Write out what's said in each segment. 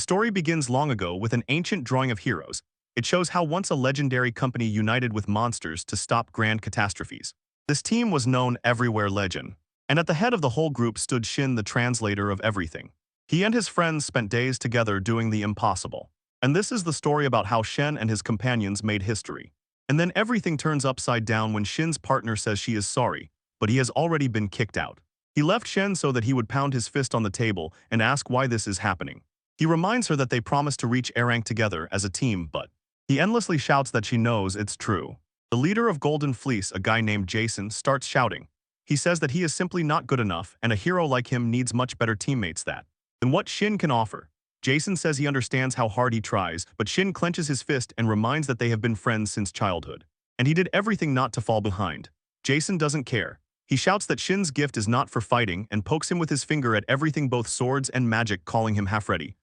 story begins long ago with an ancient drawing of heroes. It shows how once a legendary company united with monsters to stop grand catastrophes. This team was known everywhere Legend, and at the head of the whole group stood Shin, the translator of everything. He and his friends spent days together doing the impossible. And this is the story about how Shin and his companions made history. And then everything turns upside down when Shin's partner says she is sorry, but he has already been kicked out. He left Shin so that he would pound his fist on the table and ask why this is happening. He reminds her that they promised to reach A rank together as a team, but he endlessly shouts that she knows it's true. The leader of Golden Fleece, a guy named Jason, starts shouting. He says that he is simply not good enough and a hero like him needs much better teammates than what Shin can offer. Jason says he understands how hard he tries, but Shin clenches his fist and reminds that they have been friends since childhood. And he did everything not to fall behind. Jason doesn't care. He shouts that Shin's gift is not for fighting and pokes him with his finger at everything, both swords and magic, calling him half-ready.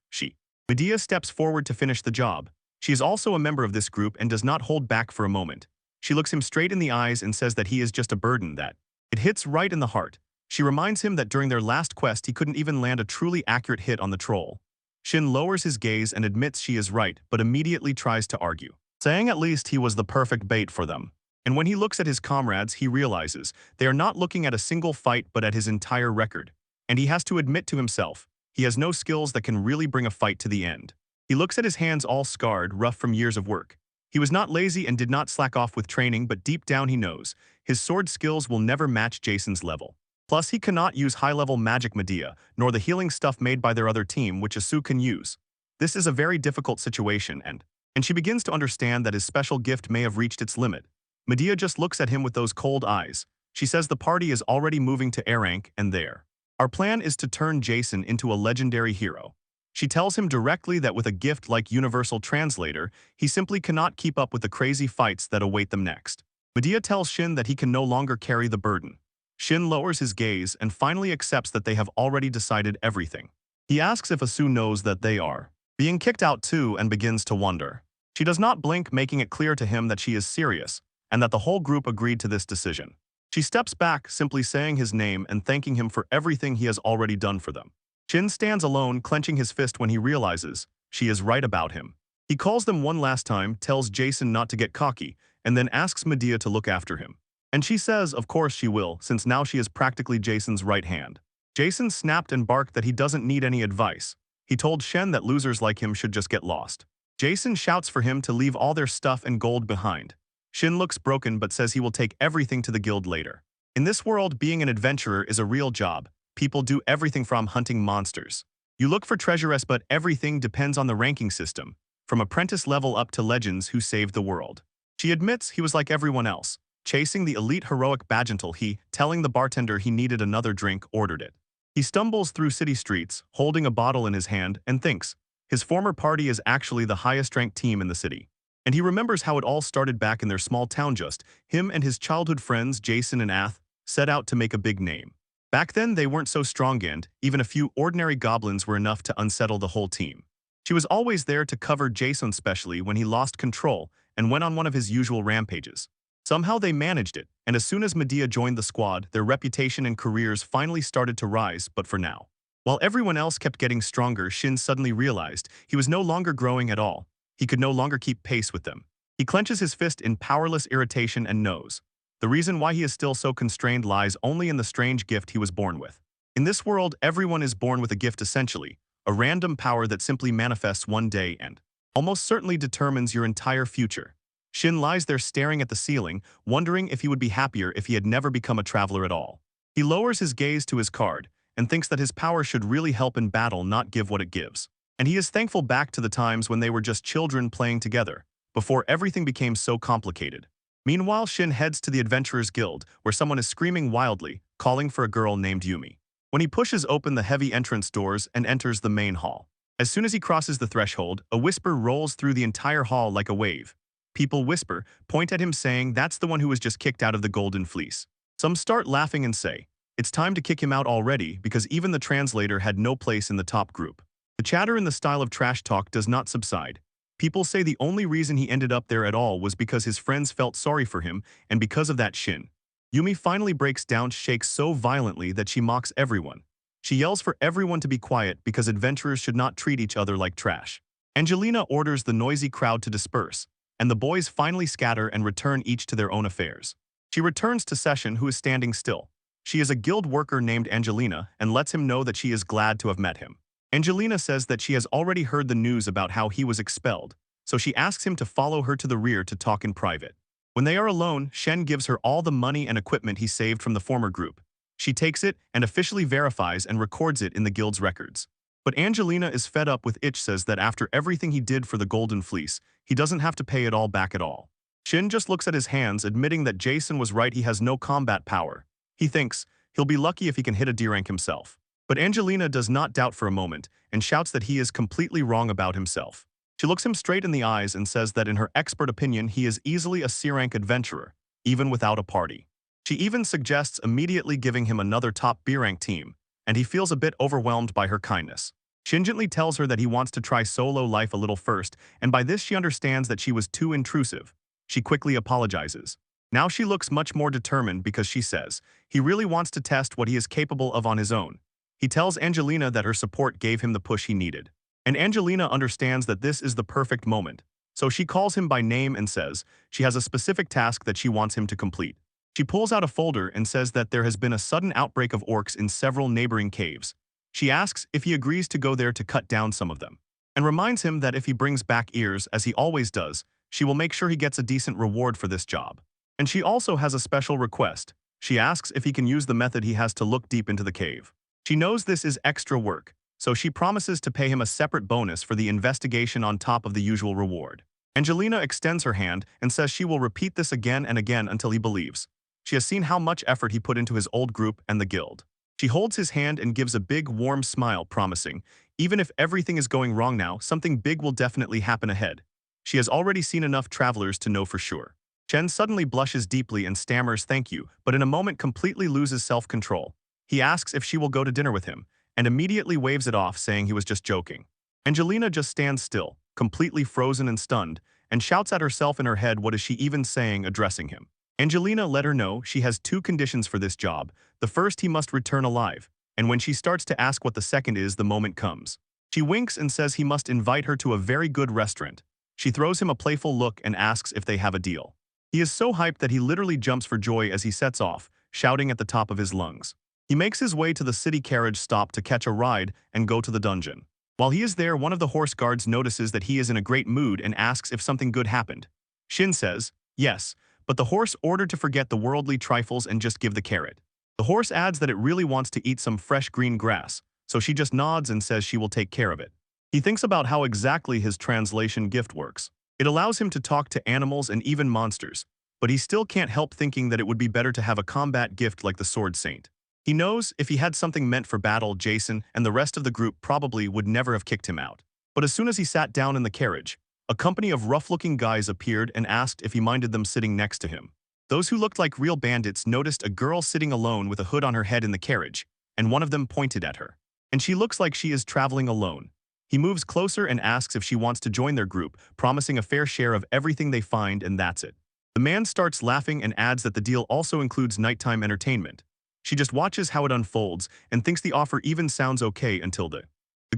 Medea steps forward to finish the job. She is also a member of this group and does not hold back for a moment. She looks him straight in the eyes and says that he is just a burden that it hits right in the heart. She reminds him that during their last quest he couldn't even land a truly accurate hit on the troll. Shin lowers his gaze and admits she is right, but immediately tries to argue, saying at least he was the perfect bait for them. And when he looks at his comrades, he realizes they are not looking at a single fight but at his entire record. And he has to admit to himself, he has no skills that can really bring a fight to the end. He looks at his hands all scarred, rough from years of work. He was not lazy and did not slack off with training, but deep down he knows his sword skills will never match Jason's level. Plus, he cannot use high-level magic Medea, nor the healing stuff made by their other team, which Asu can use. This is a very difficult situation, and she begins to understand that his special gift may have reached its limit. Medea just looks at him with those cold eyes. She says the party is already moving to A rank, and there. Our plan is to turn Jason into a legendary hero. She tells him directly that with a gift like Universal Translator, he simply cannot keep up with the crazy fights that await them next. Medea tells Shin that he can no longer carry the burden. Shin lowers his gaze and finally accepts that they have already decided everything. He asks if Asu knows that they are being kicked out too and begins to wonder. She does not blink, making it clear to him that she is serious and that the whole group agreed to this decision. She steps back, simply saying his name and thanking him for everything he has already done for them. Shin stands alone, clenching his fist when he realizes she is right about him. He calls them one last time, tells Jason not to get cocky, and then asks Medea to look after him. And she says of course she will, since now she is practically Jason's right hand. Jason snapped and barked that he doesn't need any advice. He told Shen that losers like him should just get lost. Jason shouts for him to leave all their stuff and gold behind. Shin looks broken but says he will take everything to the guild later. In this world, being an adventurer is a real job. People do everything from hunting monsters. You look for treasures, but everything depends on the ranking system, from apprentice level up to legends who saved the world. She admits he was like everyone else, chasing the elite heroic badge until he, telling the bartender he needed another drink, ordered it. He stumbles through city streets, holding a bottle in his hand, and thinks his former party is actually the highest-ranked team in the city. And he remembers how it all started back in their small town. Just him and his childhood friends Jason and Ath set out to make a big name. Back then they weren't so strong and even a few ordinary goblins were enough to unsettle the whole team. She was always there to cover Jason, especially when he lost control and went on one of his usual rampages. Somehow they managed it, and as soon as Medea joined the squad, their reputation and careers finally started to rise, but for now. While everyone else kept getting stronger, Shin suddenly realized he was no longer growing at all. He could no longer keep pace with them. He clenches his fist in powerless irritation and knows the reason why he is still so constrained lies only in the strange gift he was born with. In this world, everyone is born with a gift, essentially, a random power that simply manifests one day and almost certainly determines your entire future. Shin lies there staring at the ceiling, wondering if he would be happier if he had never become a traveler at all. He lowers his gaze to his card and thinks that his power should really help in battle, not give what it gives. And he is thankful back to the times when they were just children playing together, before everything became so complicated. Meanwhile, Shin heads to the Adventurers Guild, where someone is screaming wildly, calling for a girl named Yumi. When he pushes open the heavy entrance doors and enters the main hall. As soon as he crosses the threshold, a whisper rolls through the entire hall like a wave. People whisper, point at him saying that's the one who was just kicked out of the Golden Fleece. Some start laughing and say, it's time to kick him out already because even the translator had no place in the top group. The chatter in the style of trash talk does not subside. People say the only reason he ended up there at all was because his friends felt sorry for him, and because of that Shin. Yumi finally breaks down, shakes so violently that she mocks everyone. She yells for everyone to be quiet because adventurers should not treat each other like trash. Angelina orders the noisy crowd to disperse, and the boys finally scatter and return each to their own affairs. She returns to Session, who is standing still. She is a guild worker named Angelina and lets him know that she is glad to have met him. Angelina says that she has already heard the news about how he was expelled, so she asks him to follow her to the rear to talk in private. When they are alone, Shen gives her all the money and equipment he saved from the former group. She takes it and officially verifies and records it in the guild's records. But Angelina is fed up with Ich says that after everything he did for the Golden Fleece, he doesn't have to pay it all back at all. Shin just looks at his hands, admitting that Jason was right, he has no combat power. He thinks he'll be lucky if he can hit a D rank himself. But Angelina does not doubt for a moment and shouts that he is completely wrong about himself. She looks him straight in the eyes and says that in her expert opinion he is easily a C rank adventurer, even without a party. She even suggests immediately giving him another top B rank team, and he feels a bit overwhelmed by her kindness. Shin gently tells her that he wants to try solo life a little first, and by this she understands that she was too intrusive. She quickly apologizes. Now she looks much more determined because she says he really wants to test what he is capable of on his own. He tells Angelina that her support gave him the push he needed. And Angelina understands that this is the perfect moment, so she calls him by name and says she has a specific task that she wants him to complete. She pulls out a folder and says that there has been a sudden outbreak of orcs in several neighboring caves. She asks if he agrees to go there to cut down some of them, and reminds him that if he brings back ears, as he always does, she will make sure he gets a decent reward for this job. And she also has a special request. She asks if he can use the method he has to look deep into the cave. She knows this is extra work, so she promises to pay him a separate bonus for the investigation on top of the usual reward. Angelina extends her hand and says she will repeat this again and again until he believes. She has seen how much effort he put into his old group and the guild. She holds his hand and gives a big, warm smile, promising, even if everything is going wrong now, something big will definitely happen ahead. She has already seen enough travelers to know for sure. Chen suddenly blushes deeply and stammers thank you, but in a moment completely loses self-control. He asks if she will go to dinner with him, and immediately waves it off, saying he was just joking. Angelina just stands still, completely frozen and stunned, and shouts at herself in her head, what is she even saying, addressing him. Angelina let her know she has two conditions for this job. The first, he must return alive, and when she starts to ask what the second is, the moment comes. She winks and says he must invite her to a very good restaurant. She throws him a playful look and asks if they have a deal. He is so hyped that he literally jumps for joy as he sets off, shouting at the top of his lungs. He makes his way to the city carriage stop to catch a ride and go to the dungeon. While he is there, one of the horse guards notices that he is in a great mood and asks if something good happened. Shin says, yes, but the horse ordered to forget the worldly trifles and just give the carrot. The horse adds that it really wants to eat some fresh green grass, so she just nods and says she will take care of it. He thinks about how exactly his translation gift works. It allows him to talk to animals and even monsters, but he still can't help thinking that it would be better to have a combat gift like the Sword Saint. He knows if he had something meant for battle, Jason and the rest of the group probably would never have kicked him out. But as soon as he sat down in the carriage, a company of rough-looking guys appeared and asked if he minded them sitting next to him. Those who looked like real bandits noticed a girl sitting alone with a hood on her head in the carriage, and one of them pointed at her. And she looks like she is traveling alone. He moves closer and asks if she wants to join their group, promising a fair share of everything they find, and that's it. The man starts laughing and adds that the deal also includes nighttime entertainment. She just watches how it unfolds and thinks the offer even sounds okay until the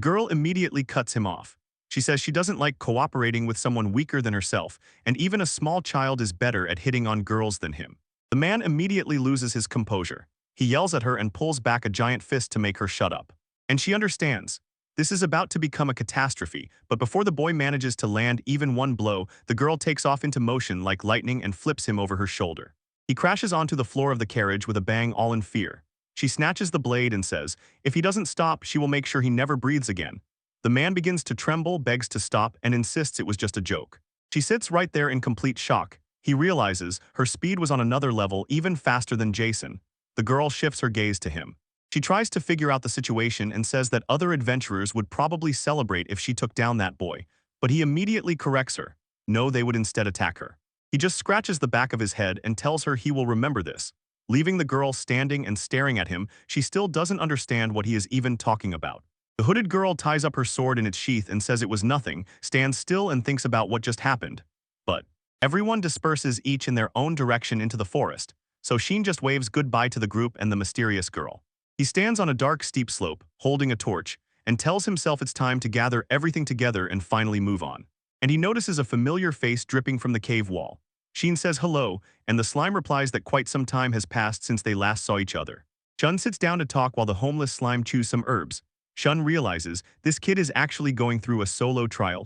girl immediately cuts him off. She says she doesn't like cooperating with someone weaker than herself, and even a small child is better at hitting on girls than him. The man immediately loses his composure. He yells at her and pulls back a giant fist to make her shut up. And she understands. This is about to become a catastrophe, but before the boy manages to land even one blow, the girl takes off into motion like lightning and flips him over her shoulder. He crashes onto the floor of the carriage with a bang, all in fear. She snatches the blade and says, if he doesn't stop, she will make sure he never breathes again. The man begins to tremble, begs to stop, and insists it was just a joke. She sits right there in complete shock. He realizes her speed was on another level, even faster than Jason. The girl shifts her gaze to him. She tries to figure out the situation and says that other adventurers would probably celebrate if she took down that boy, but he immediately corrects her. No, they would instead attack her. He just scratches the back of his head and tells her he will remember this. Leaving the girl standing and staring at him, she still doesn't understand what he is even talking about. The hooded girl ties up her sword in its sheath and says it was nothing, stands still and thinks about what just happened. But everyone disperses each in their own direction into the forest, so Sheen just waves goodbye to the group and the mysterious girl. He He stands on a dark, steep slope, holding a torch, and tells himself it's time to gather everything together and finally move on. And he notices a familiar face dripping from the cave wall. Sheen says hello, and the slime replies that quite some time has passed since they last saw each other. Shun sits down to talk while the homeless slime chews some herbs. Shun realizes this kid is actually going through a solo trial,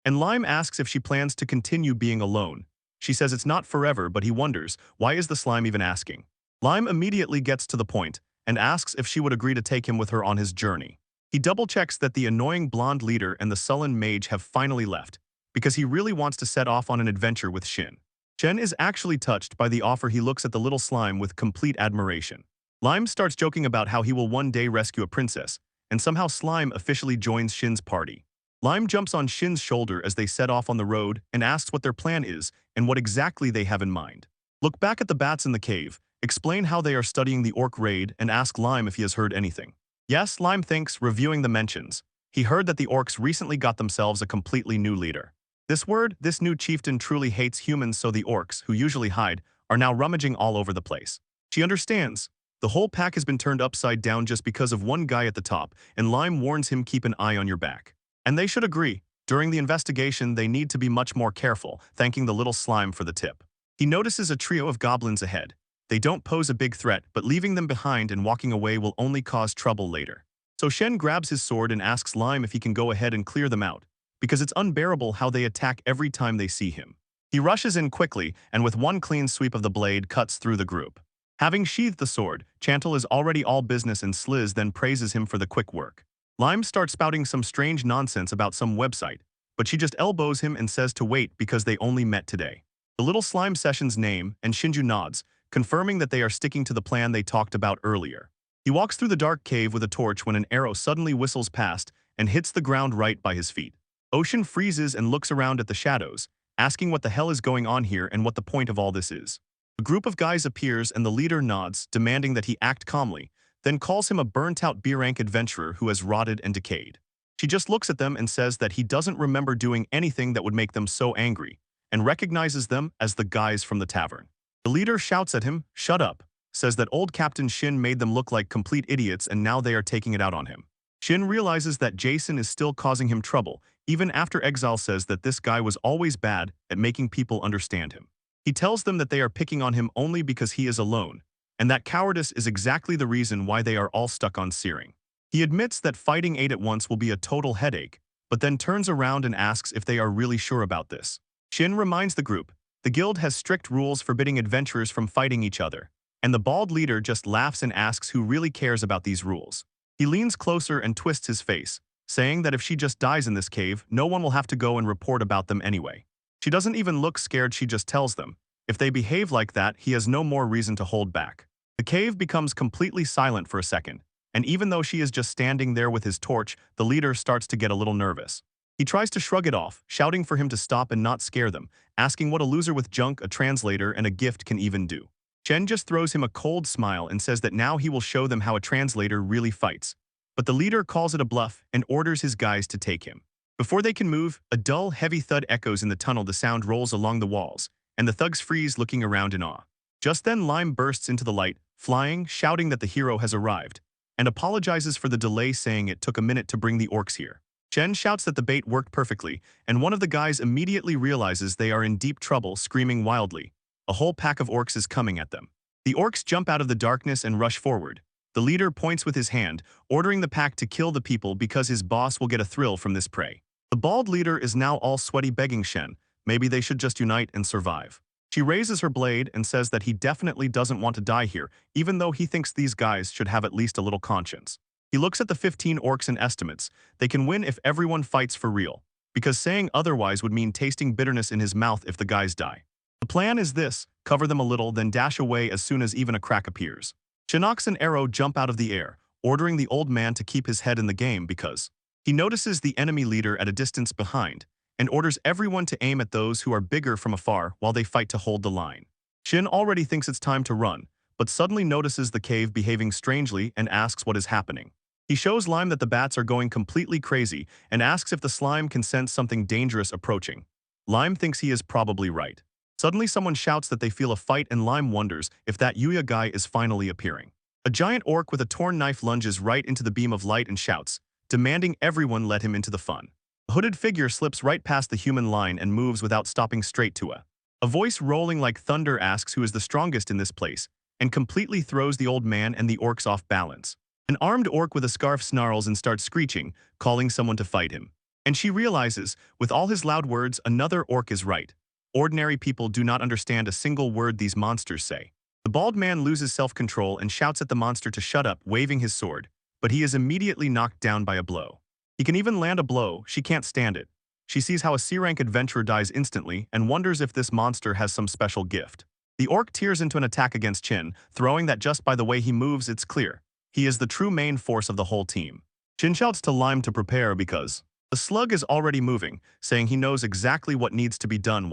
and Lime asks if she plans to continue being alone. She says it's not forever, but he wonders, why is the slime even asking? Lime immediately gets to the point and asks if she would agree to take him with her on his journey. He double-checks that the annoying blonde leader and the sullen mage have finally left, because he really wants to set off on an adventure with Shin. Shen is actually touched by the offer. He looks at the little slime with complete admiration. Lime starts joking about how he will one day rescue a princess, and somehow Slime officially joins Shin's party. Lime jumps on Shin's shoulder as they set off on the road and asks what their plan is and what exactly they have in mind. Look back at the bats in the cave, explain how they are studying the orc raid, and ask Lime if he has heard anything. Yes, Lime thinks, reviewing the mentions. He heard that the orcs recently got themselves a completely new leader. This new chieftain truly hates humans, so the orcs, who usually hide, are now rummaging all over the place. She understands. The whole pack has been turned upside down just because of one guy at the top, and Lime warns him, keep an eye on your back. And they should agree. During the investigation, they need to be much more careful, thanking the little slime for the tip. He notices a trio of goblins ahead. They don't pose a big threat, but leaving them behind and walking away will only cause trouble later. So Shen grabs his sword and asks Lime if he can go ahead and clear them out, because it's unbearable how they attack every time they see him. He rushes in quickly, and with one clean sweep of the blade cuts through the group. Having sheathed the sword, Chantal is already all business, and Sliz then praises him for the quick work. Lime starts spouting some strange nonsense about some website, but she just elbows him and says to wait because they only met today. The little slime sessions name, and Shinju nods, confirming that they are sticking to the plan they talked about earlier. He walks through the dark cave with a torch when an arrow suddenly whistles past and hits the ground right by his feet. Ocean freezes and looks around at the shadows, asking what the hell is going on here and what the point of all this is. A group of guys appears and the leader nods, demanding that he act calmly, then calls him a burnt-out B-rank adventurer who has rotted and decayed. She just looks at them and says that he doesn't remember doing anything that would make them so angry, and recognizes them as the guys from the tavern. The leader shouts at him, "Shut up," says that old Captain Shin made them look like complete idiots and now they are taking it out on him. Shin realizes that Jason is still causing him trouble, even after Exile says that this guy was always bad at making people understand him. He tells them that they are picking on him only because he is alone, and that cowardice is exactly the reason why they are all stuck on Searing. He admits that fighting 8 at once will be a total headache, but then turns around and asks if they are really sure about this. Shin reminds the group, the guild has strict rules forbidding adventurers from fighting each other, and the bald leader just laughs and asks who really cares about these rules. He leans closer and twists his face, saying that if she just dies in this cave, no one will have to go and report about them anyway. She doesn't even look scared, she just tells them, if they behave like that, he has no more reason to hold back. The cave becomes completely silent for a second, and even though she is just standing there with his torch, the leader starts to get a little nervous. He tries to shrug it off, shouting for him to stop and not scare them, asking what a loser with junk, a translator, and a gift can even do. Chen just throws him a cold smile and says that now he will show them how a translator really fights. But the leader calls it a bluff and orders his guys to take him. Before they can move, a dull, heavy thud echoes in the tunnel. The sound rolls along the walls, and the thugs freeze, looking around in awe. Just then Lime bursts into the light, flying, shouting that the hero has arrived, and apologizes for the delay, saying it took a minute to bring the orcs here. Chen shouts that the bait worked perfectly, and one of the guys immediately realizes they are in deep trouble, screaming wildly. A whole pack of orcs is coming at them. The orcs jump out of the darkness and rush forward. The leader points with his hand, ordering the pack to kill the people because his boss will get a thrill from this prey. The bald leader is now all sweaty, begging Shen, maybe they should just unite and survive. She raises her blade and says that he definitely doesn't want to die here, even though he thinks these guys should have at least a little conscience. He looks at the 15 orcs and estimates. They can win if everyone fights for real, because saying otherwise would mean tasting bitterness in his mouth if the guys die. The plan is this: cover them a little, then dash away as soon as even a crack appears. Shinnok and Arrow jump out of the air, ordering the old man to keep his head in the game because he notices the enemy leader at a distance behind and orders everyone to aim at those who are bigger from afar while they fight to hold the line. Shin already thinks it's time to run, but suddenly notices the cave behaving strangely and asks what is happening. He shows Lime that the bats are going completely crazy and asks if the slime can sense something dangerous approaching. Lime thinks he is probably right. Suddenly someone shouts that they feel a fight and Lime wonders if that Yuya guy is finally appearing. A giant orc with a torn knife lunges right into the beam of light and shouts, demanding everyone let him into the fun. A hooded figure slips right past the human line and moves without stopping straight to a voice rolling like thunder asks who is the strongest in this place, and completely throws the old man and the orcs off balance. An armed orc with a scarf snarls and starts screeching, calling someone to fight him. And she realizes, with all his loud words, another orc is right. Ordinary people do not understand a single word these monsters say. The bald man loses self-control and shouts at the monster to shut up, waving his sword, but he is immediately knocked down by a blow. He can even land a blow, she can't stand it. She sees how a C-rank adventurer dies instantly and wonders if this monster has some special gift. The orc tears into an attack against Chin, throwing that just by the way he moves it's clear. He is the true main force of the whole team. Chin shouts to Lime to prepare because the slug is already moving, saying he knows exactly what needs to be done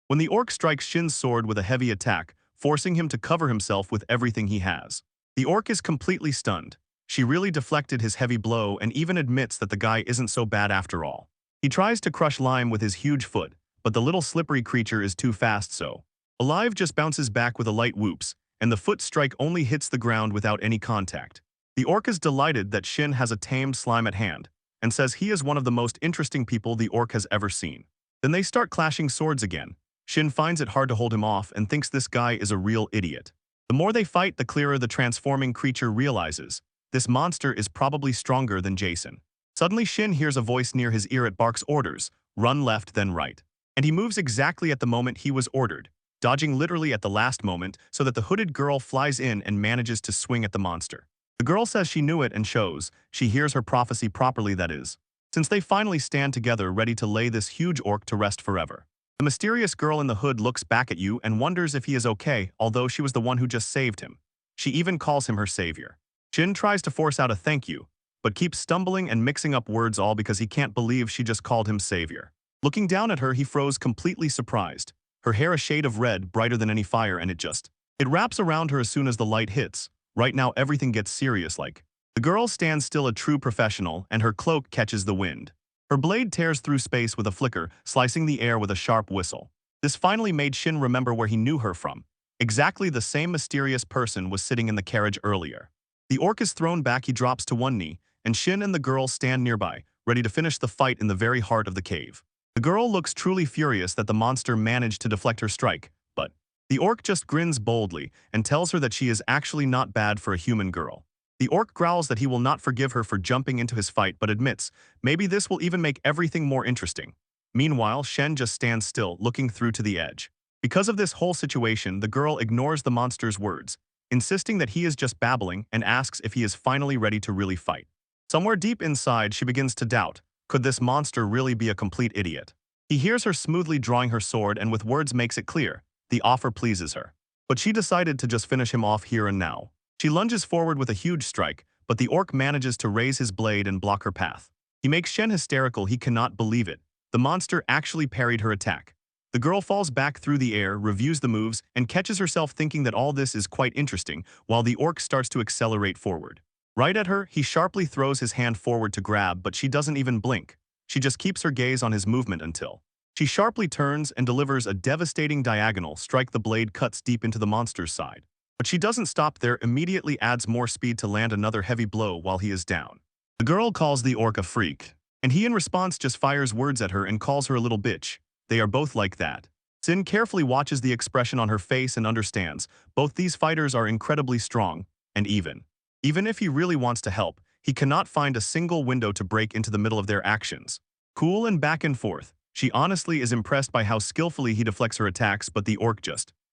when the orc strikes Shin's sword with a heavy attack, forcing him to cover himself with everything he has. The orc is completely stunned. She really deflected his heavy blow and even admits that the guy isn't so bad after all. He tries to crush Lime with his huge foot, but the little slippery creature is too fast so. Alive just bounces back with a light whoops, and the foot strike only hits the ground without any contact. The orc is delighted that Shin has a tamed slime at hand, and says he is one of the most interesting people the orc has ever seen. Then they start clashing swords again. Shin finds it hard to hold him off and thinks this guy is a real idiot. The more they fight, the clearer the transforming creature realizes. This monster is probably stronger than Jason. Suddenly Shin hears a voice near his ear. It barks orders, run left then right. And he moves exactly at the moment he was ordered, dodging literally at the last moment so that the hooded girl flies in and manages to swing at the monster. The girl says she knew it and shows she hears her prophecy properly, that is, since they finally stand together ready to lay this huge orc to rest forever. The mysterious girl in the hood looks back at you and wonders if he is okay, although she was the one who just saved him. She even calls him her savior. Shin tries to force out a thank you, but keeps stumbling and mixing up words all because he can't believe she just called him savior. Looking down at her, he froze, completely surprised. Her hair a shade of red, brighter than any fire, and it wraps around her as soon as the light hits. Right now everything gets serious like. The girl stands still, a true professional, and her cloak catches the wind. Her blade tears through space with a flicker, slicing the air with a sharp whistle. This finally made Shin remember where he knew her from. Exactly the same mysterious person was sitting in the carriage earlier. The orc is thrown back, he drops to one knee, and Shin and the girl stand nearby, ready to finish the fight in the very heart of the cave. The girl looks truly furious that the monster managed to deflect her strike, but the orc just grins boldly and tells her that she is actually not bad for a human girl. The orc growls that he will not forgive her for jumping into his fight but admits maybe this will even make everything more interesting. Meanwhile, Shen just stands still, looking through to the edge. Because of this whole situation, the girl ignores the monster's words, insisting that he is just babbling and asks if he is finally ready to really fight. Somewhere deep inside, she begins to doubt, could this monster really be a complete idiot? He hears her smoothly drawing her sword and with words makes it clear, the offer pleases her. But she decided to just finish him off here and now. She lunges forward with a huge strike, but the orc manages to raise his blade and block her path. He makes Shen hysterical, he cannot believe it. The monster actually parried her attack. The girl falls back through the air, reviews the moves, and catches herself thinking that all this is quite interesting, while the orc starts to accelerate forward. Right at her, he sharply throws his hand forward to grab, but she doesn't even blink. She just keeps her gaze on his movement until she sharply turns and delivers a devastating diagonal strike. The blade cuts deep into the monster's side. But she doesn't stop there, immediately adds more speed to land another heavy blow while he is down. The girl calls the orc a freak, and he in response just fires words at her and calls her a little bitch. They are both like that. Sin carefully watches the expression on her face and understands both these fighters are incredibly strong, and even if he really wants to help, he cannot find a single window to break into the middle of their actions. Cool and back and forth, she honestly is impressed by how skillfully he deflects her attacks, but the orc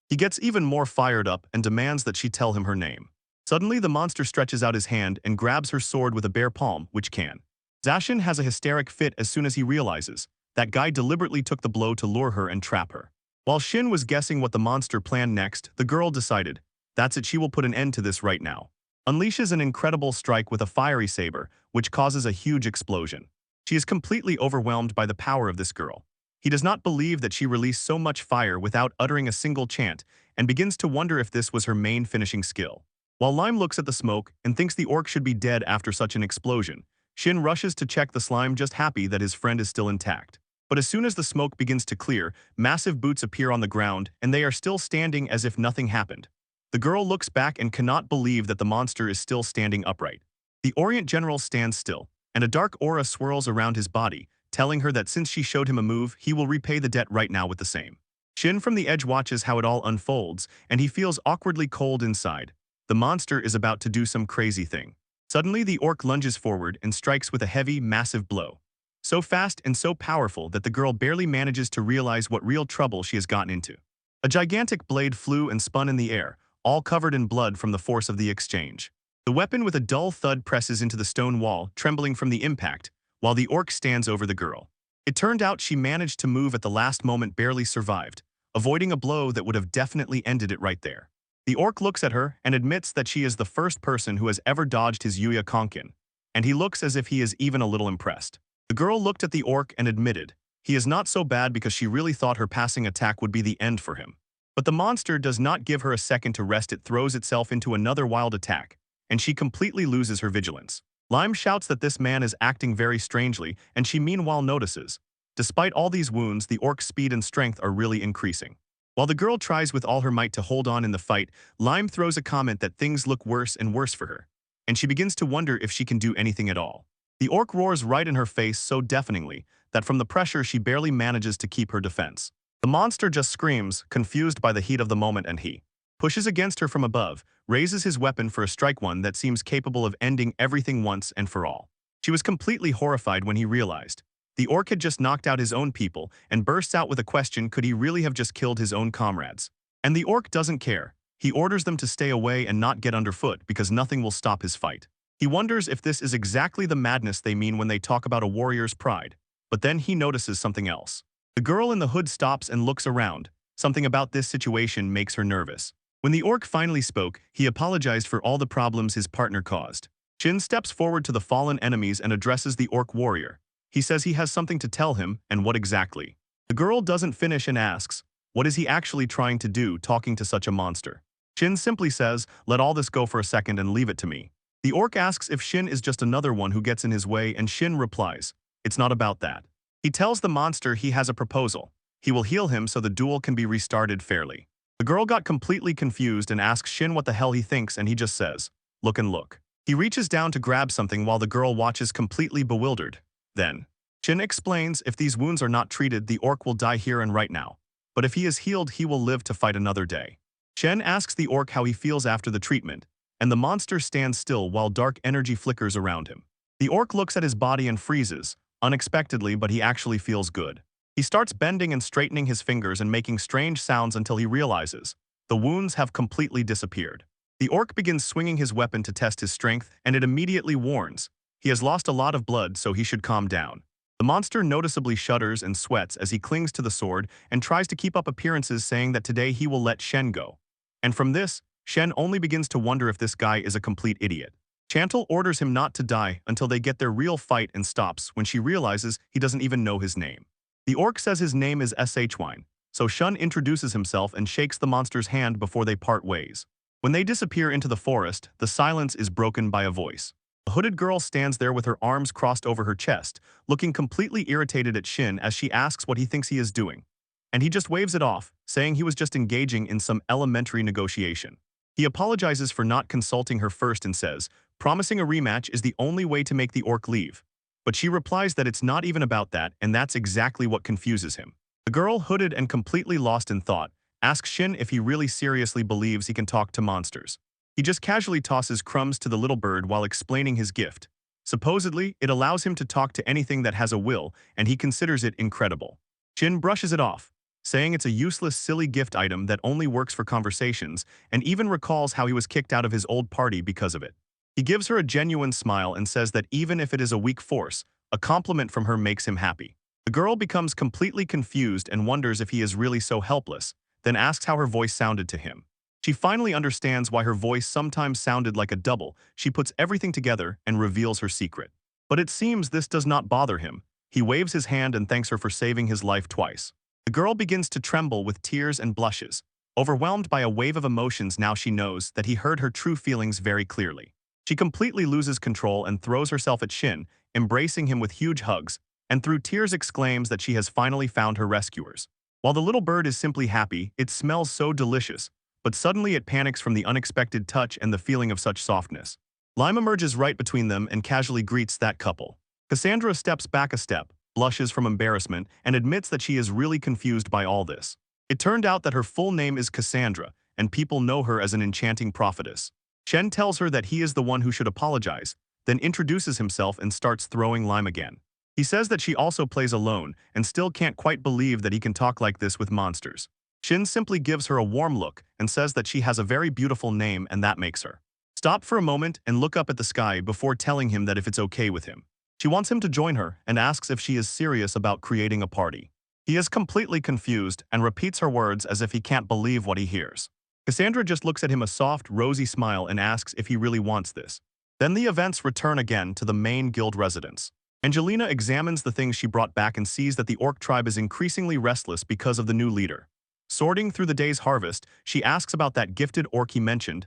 he gets even more fired up and demands that she tell him her name. Suddenly the monster stretches out his hand and grabs her sword with a bare palm, which can. Zashin has a hysteric fit as soon as he realizes that guy deliberately took the blow to lure her and trap her. While Shin was guessing what the monster planned next, the girl decided, that's it, she will put an end to this right now. Unleashes an incredible strike with a fiery saber, which causes a huge explosion. She is completely overwhelmed by the power of this girl. He does not believe that she released so much fire without uttering a single chant and begins to wonder if this was her main finishing skill. While Lime looks at the smoke and thinks the orc should be dead after such an explosion, Shin rushes to check the slime, just happy that his friend is still intact. But as soon as the smoke begins to clear, massive boots appear on the ground and they are still standing as if nothing happened. The girl looks back and cannot believe that the monster is still standing upright. The Orient General stands still, and a dark aura swirls around his body, telling her that since she showed him a move, he will repay the debt right now with the same. Shin from the edge watches how it all unfolds, and he feels awkwardly cold inside. The monster is about to do some crazy thing. Suddenly, the orc lunges forward and strikes with a heavy, massive blow. So fast and so powerful that the girl barely manages to realize what real trouble she has gotten into. A gigantic blade flew and spun in the air, all covered in blood from the force of the exchange. The weapon with a dull thud presses into the stone wall, trembling from the impact, while the orc stands over the girl. It turned out she managed to move at the last moment, barely survived, avoiding a blow that would have definitely ended it right there. The orc looks at her and admits that she is the first person who has ever dodged his Yuya Konkin, and he looks as if he is even a little impressed. The girl looked at the orc and admitted, he is not so bad because she really thought her passing attack would be the end for him. But the monster does not give her a second to rest. It throws itself into another wild attack, and she completely loses her vigilance. Lime shouts that this man is acting very strangely, and she meanwhile notices. Despite all these wounds, the orc's speed and strength are really increasing. While the girl tries with all her might to hold on in the fight, Lime throws a comment that things look worse and worse for her, and she begins to wonder if she can do anything at all. The orc roars right in her face so deafeningly that from the pressure she barely manages to keep her defense. The monster just screams, confused by the heat of the moment, and he pushes against her from above, raises his weapon for a strike, one that seems capable of ending everything once and for all. She was completely horrified when he realized. The orc had just knocked out his own people and bursts out with a question: could he really have just killed his own comrades? And the orc doesn't care. He orders them to stay away and not get underfoot because nothing will stop his fight. He wonders if this is exactly the madness they mean when they talk about a warrior's pride. But then he notices something else. The girl in the hood stops and looks around. Something about this situation makes her nervous. When the orc finally spoke, he apologized for all the problems his partner caused. Shin steps forward to the fallen enemies and addresses the orc warrior. He says he has something to tell him, and what exactly? The girl doesn't finish and asks, what is he actually trying to do talking to such a monster? Shin simply says, let all this go for a second and leave it to me. The orc asks if Shin is just another one who gets in his way, and Shin replies, it's not about that. He tells the monster he has a proposal. He will heal him so the duel can be restarted fairly. The girl got completely confused and asks Shin what the hell he thinks, and he just says, look and look. He reaches down to grab something while the girl watches completely bewildered. Then, Shin explains if these wounds are not treated, the orc will die here and right now. But if he is healed, he will live to fight another day. Shen asks the orc how he feels after the treatment, and the monster stands still while dark energy flickers around him. The orc looks at his body and freezes, unexpectedly, but he actually feels good. He starts bending and straightening his fingers and making strange sounds until he realizes the wounds have completely disappeared. The orc begins swinging his weapon to test his strength, and it immediately warns. He has lost a lot of blood, so he should calm down. The monster noticeably shudders and sweats as he clings to the sword and tries to keep up appearances, saying that today he will let Shen go. And from this, Shen only begins to wonder if this guy is a complete idiot. Chantal orders him not to die until they get their real fight and stops when she realizes he doesn't even know his name. The orc says his name is Shwine, so Shun introduces himself and shakes the monster's hand before they part ways. When they disappear into the forest, the silence is broken by a voice. A hooded girl stands there with her arms crossed over her chest, looking completely irritated at Shin as she asks what he thinks he is doing. And he just waves it off, saying he was just engaging in some elementary negotiation. He apologizes for not consulting her first and says, promising a rematch is the only way to make the orc leave. But she replies that it's not even about that, and that's exactly what confuses him. The girl, hooded and completely lost in thought, asks Shin if he really seriously believes he can talk to monsters. He just casually tosses crumbs to the little bird while explaining his gift. Supposedly, it allows him to talk to anything that has a will, and he considers it incredible. Shin brushes it off, saying it's a useless, silly gift item that only works for conversations, and even recalls how he was kicked out of his old party because of it. He gives her a genuine smile and says that even if it is a weak force, a compliment from her makes him happy. The girl becomes completely confused and wonders if he is really so helpless, then asks how her voice sounded to him. She finally understands why her voice sometimes sounded like a double. She puts everything together and reveals her secret. But it seems this does not bother him. He waves his hand and thanks her for saving his life twice. The girl begins to tremble with tears and blushes. Overwhelmed by a wave of emotions, now she knows that he heard her true feelings very clearly. She completely loses control and throws herself at Shin, embracing him with huge hugs, and through tears exclaims that she has finally found her rescuers. While the little bird is simply happy, it smells so delicious, but suddenly it panics from the unexpected touch and the feeling of such softness. Lime emerges right between them and casually greets that couple. Cassandra steps back a step, blushes from embarrassment, and admits that she is really confused by all this. It turned out that her full name is Cassandra, and people know her as an enchanting prophetess. Shen tells her that he is the one who should apologize, then introduces himself and starts throwing Lime again. He says that she also plays alone and still can't quite believe that he can talk like this with monsters. Shin simply gives her a warm look and says that she has a very beautiful name and that makes her stop for a moment and look up at the sky before telling him that if it's okay with him. She wants him to join her and asks if she is serious about creating a party. He is completely confused and repeats her words as if he can't believe what he hears. Cassandra just looks at him a soft, rosy smile and asks if he really wants this. Then the events return again to the main guild residence. Angelina examines the things she brought back and sees that the orc tribe is increasingly restless because of the new leader. Sorting through the day's harvest, she asks about that gifted orc he mentioned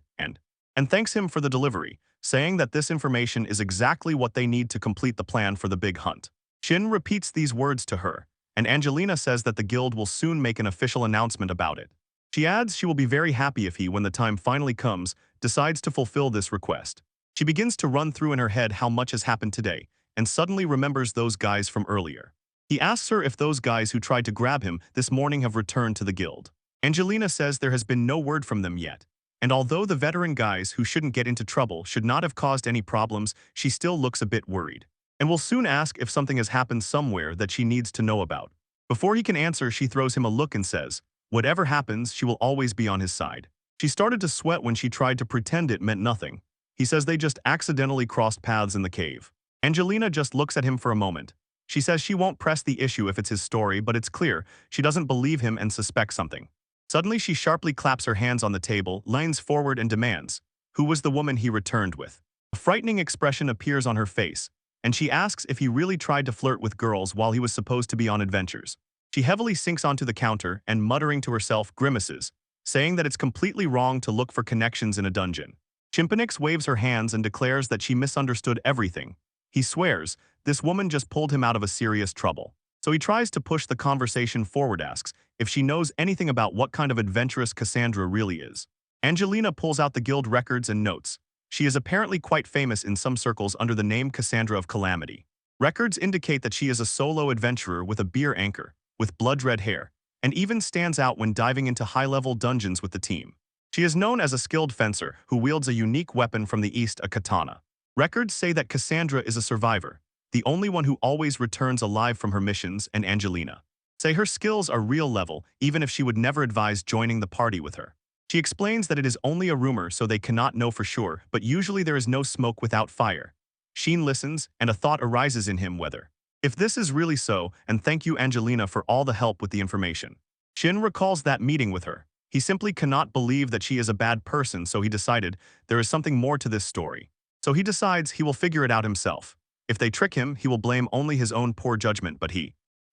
and thanks him for the delivery, saying that this information is exactly what they need to complete the plan for the big hunt. Shin repeats these words to her, and Angelina says that the guild will soon make an official announcement about it. She adds she will be very happy if he, when the time finally comes, decides to fulfill this request. She begins to run through in her head how much has happened today, and suddenly remembers those guys from earlier. He asks her if those guys who tried to grab him this morning have returned to the guild. Angelina says there has been no word from them yet, and although the veteran guys who shouldn't get into trouble should not have caused any problems, she still looks a bit worried, and will soon ask if something has happened somewhere that she needs to know about. Before he can answer, she throws him a look and says, whatever happens, she will always be on his side. She started to sweat when she tried to pretend it meant nothing. He says they just accidentally crossed paths in the cave. Angelina just looks at him for a moment. She says she won't press the issue if it's his story, but it's clear she doesn't believe him and suspects something. Suddenly she sharply claps her hands on the table, leans forward and demands, who was the woman he returned with? A frightening expression appears on her face, and she asks if he really tried to flirt with girls while he was supposed to be on adventures. She heavily sinks onto the counter and, muttering to herself, grimaces, saying that it's completely wrong to look for connections in a dungeon. Chimpanix waves her hands and declares that she misunderstood everything. He swears this woman just pulled him out of a serious trouble. So he tries to push the conversation forward, asks if she knows anything about what kind of adventuress Cassandra really is. Angelina pulls out the guild records and notes. She is apparently quite famous in some circles under the name Cassandra of Calamity. Records indicate that she is a solo adventurer with a beer anchor, with blood-red hair, and even stands out when diving into high-level dungeons with the team. She is known as a skilled fencer who wields a unique weapon from the east, a katana. Records say that Cassandra is a survivor, the only one who always returns alive from her missions, and Angelina say her skills are real level, even if she would never advise joining the party with her. She explains that it is only a rumor, so they cannot know for sure, but usually there is no smoke without fire. Sheen listens, and a thought arises in him whether if this is really so, and thank you Angelina for all the help with the information. Shin recalls that meeting with her. He simply cannot believe that she is a bad person, so he decided there is something more to this story. So he decides he will figure it out himself. If they trick him, he will blame only his own poor judgment, but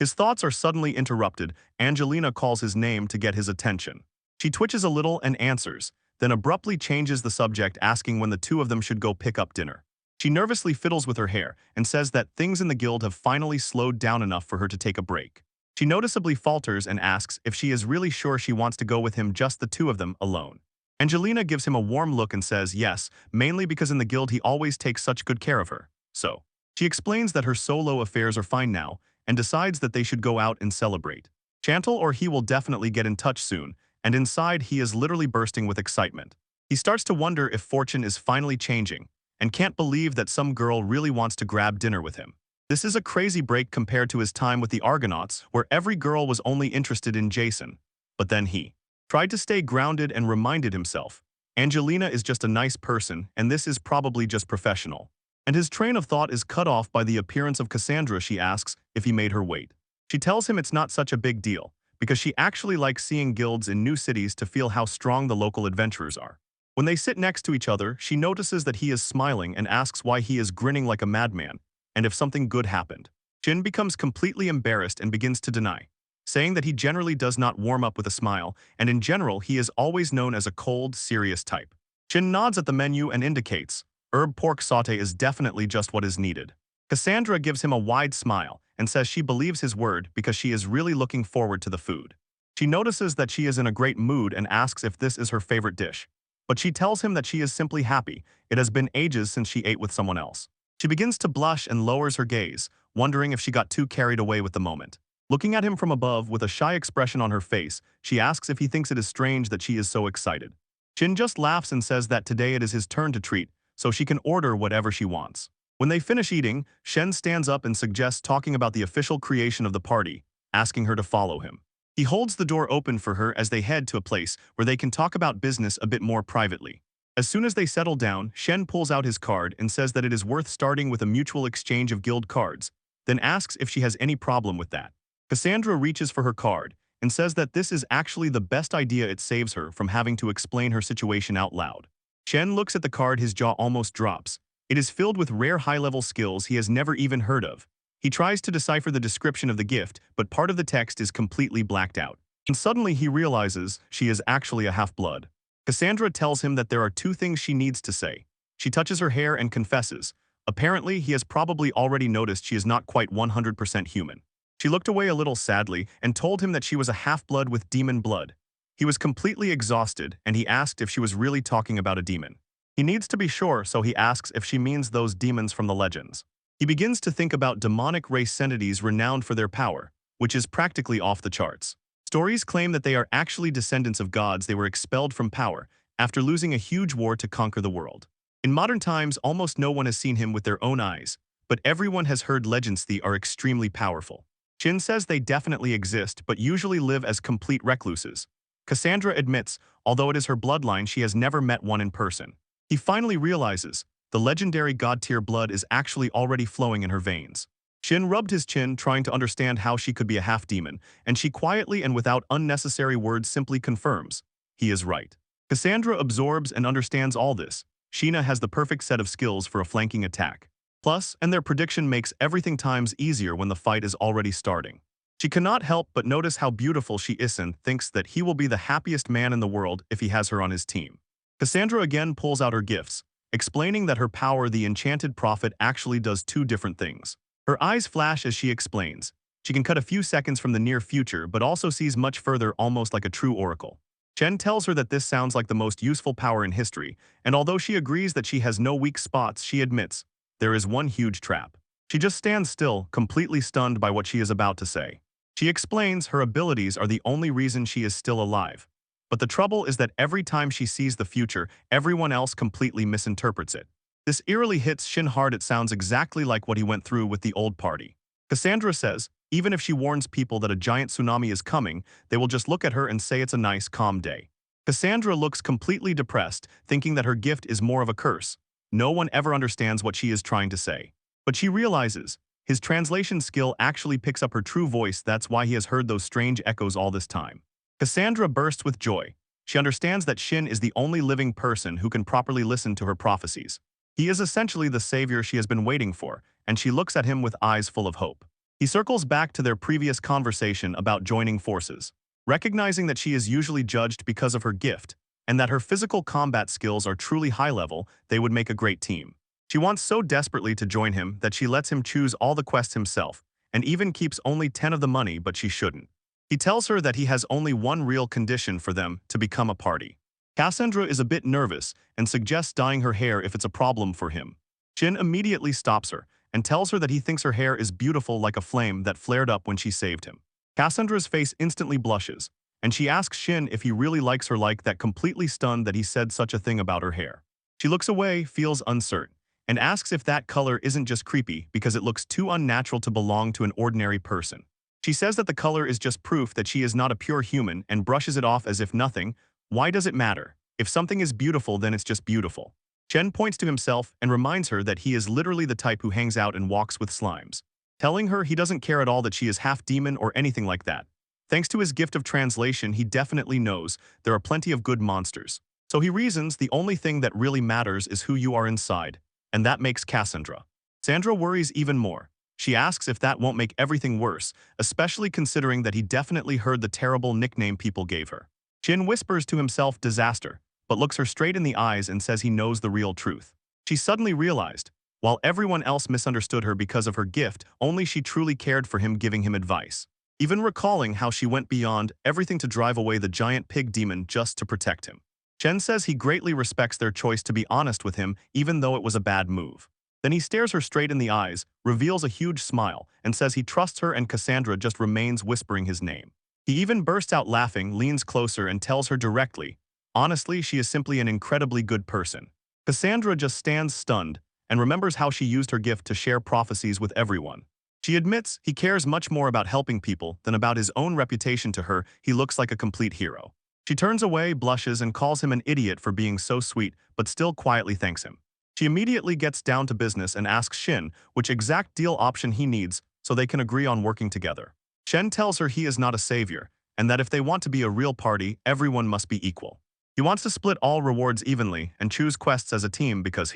his thoughts are suddenly interrupted. Angelina calls his name to get his attention. She twitches a little and answers, then abruptly changes the subject, asking when the two of them should go pick up dinner. She nervously fiddles with her hair and says that things in the guild have finally slowed down enough for her to take a break. She noticeably falters and asks if she is really sure she wants to go with him, just the two of them, alone. Angelina gives him a warm look and says yes, mainly because in the guild he always takes such good care of her. So she explains that her solo affairs are fine now and decides that they should go out and celebrate. Chantal or he will definitely get in touch soon, and inside he is literally bursting with excitement. He starts to wonder if fortune is finally changing, and can't believe that some girl really wants to grab dinner with him. This is a crazy break compared to his time with the Argonauts, where every girl was only interested in Jason. But then he tried to stay grounded and reminded himself, Angelina is just a nice person, and this is probably just professional. And his train of thought is cut off by the appearance of Cassandra. She asks if he made her wait. She tells him it's not such a big deal, because she actually likes seeing guilds in new cities to feel how strong the local adventurers are. When they sit next to each other, she notices that he is smiling and asks why he is grinning like a madman, and if something good happened. Shin becomes completely embarrassed and begins to deny, saying that he generally does not warm up with a smile, and in general he is always known as a cold, serious type. Shin nods at the menu and indicates, herb pork sauté is definitely just what is needed. Cassandra gives him a wide smile and says she believes his word because she is really looking forward to the food. She notices that she is in a great mood and asks if this is her favorite dish. But she tells him that she is simply happy. It has been ages since she ate with someone else. She begins to blush and lowers her gaze, wondering if she got too carried away with the moment. Looking at him from above with a shy expression on her face, she asks if he thinks it is strange that she is so excited. Shin just laughs and says that today it is his turn to treat, so she can order whatever she wants. When they finish eating, Shen stands up and suggests talking about the official creation of the party, asking her to follow him. He holds the door open for her as they head to a place where they can talk about business a bit more privately. As soon as they settle down, Shen pulls out his card and says that it is worth starting with a mutual exchange of guild cards, then asks if she has any problem with that. Cassandra reaches for her card and says that this is actually the best idea. It saves her from having to explain her situation out loud. Shen looks at the card, his jaw almost drops. It is filled with rare high-level skills he has never even heard of. He tries to decipher the description of the gift, but part of the text is completely blacked out. And suddenly he realizes she is actually a half-blood. Cassandra tells him that there are two things she needs to say. She touches her hair and confesses. Apparently, he has probably already noticed she is not quite 100% human. She looked away a little sadly and told him that she was a half-blood with demon blood. He was completely exhausted, and he asked if she was really talking about a demon. He needs to be sure, so he asks if she means those demons from the legends. He begins to think about demonic race entities renowned for their power, which is practically off the charts. Stories claim that they are actually descendants of gods. They were expelled from power after losing a huge war to conquer the world. In modern times, almost no one has seen him with their own eyes, but everyone has heard legends they are extremely powerful. Shin says they definitely exist, but usually live as complete recluses. Cassandra admits, although it is her bloodline, she has never met one in person. He finally realizes the legendary god-tier blood is actually already flowing in her veins. Shin rubbed his chin, trying to understand how she could be a half-demon, and she quietly and without unnecessary words simply confirms. He is right. Cassandra absorbs and understands all this. Sheena has the perfect set of skills for a flanking attack. Plus, and their prediction makes everything times easier when the fight is already starting. She cannot help but notice how beautiful she is and thinks that he will be the happiest man in the world if he has her on his team. Cassandra again pulls out her gifts, explaining that her power, the enchanted prophet, actually does two different things. Her eyes flash as she explains. She can cut a few seconds from the near future but also sees much further, almost like a true oracle. Chen tells her that this sounds like the most useful power in history, and although she agrees that she has no weak spots, she admits there is one huge trap. She just stands still, completely stunned by what she is about to say. She explains her abilities are the only reason she is still alive. But the trouble is that every time she sees the future, everyone else completely misinterprets it. This eerily hits Shin hard. It sounds exactly like what he went through with the old party. Cassandra says, even if she warns people that a giant tsunami is coming, they will just look at her and say it's a nice, calm day. Cassandra looks completely depressed, thinking that her gift is more of a curse. No one ever understands what she is trying to say. But she realizes, his translation skill actually picks up her true voice. That's why he has heard those strange echoes all this time. Cassandra bursts with joy. She understands that Shin is the only living person who can properly listen to her prophecies. He is essentially the savior she has been waiting for, and she looks at him with eyes full of hope. He circles back to their previous conversation about joining forces. Recognizing that she is usually judged because of her gift, and that her physical combat skills are truly high-level, they would make a great team. She wants so desperately to join him that she lets him choose all the quests himself, and even keeps only 10 of the money, but she shouldn't. He tells her that he has only one real condition for them to become a party. Cassandra is a bit nervous and suggests dyeing her hair if it's a problem for him. Shin immediately stops her and tells her that he thinks her hair is beautiful, like a flame that flared up when she saved him. Cassandra's face instantly blushes, and she asks Shin if he really likes her like that, completely stunned that he said such a thing about her hair. She looks away, feels uncertain, and asks if that color isn't just creepy because it looks too unnatural to belong to an ordinary person. She says that the color is just proof that she is not a pure human and brushes it off as if nothing. Why does it matter? If something is beautiful, then it's just beautiful. Chen points to himself and reminds her that he is literally the type who hangs out and walks with slimes, telling her he doesn't care at all that she is half demon or anything like that. Thanks to his gift of translation, he definitely knows there are plenty of good monsters. So he reasons the only thing that really matters is who you are inside, and that makes Cassandra. Sandra worries even more. She asks if that won't make everything worse, especially considering that he definitely heard the terrible nickname people gave her. Shin whispers to himself disaster, but looks her straight in the eyes and says he knows the real truth. She suddenly realized, while everyone else misunderstood her because of her gift, only she truly cared for him, giving him advice. even recalling how she went beyond everything to drive away the giant pig demon just to protect him. Chen says he greatly respects their choice to be honest with him even though it was a bad move. Then he stares her straight in the eyes, reveals a huge smile, and says he trusts her and Cassandra just remains whispering his name. He even bursts out laughing, leans closer, and tells her directly, honestly, she is simply an incredibly good person. Cassandra just stands stunned and remembers how she used her gift to share prophecies with everyone. She admits he cares much more about helping people than about his own reputation. To her, he looks like a complete hero. She turns away, blushes, and calls him an idiot for being so sweet, but still quietly thanks him. She immediately gets down to business and asks Shin which exact deal option he needs so they can agree on working together. Shen tells her he is not a savior, and that if they want to be a real party, everyone must be equal. He wants to split all rewards evenly and choose quests as a team because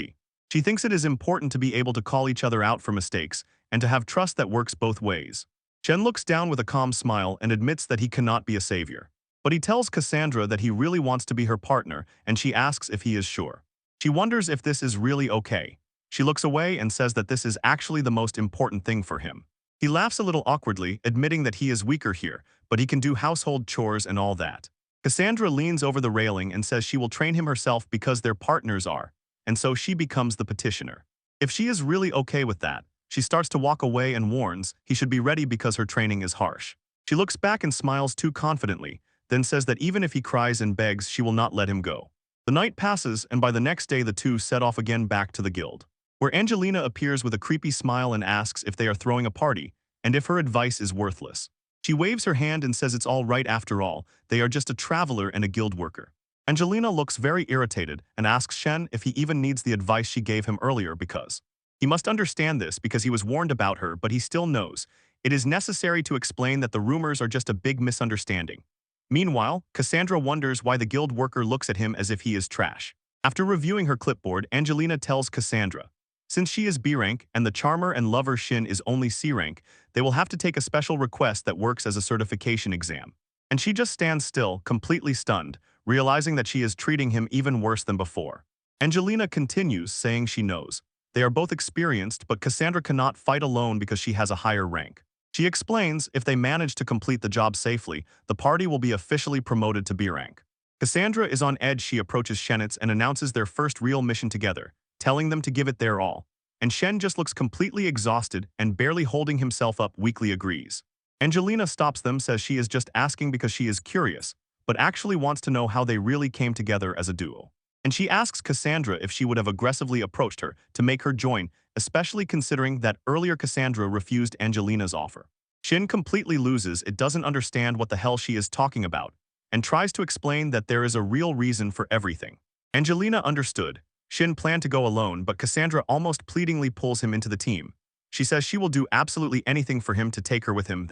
she thinks it is important to be able to call each other out for mistakes and to have trust that works both ways. Shen looks down with a calm smile and admits that he cannot be a savior. But he tells Cassandra that he really wants to be her partner, and she asks if he is sure. She wonders if this is really okay. She looks away and says that this is actually the most important thing for him. He laughs a little awkwardly, admitting that he is weaker here, but he can do household chores and all that. Cassandra leans over the railing and says she will train him herself because their partners are, and so she becomes the petitioner. If she is really okay with that, she starts to walk away and warns he should be ready because her training is harsh. She looks back and smiles too confidently, then says that even if he cries and begs, she will not let him go. The night passes, and by the next day the two set off again back to the guild, where Angelina appears with a creepy smile and asks if they are throwing a party, and if her advice is worthless. She waves her hand and says it's all right after all, they are just a traveler and a guild worker. Angelina looks very irritated and asks Shen if he even needs the advice she gave him earlier because he must understand this because he was warned about her, but he still knows. It is necessary to explain that the rumors are just a big misunderstanding. Meanwhile, Cassandra wonders why the guild worker looks at him as if he is trash. After reviewing her clipboard, Angelina tells Cassandra, since she is B rank and the charmer and lover Shin is only C rank, they will have to take a special request that works as a certification exam. And she just stands still, completely stunned, realizing that she is treating him even worse than before. Angelina continues, saying she knows. They are both experienced, but Cassandra cannot fight alone because she has a higher rank. She explains if they manage to complete the job safely, the party will be officially promoted to B rank. Cassandra is on edge. She approaches Shenitz and announces their first real mission together, telling them to give it their all. And Shen just looks completely exhausted and barely holding himself up weakly agrees. Angelina stops them, says she is just asking because she is curious, but actually wants to know how they really came together as a duo. And she asks Cassandra if she would have aggressively approached her to make her join, especially considering that earlier Cassandra refused Angelina's offer. Shin completely loses it, doesn't understand what the hell she is talking about, and tries to explain that there is a real reason for everything. Angelina understood. Shin planned to go alone, but Cassandra almost pleadingly pulls him into the team. She says she will do absolutely anything for him to take her with him.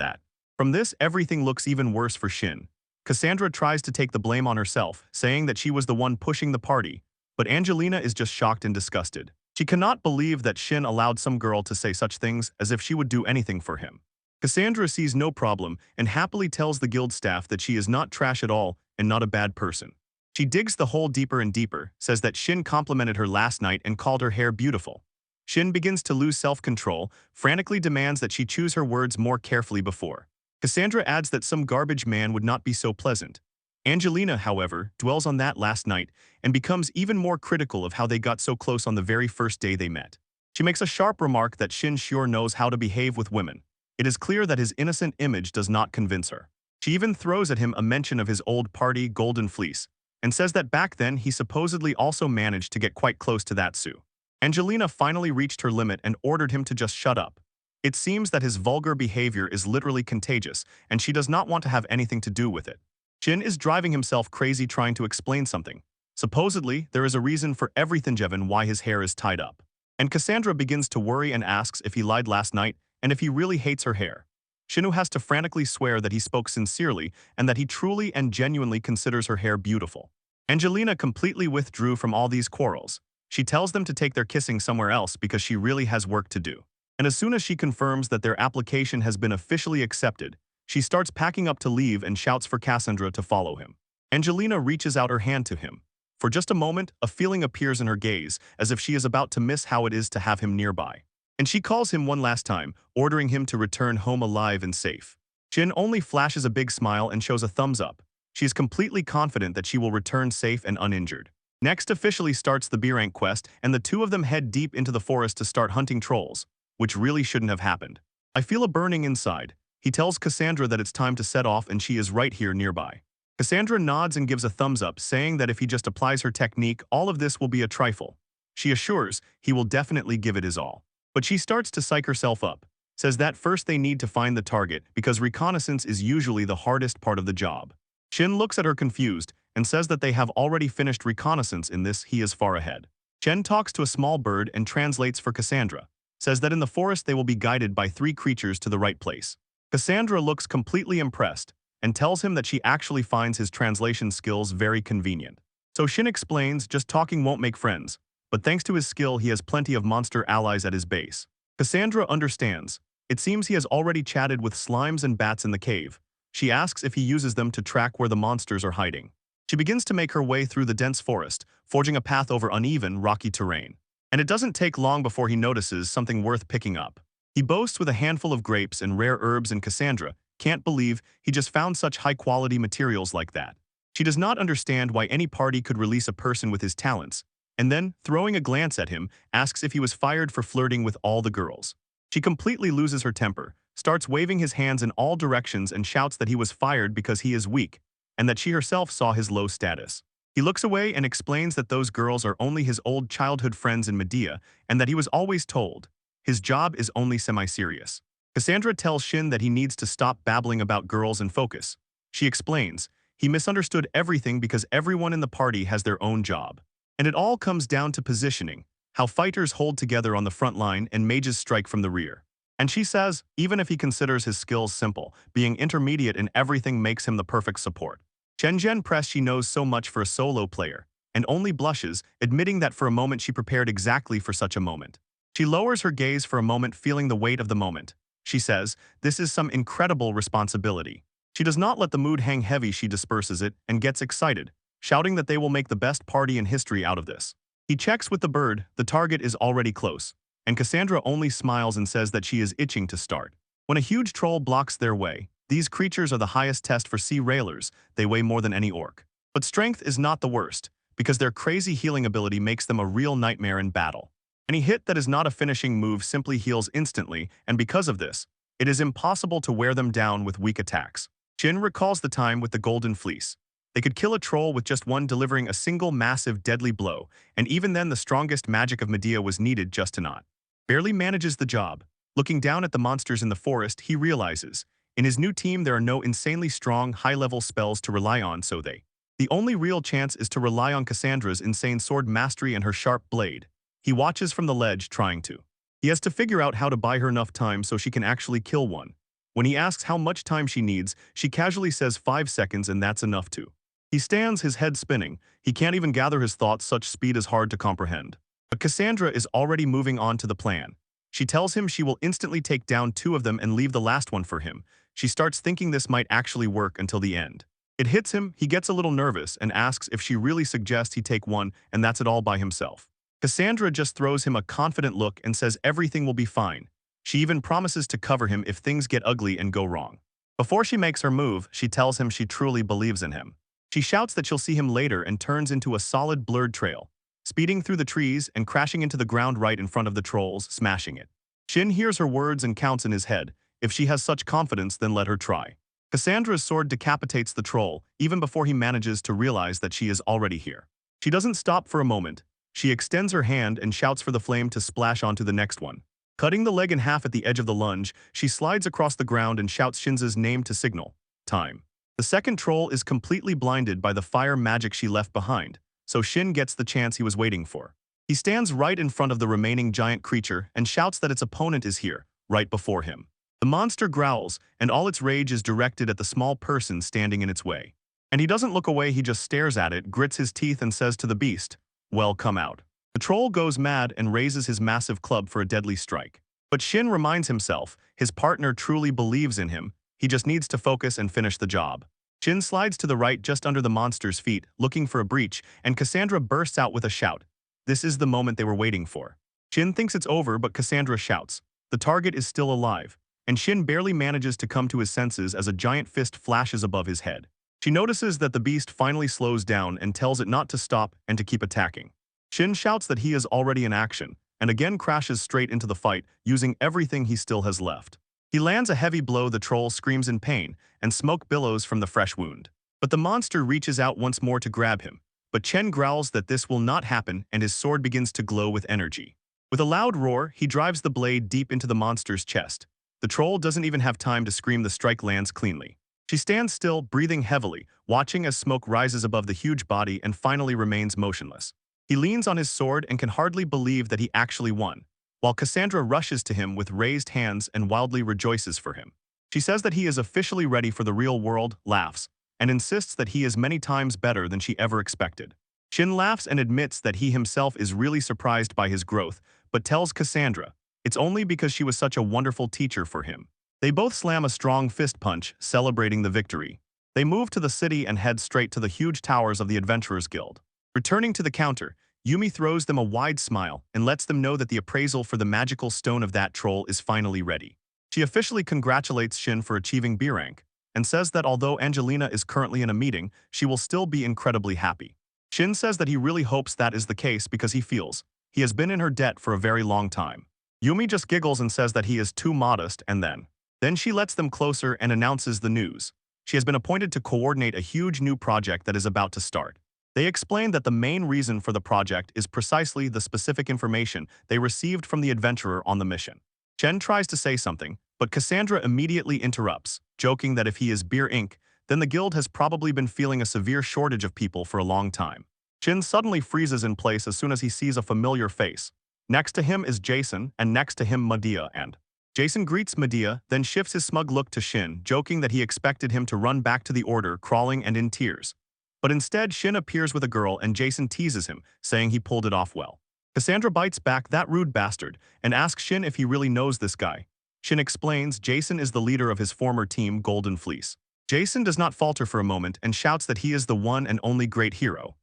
From this, everything looks even worse for Shin. Cassandra tries to take the blame on herself, saying that she was the one pushing the party, but Angelina is just shocked and disgusted. She cannot believe that Shin allowed some girl to say such things as if she would do anything for him. Cassandra sees no problem and happily tells the guild staff that she is not trash at all and not a bad person. She digs the hole deeper and deeper, says that Shin complimented her last night and called her hair beautiful. Shin begins to lose self-control, frantically demands that she choose her words more carefully before. Cassandra adds that some garbage man would not be so pleasant. Angelina, however, dwells on that last night and becomes even more critical of how they got so close on the very first day they met. She makes a sharp remark that Shin sure knows how to behave with women. It is clear that his innocent image does not convince her. She even throws at him a mention of his old party, Golden Fleece, and says that back then he supposedly also managed to get quite close to that Sue. Angelina finally reached her limit and ordered him to just shut up. It seems that his vulgar behavior is literally contagious, and she does not want to have anything to do with it. Shin is driving himself crazy trying to explain something. Supposedly, there is a reason for everything Jevon why his hair is tied up. And Cassandra begins to worry and asks if he lied last night and if he really hates her hair. Shinu has to frantically swear that he spoke sincerely and that he truly and genuinely considers her hair beautiful. Angelina completely withdrew from all these quarrels. She tells them to take their kissing somewhere else because she really has work to do. And as soon as she confirms that their application has been officially accepted, she starts packing up to leave and shouts for Cassandra to follow him. Angelina reaches out her hand to him. For just a moment, a feeling appears in her gaze, as if she is about to miss how it is to have him nearby. And she calls him one last time, ordering him to return home alive and safe. Jin only flashes a big smile and shows a thumbs up. She is completely confident that she will return safe and uninjured. Next officially starts the B-rank quest, and the two of them head deep into the forest to start hunting trolls, which really shouldn't have happened. I feel a burning inside. He tells Cassandra that it's time to set off and she is right here nearby. Cassandra nods and gives a thumbs up, saying that if he just applies her technique, all of this will be a trifle. She assures he will definitely give it his all. But she starts to psych herself up, says that first they need to find the target because reconnaissance is usually the hardest part of the job. Shin looks at her confused and says that they have already finished reconnaissance in this, he is far ahead. Chen talks to a small bird and translates for Cassandra, says that in the forest they will be guided by 3 creatures to the right place. Cassandra looks completely impressed and tells him that she actually finds his translation skills very convenient. So Shin explains just talking won't make friends, but thanks to his skill he has plenty of monster allies at his base. Cassandra understands. It seems he has already chatted with slimes and bats in the cave. She asks if he uses them to track where the monsters are hiding. She begins to make her way through the dense forest, forging a path over uneven, rocky terrain. And it doesn't take long before he notices something worth picking up. He boasts with a handful of grapes and rare herbs, and Cassandra can't believe he just found such high-quality materials like that. She does not understand why any party could release a person with his talents, and then, throwing a glance at him, asks if he was fired for flirting with all the girls. She completely loses her temper, starts waving his hands in all directions and shouts that he was fired because he is weak, and that she herself saw his low status. He looks away and explains that those girls are only his old childhood friends in Medea, and that he was always told his job is only semi-serious. Cassandra tells Shin that he needs to stop babbling about girls and focus. She explains, he misunderstood everything because everyone in the party has their own job. And it all comes down to positioning, how fighters hold together on the front line and mages strike from the rear. And she says, even if he considers his skills simple, being intermediate in everything makes him the perfect support. Chen Zhen pressed she knows so much for a solo player, and only blushes, admitting that for a moment she prepared exactly for such a moment. She lowers her gaze for a moment, feeling the weight of the moment. She says, this is some incredible responsibility. She does not let the mood hang heavy, she disperses it and gets excited, shouting that they will make the best party in history out of this. He checks with the bird, the target is already close, and Cassandra only smiles and says that she is itching to start. When a huge troll blocks their way, these creatures are the highest test for sea railers, they weigh more than any orc. But strength is not the worst, because their crazy healing ability makes them a real nightmare in battle. Any hit that is not a finishing move simply heals instantly, and because of this, it is impossible to wear them down with weak attacks. Jin recalls the time with the Golden Fleece. They could kill a troll with just one, delivering a single massive deadly blow, and even then the strongest magic of Medea was needed just to not. Barely manages the job. Looking down at the monsters in the forest, he realizes, in his new team there are no insanely strong, high-level spells to rely on, so the only real chance is to rely on Cassandra's insane sword mastery and her sharp blade. He watches from the ledge, trying to. He has to figure out how to buy her enough time so she can actually kill one. When he asks how much time she needs, she casually says 5 seconds, and that's enough to. He stands, his head spinning. He can't even gather his thoughts, such speed is hard to comprehend. But Cassandra is already moving on to the plan. She tells him she will instantly take down 2 of them and leave the last one for him. She starts thinking this might actually work until the end. It hits him, he gets a little nervous and asks if she really suggests he take one, and that's it all by himself. Cassandra just throws him a confident look and says everything will be fine. She even promises to cover him if things get ugly and go wrong. Before she makes her move, she tells him she truly believes in him. She shouts that she'll see him later and turns into a solid blurred trail, speeding through the trees and crashing into the ground right in front of the trolls, smashing it. Shin hears her words and counts in his head. If she has such confidence, then let her try. Cassandra's sword decapitates the troll, even before he manages to realize that she is already here. She doesn't stop for a moment. She extends her hand and shouts for the flame to splash onto the next one. Cutting the leg in half at the edge of the lunge, she slides across the ground and shouts Shin's name to signal time. The second troll is completely blinded by the fire magic she left behind, so Shin gets the chance he was waiting for. He stands right in front of the remaining giant creature and shouts that its opponent is here, right before him. The monster growls, and all its rage is directed at the small person standing in its way. And he doesn't look away, he just stares at it, grits his teeth and says to the beast, well, come out. The troll goes mad and raises his massive club for a deadly strike. But Shin reminds himself, his partner truly believes in him, he just needs to focus and finish the job. Shin slides to the right just under the monster's feet, looking for a breach, and Cassandra bursts out with a shout. This is the moment they were waiting for. Shin thinks it's over, but Cassandra shouts, the target is still alive, and Shin barely manages to come to his senses as a giant fist flashes above his head. She notices that the beast finally slows down and tells it not to stop and to keep attacking. Shin shouts that he is already in action, and again crashes straight into the fight, using everything he still has left. He lands a heavy blow. The troll screams in pain, and smoke billows from the fresh wound. But the monster reaches out once more to grab him, but Chen growls that this will not happen and his sword begins to glow with energy. With a loud roar, he drives the blade deep into the monster's chest. The troll doesn't even have time to scream. The strike lands cleanly. She stands still, breathing heavily, watching as smoke rises above the huge body and finally remains motionless. He leans on his sword and can hardly believe that he actually won, while Cassandra rushes to him with raised hands and wildly rejoices for him. She says that he is officially ready for the real world, laughs, and insists that he is many times better than she ever expected. Shin laughs and admits that he himself is really surprised by his growth, but tells Cassandra it's only because she was such a wonderful teacher for him. They both slam a strong fist punch, celebrating the victory. They move to the city and head straight to the huge towers of the Adventurers Guild. Returning to the counter, Yumi throws them a wide smile and lets them know that the appraisal for the magical stone of that troll is finally ready. She officially congratulates Shin for achieving B rank, and says that although Angelina is currently in a meeting, she will still be incredibly happy. Shin says that he really hopes that is the case because he feels he has been in her debt for a very long time. Yumi just giggles and says that he is too modest, and then she lets them closer and announces the news. She has been appointed to coordinate a huge new project that is about to start. They explain that the main reason for the project is precisely the specific information they received from the adventurer on the mission. Chen tries to say something, but Cassandra immediately interrupts, joking that if he is Beer Inc., then the guild has probably been feeling a severe shortage of people for a long time. Chen suddenly freezes in place as soon as he sees a familiar face. Next to him is Jason, and next to him Medea, and Jason greets Medea, then shifts his smug look to Shin, joking that he expected him to run back to the order, crawling and in tears. But instead, Shin appears with a girl and Jason teases him, saying he pulled it off well. Cassandra bites back, "That rude bastard," and asks Shin if he really knows this guy. Shin explains Jason is the leader of his former team, Golden Fleece. Jason does not falter for a moment and shouts that he is the one and only great hero,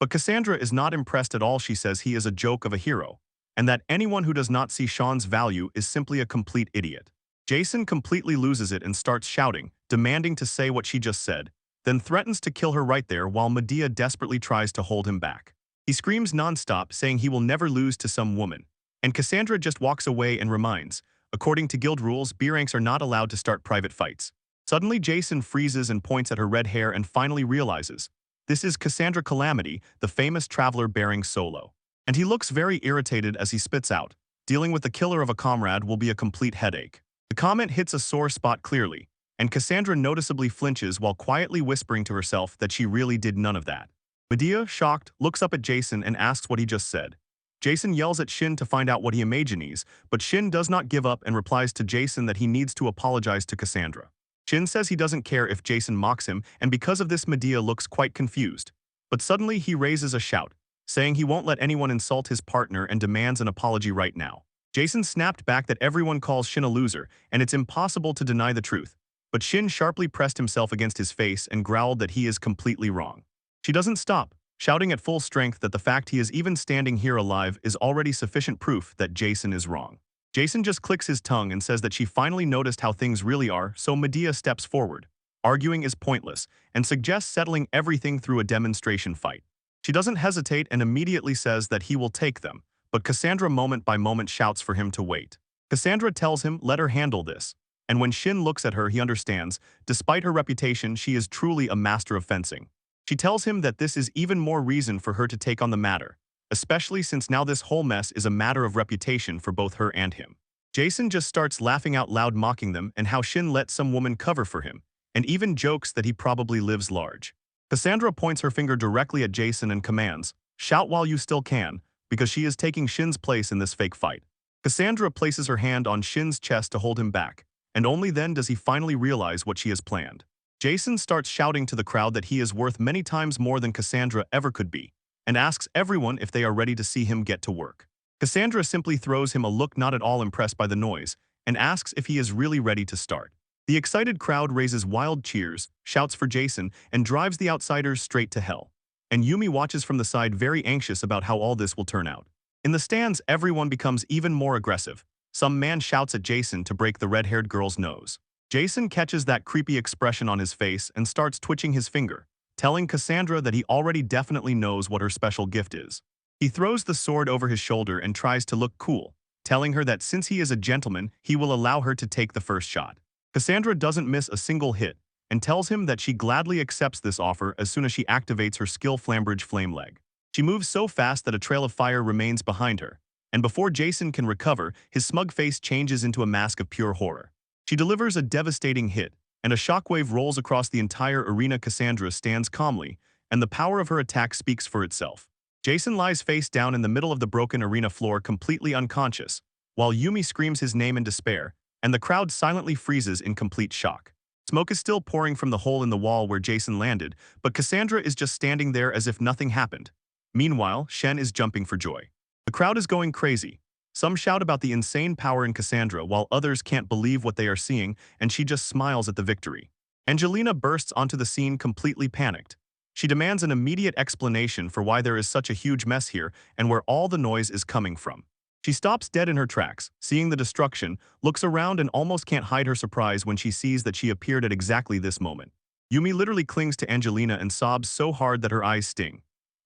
but Cassandra is not impressed at all. She says he is a joke of a hero, and that anyone who does not see Sean's value is simply a complete idiot. Jason completely loses it and starts shouting, demanding to say what she just said, then threatens to kill her right there while Medea desperately tries to hold him back. He screams nonstop, saying he will never lose to some woman, and Cassandra just walks away and reminds, according to guild rules, B ranks are not allowed to start private fights. Suddenly Jason freezes and points at her red hair and finally realizes, this is Cassandra Calamity, the famous traveler bearing Solo. And he looks very irritated as he spits out, dealing with the killer of a comrade will be a complete headache. The comment hits a sore spot clearly, and Cassandra noticeably flinches while quietly whispering to herself that she really did none of that. Medea, shocked, looks up at Jason and asks what he just said. Jason yells at Shin to find out what he imagines, but Shin does not give up and replies to Jason that he needs to apologize to Cassandra. Shin says he doesn't care if Jason mocks him, and because of this Medea looks quite confused. But suddenly he raises a shout, saying he won't let anyone insult his partner and demands an apology right now. Jason snapped back that everyone calls Shin a loser, and it's impossible to deny the truth. But Shin sharply pressed himself against his face and growled that he is completely wrong. She doesn't stop, shouting at full strength that the fact he is even standing here alive is already sufficient proof that Jason is wrong. Jason just clicks his tongue and says that she finally noticed how things really are, so Medea steps forward. Arguing is pointless, and suggests settling everything through a demonstration fight. She doesn't hesitate and immediately says that he will take them, but Cassandra moment by moment shouts for him to wait. Cassandra tells him let her handle this, and when Shin looks at her he understands, despite her reputation she is truly a master of fencing. She tells him that this is even more reason for her to take on the matter, especially since now this whole mess is a matter of reputation for both her and him. Jason just starts laughing out loud, mocking them and how Shin let some woman cover for him, and even jokes that he probably lives large. Cassandra points her finger directly at Jason and commands, "Shout while you still can," because she is taking Shin's place in this fake fight. Cassandra places her hand on Shin's chest to hold him back, and only then does he finally realize what she has planned. Jason starts shouting to the crowd that he is worth many times more than Cassandra ever could be, and asks everyone if they are ready to see him get to work. Cassandra simply throws him a look not at all impressed by the noise, and asks if he is really ready to start. The excited crowd raises wild cheers, shouts for Jason, and drives the outsiders straight to hell. And Yumi watches from the side very anxious about how all this will turn out. In the stands, everyone becomes even more aggressive, some man shouts at Jason to break the red-haired girl's nose. Jason catches that creepy expression on his face and starts twitching his finger, telling Cassandra that he already definitely knows what her special gift is. He throws the sword over his shoulder and tries to look cool, telling her that since he is a gentleman, he will allow her to take the first shot. Cassandra doesn't miss a single hit and tells him that she gladly accepts this offer as soon as she activates her skill Flambridge Flame Leg. She moves so fast that a trail of fire remains behind her, and before Jason can recover, his smug face changes into a mask of pure horror. She delivers a devastating hit, and a shockwave rolls across the entire arena. Cassandra stands calmly, and the power of her attack speaks for itself. Jason lies face down in the middle of the broken arena floor completely unconscious, while Yumi screams his name in despair, and the crowd silently freezes in complete shock. Smoke is still pouring from the hole in the wall where Jason landed, but Cassandra is just standing there as if nothing happened. Meanwhile, Shen is jumping for joy. The crowd is going crazy. Some shout about the insane power in Cassandra while others can't believe what they are seeing, and she just smiles at the victory. Angelina bursts onto the scene completely panicked. She demands an immediate explanation for why there is such a huge mess here and where all the noise is coming from. She stops dead in her tracks, seeing the destruction, looks around and almost can't hide her surprise when she sees that she appeared at exactly this moment. Yumi literally clings to Angelina and sobs so hard that her eyes sting.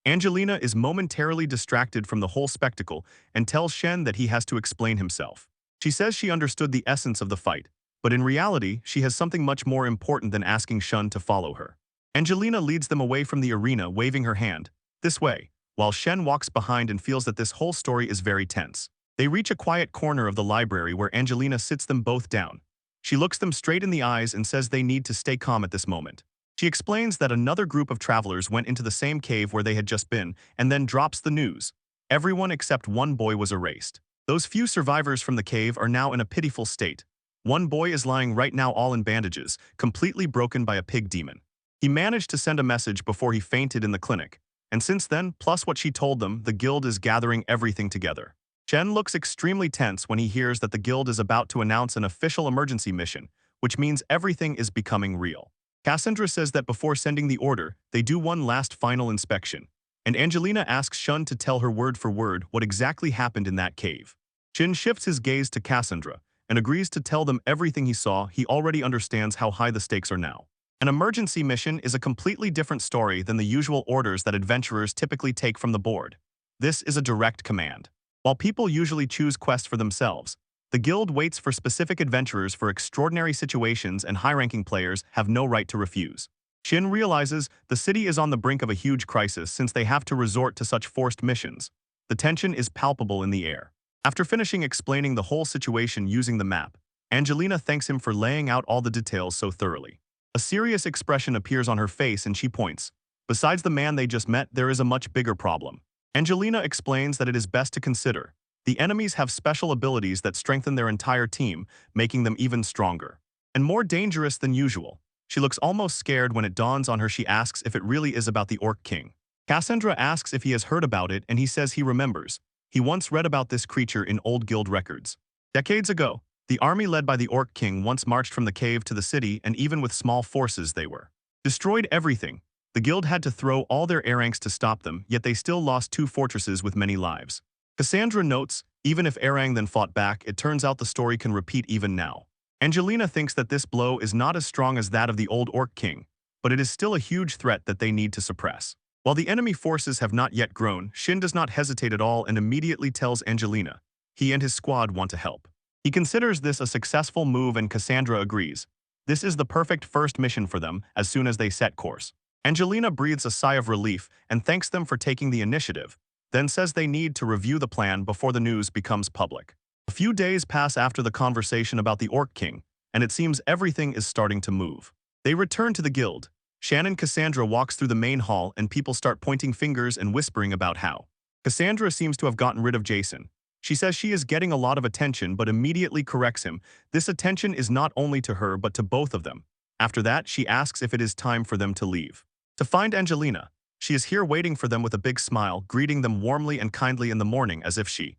Angelina is momentarily distracted from the whole spectacle and tells Shen that he has to explain himself. She says she understood the essence of the fight, but in reality, she has something much more important than asking Shen to follow her. Angelina leads them away from the arena, waving her hand, "This way," while Shen walks behind and feels that this whole story is very tense. They reach a quiet corner of the library where Angelina sits them both down. She looks them straight in the eyes and says they need to stay calm at this moment. She explains that another group of travelers went into the same cave where they had just been, and then drops the news. Everyone except one boy was erased. Those few survivors from the cave are now in a pitiful state. One boy is lying right now all in bandages, completely broken by a pig demon. He managed to send a message before he fainted in the clinic, and since then, plus what she told them, the guild is gathering everything together. Shen looks extremely tense when he hears that the guild is about to announce an official emergency mission, which means everything is becoming real. Cassandra says that before sending the order, they do one last final inspection, and Angelina asks Shen to tell her word for word what exactly happened in that cave. Shen shifts his gaze to Cassandra and agrees to tell them everything he saw. He already understands how high the stakes are now. An emergency mission is a completely different story than the usual orders that adventurers typically take from the board. This is a direct command. While people usually choose quests for themselves, the guild waits for specific adventurers for extraordinary situations, and high-ranking players have no right to refuse. Shin realizes the city is on the brink of a huge crisis since they have to resort to such forced missions. The tension is palpable in the air. After finishing explaining the whole situation using the map, Angelina thanks him for laying out all the details so thoroughly. A serious expression appears on her face and she points. Besides the man they just met, there is a much bigger problem. Angelina explains that it is best to consider. The enemies have special abilities that strengthen their entire team, making them even stronger and more dangerous than usual. She looks almost scared when it dawns on her. She asks if it really is about the Orc King. Cassandra asks if he has heard about it, and he says he remembers. He once read about this creature in old guild records. Decades ago, the army led by the Orc King once marched from the cave to the city, and even with small forces they destroyed everything. The guild had to throw all their air ranks to stop them, yet they still lost 2 fortresses with many lives. Cassandra notes, even if Erang then fought back, it turns out the story can repeat even now. Angelina thinks that this blow is not as strong as that of the old Orc King, but it is still a huge threat that they need to suppress. While the enemy forces have not yet grown, Shin does not hesitate at all and immediately tells Angelina he and his squad want to help. He considers this a successful move and Cassandra agrees. This is the perfect first mission for them as soon as they set course. Angelina breathes a sigh of relief and thanks them for taking the initiative, then says they need to review the plan before the news becomes public. A few days pass after the conversation about the Orc King, and it seems everything is starting to move. They return to the guild. Shannon Cassandra walks through the main hall and people start pointing fingers and whispering about how Cassandra seems to have gotten rid of Jason. She says she is getting a lot of attention but immediately corrects him. This attention is not only to her but to both of them. After that, she asks if it is time for them to leave. To find Angelina, she is here waiting for them with a big smile, greeting them warmly and kindly in the morning as if she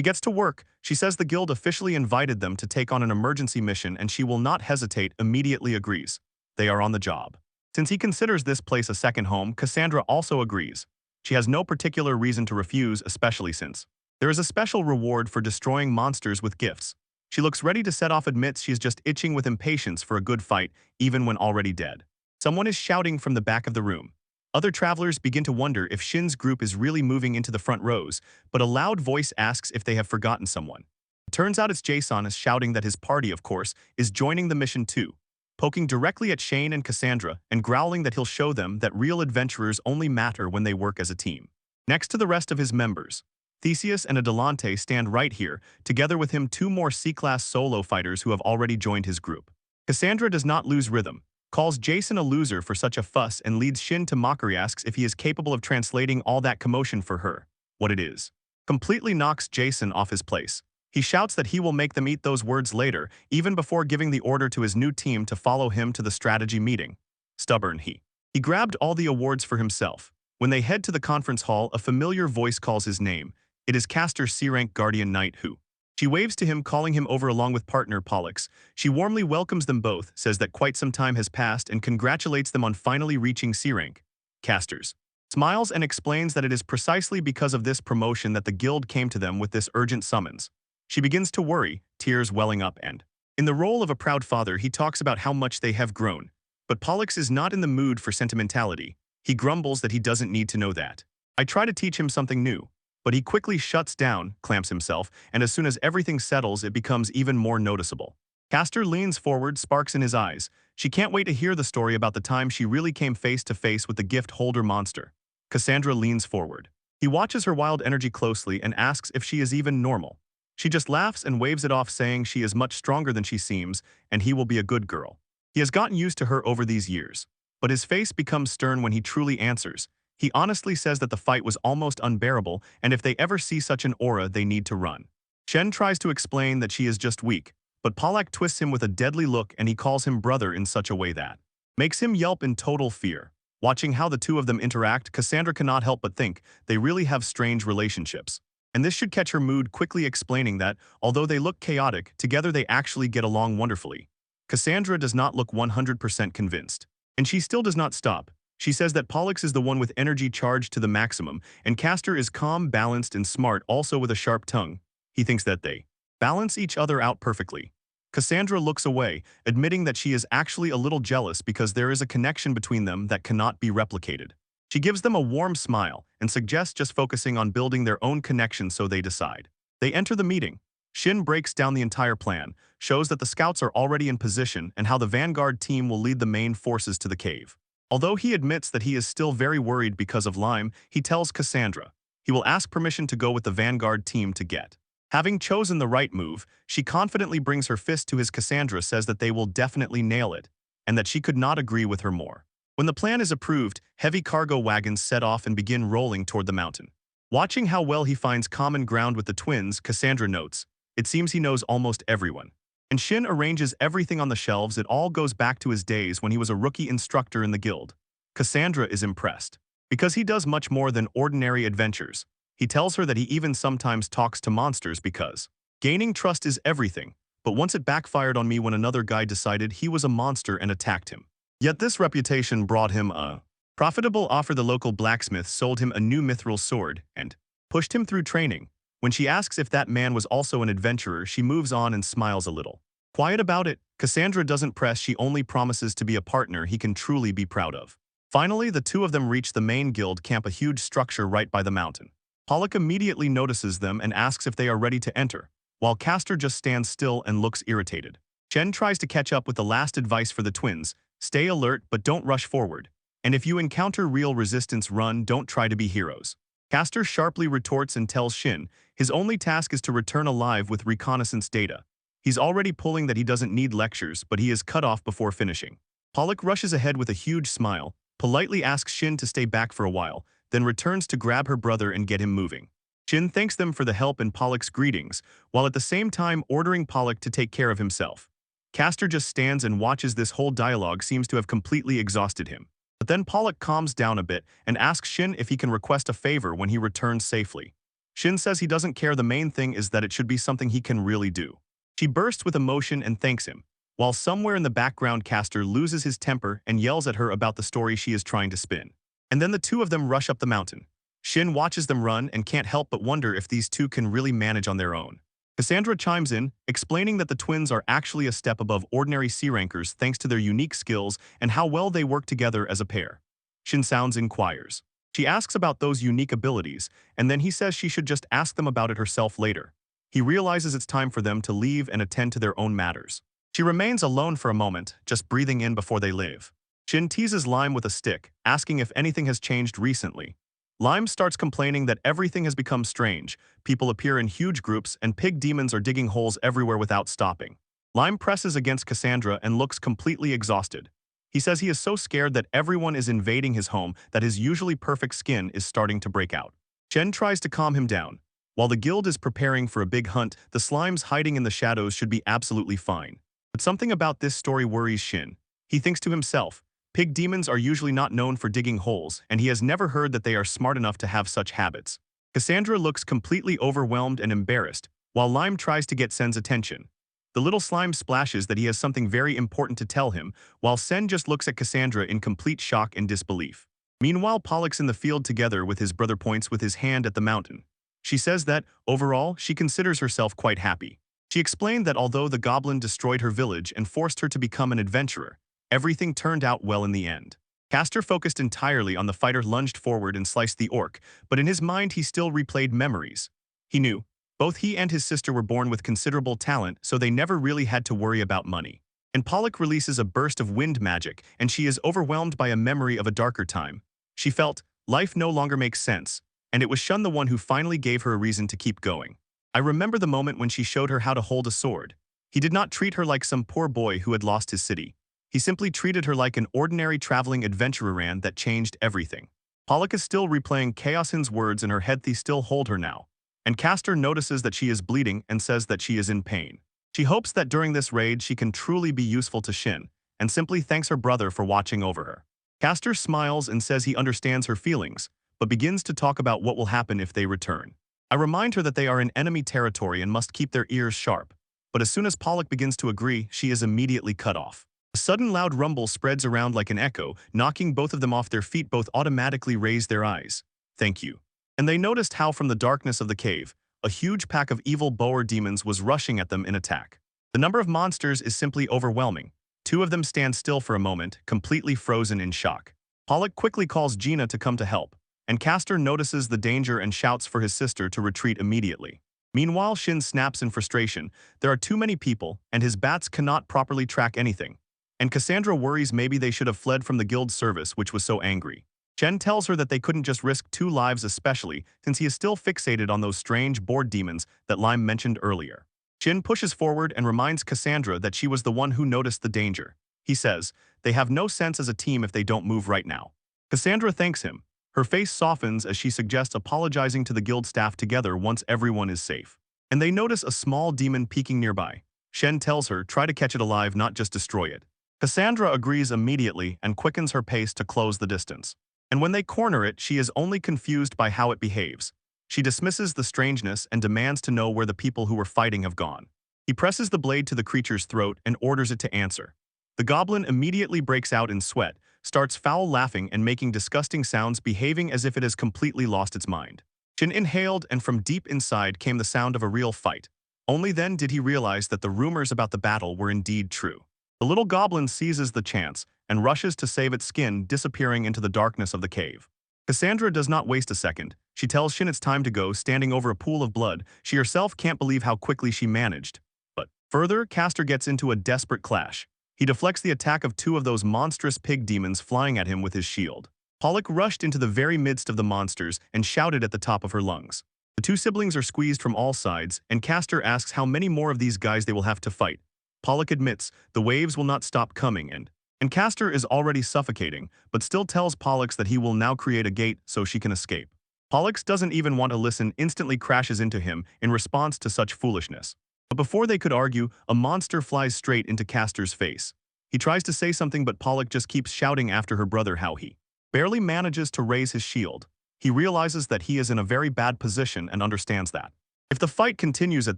gets to work. She says the guild officially invited them to take on an emergency mission and she will not hesitate, immediately agrees. They are on the job. Since he considers this place a second home, Cassandra also agrees. She has no particular reason to refuse, especially since There is a special reward for destroying monsters with gifts. She looks ready to set off, admits she is just itching with impatience for a good fight, even when already dead. Someone is shouting from the back of the room. Other travelers begin to wonder if Shin's group is really moving into the front rows, but a loud voice asks if they have forgotten someone. It turns out it's Jason is shouting that his party, of course, is joining the mission too, poking directly at Shane and Cassandra and growling that he'll show them that real adventurers only matter when they work as a team. Next to the rest of his members, Theseus and Adelante stand right here, together with him two more C-class solo fighters who have already joined his group. Cassandra does not lose rhythm, calls Jason a loser for such a fuss, and leads Shin to mockery, asks if he is capable of translating all that commotion for her, what it is. Completely knocks Jason off his place. He shouts that he will make them eat those words later, even before giving the order to his new team to follow him to the strategy meeting. Stubborn he. He grabbed all the awards for himself. When they head to the conference hall, a familiar voice calls his name. It is Caster C-Rank Guardian Knight who. She waves to him, calling him over along with partner Pollux. She warmly welcomes them both, says that quite some time has passed, and congratulates them on finally reaching C-Rank. Casters smiles and explains that it is precisely because of this promotion that the guild came to them with this urgent summons. She begins to worry, tears welling up, and in the role of a proud father he talks about how much they have grown. But Pollux is not in the mood for sentimentality. He grumbles that he doesn't need to know that. I try to teach him something new. But he quickly shuts down, clamps himself, and as soon as everything settles it becomes even more noticeable. Caster leans forward, sparks in his eyes. She can't wait to hear the story about the time she really came face to face with the gift holder monster. Cassandra leans forward. He watches her wild energy closely and asks if she is even normal. She just laughs and waves it off, saying she is much stronger than she seems and he will be a good girl. He has gotten used to her over these years. But his face becomes stern when he truly answers. He honestly says that the fight was almost unbearable, and if they ever see such an aura, they need to run. Shen tries to explain that she is just weak, but Pollux twists him with a deadly look and he calls him brother in such a way that makes him yelp in total fear. Watching how the two of them interact, Cassandra cannot help but think they really have strange relationships. And this should catch her mood, quickly explaining that, although they look chaotic, together they actually get along wonderfully. Cassandra does not look 100% convinced. And she still does not stop. She says that Pollux is the one with energy charged to the maximum, and Caster is calm, balanced, and smart, also with a sharp tongue. He thinks that they balance each other out perfectly. Cassandra looks away, admitting that she is actually a little jealous because there is a connection between them that cannot be replicated. She gives them a warm smile and suggests just focusing on building their own connection, so they decide. They enter the meeting. Shin breaks down the entire plan, shows that the scouts are already in position and how the vanguard team will lead the main forces to the cave. Although he admits that he is still very worried because of Lime, he tells Cassandra he will ask permission to go with the vanguard team to get. Having chosen the right move, she confidently brings her fist to his. Cassandra says that they will definitely nail it, and that she could not agree with her more. When the plan is approved, heavy cargo wagons set off and begin rolling toward the mountain. Watching how well he finds common ground with the twins, Cassandra notes, it seems he knows almost everyone. And Shin arranges everything on the shelves. It all goes back to his days when he was a rookie instructor in the guild. Cassandra is impressed. Because he does much more than ordinary adventures. He tells her that he even sometimes talks to monsters because gaining trust is everything, but once it backfired on me when another guy decided he was a monster and attacked him. Yet this reputation brought him a profitable offer. The local blacksmith sold him a new mithril sword and pushed him through training. When she asks if that man was also an adventurer, she moves on and smiles a little. Quiet about it, Cassandra doesn't press. She only promises to be a partner he can truly be proud of. Finally, the two of them reach the main guild camp, a huge structure right by the mountain. Pollux immediately notices them and asks if they are ready to enter, while Caster just stands still and looks irritated. Chen tries to catch up with the last advice for the twins: stay alert but don't rush forward. And if you encounter real resistance, run, don't try to be heroes. Caster sharply retorts and tells Shin his only task is to return alive with reconnaissance data. He's already pulling that he doesn't need lectures, but he is cut off before finishing. Pollux rushes ahead with a huge smile, politely asks Shin to stay back for a while, then returns to grab her brother and get him moving. Shin thanks them for the help and Pollux's greetings, while at the same time ordering Pollux to take care of himself. Caster just stands and watches. This whole dialogue seems to have completely exhausted him. But then Pollux calms down a bit and asks Shin if he can request a favor when he returns safely. Shin says he doesn't care, the main thing is that it should be something he can really do. She bursts with emotion and thanks him, while somewhere in the background Caster loses his temper and yells at her about the story she is trying to spin. And then the two of them rush up the mountain. Shin watches them run and can't help but wonder if these two can really manage on their own. Cassandra chimes in, explaining that the twins are actually a step above ordinary C-rankers thanks to their unique skills and how well they work together as a pair. Shin sounds inquires. She asks about those unique abilities, and then he says she should just ask them about it herself later. He realizes it's time for them to leave and attend to their own matters. She remains alone for a moment, just breathing in before they leave. Shin teases Lime with a stick, asking if anything has changed recently. Lime starts complaining that everything has become strange, people appear in huge groups, and pig demons are digging holes everywhere without stopping. Lime presses against Cassandra and looks completely exhausted. He says he is so scared that everyone is invading his home that his usually perfect skin is starting to break out. Jen tries to calm him down. While the guild is preparing for a big hunt, the slimes hiding in the shadows should be absolutely fine. But something about this story worries Shin. He thinks to himself, pig demons are usually not known for digging holes, and he has never heard that they are smart enough to have such habits. Cassandra looks completely overwhelmed and embarrassed, while Lime tries to get Sen's attention. The little slime splashes that he has something very important to tell him, while Sen just looks at Cassandra in complete shock and disbelief. Meanwhile, Pollux in the field together with his brother points with his hand at the mountain. She says that, overall, she considers herself quite happy. She explained that although the goblin destroyed her village and forced her to become an adventurer, everything turned out well in the end. Castor focused entirely on the fighter lunged forward and sliced the orc, but in his mind he still replayed memories. He knew. Both he and his sister were born with considerable talent, so they never really had to worry about money. And Pollux releases a burst of wind magic, and she is overwhelmed by a memory of a darker time. She felt, life no longer makes sense, and it was Shun the one who finally gave her a reason to keep going. I remember the moment when she showed her how to hold a sword. He did not treat her like some poor boy who had lost his city. He simply treated her like an ordinary traveling adventurer that changed everything. Pollux is still replaying Chaosin's words and her head still hold her now. And Castor notices that she is bleeding and says that she is in pain. She hopes that during this raid she can truly be useful to Shin, and simply thanks her brother for watching over her. Castor smiles and says he understands her feelings, but begins to talk about what will happen if they return. I remind her that they are in enemy territory and must keep their ears sharp, but as soon as Pollux begins to agree, she is immediately cut off. A sudden loud rumble spreads around like an echo, knocking both of them off their feet. Both automatically raise their eyes. Thank you. And they noticed how from the darkness of the cave, a huge pack of evil boar demons was rushing at them in attack. The number of monsters is simply overwhelming. Two of them stand still for a moment, completely frozen in shock. Pollux quickly calls Gina to come to help, and Castor notices the danger and shouts for his sister to retreat immediately. Meanwhile, Shin snaps in frustration. There are too many people, and his bats cannot properly track anything. And Cassandra worries maybe they should have fled from the guild service, which was so angry. Chen tells her that they couldn't just risk 2 lives, especially since he is still fixated on those strange board demons that Lime mentioned earlier. Shin pushes forward and reminds Cassandra that she was the one who noticed the danger. He says, they have no sense as a team if they don't move right now. Cassandra thanks him. Her face softens as she suggests apologizing to the guild staff together once everyone is safe. And they notice a small demon peeking nearby. Shen tells her, try to catch it alive, not just destroy it. Cassandra agrees immediately and quickens her pace to close the distance. And when they corner it, she is only confused by how it behaves. She dismisses the strangeness and demands to know where the people who were fighting have gone. He presses the blade to the creature's throat and orders it to answer. The goblin immediately breaks out in sweat, starts foul laughing and making disgusting sounds, behaving as if it has completely lost its mind. Shin inhaled, and from deep inside came the sound of a real fight. Only then did he realize that the rumors about the battle were indeed true. The little goblin seizes the chance and rushes to save its skin, disappearing into the darkness of the cave. Cassandra does not waste a second. She tells Shin it's time to go, standing over a pool of blood. She herself can't believe how quickly she managed. But further, Castor gets into a desperate clash. He deflects the attack of 2 of those monstrous pig demons flying at him with his shield. Pollux rushed into the very midst of the monsters and shouted at the top of her lungs. The 2 siblings are squeezed from all sides, and Castor asks how many more of these guys they will have to fight. Pollux admits the waves will not stop coming, and Castor is already suffocating, but still tells Pollux that he will now create a gate so she can escape. Pollux doesn't even want to listen, instantly crashes into him in response to such foolishness. But before they could argue, a monster flies straight into Castor's face. He tries to say something, but Pollux just keeps shouting after her brother how he barely manages to raise his shield. He realizes that he is in a very bad position and understands that if the fight continues at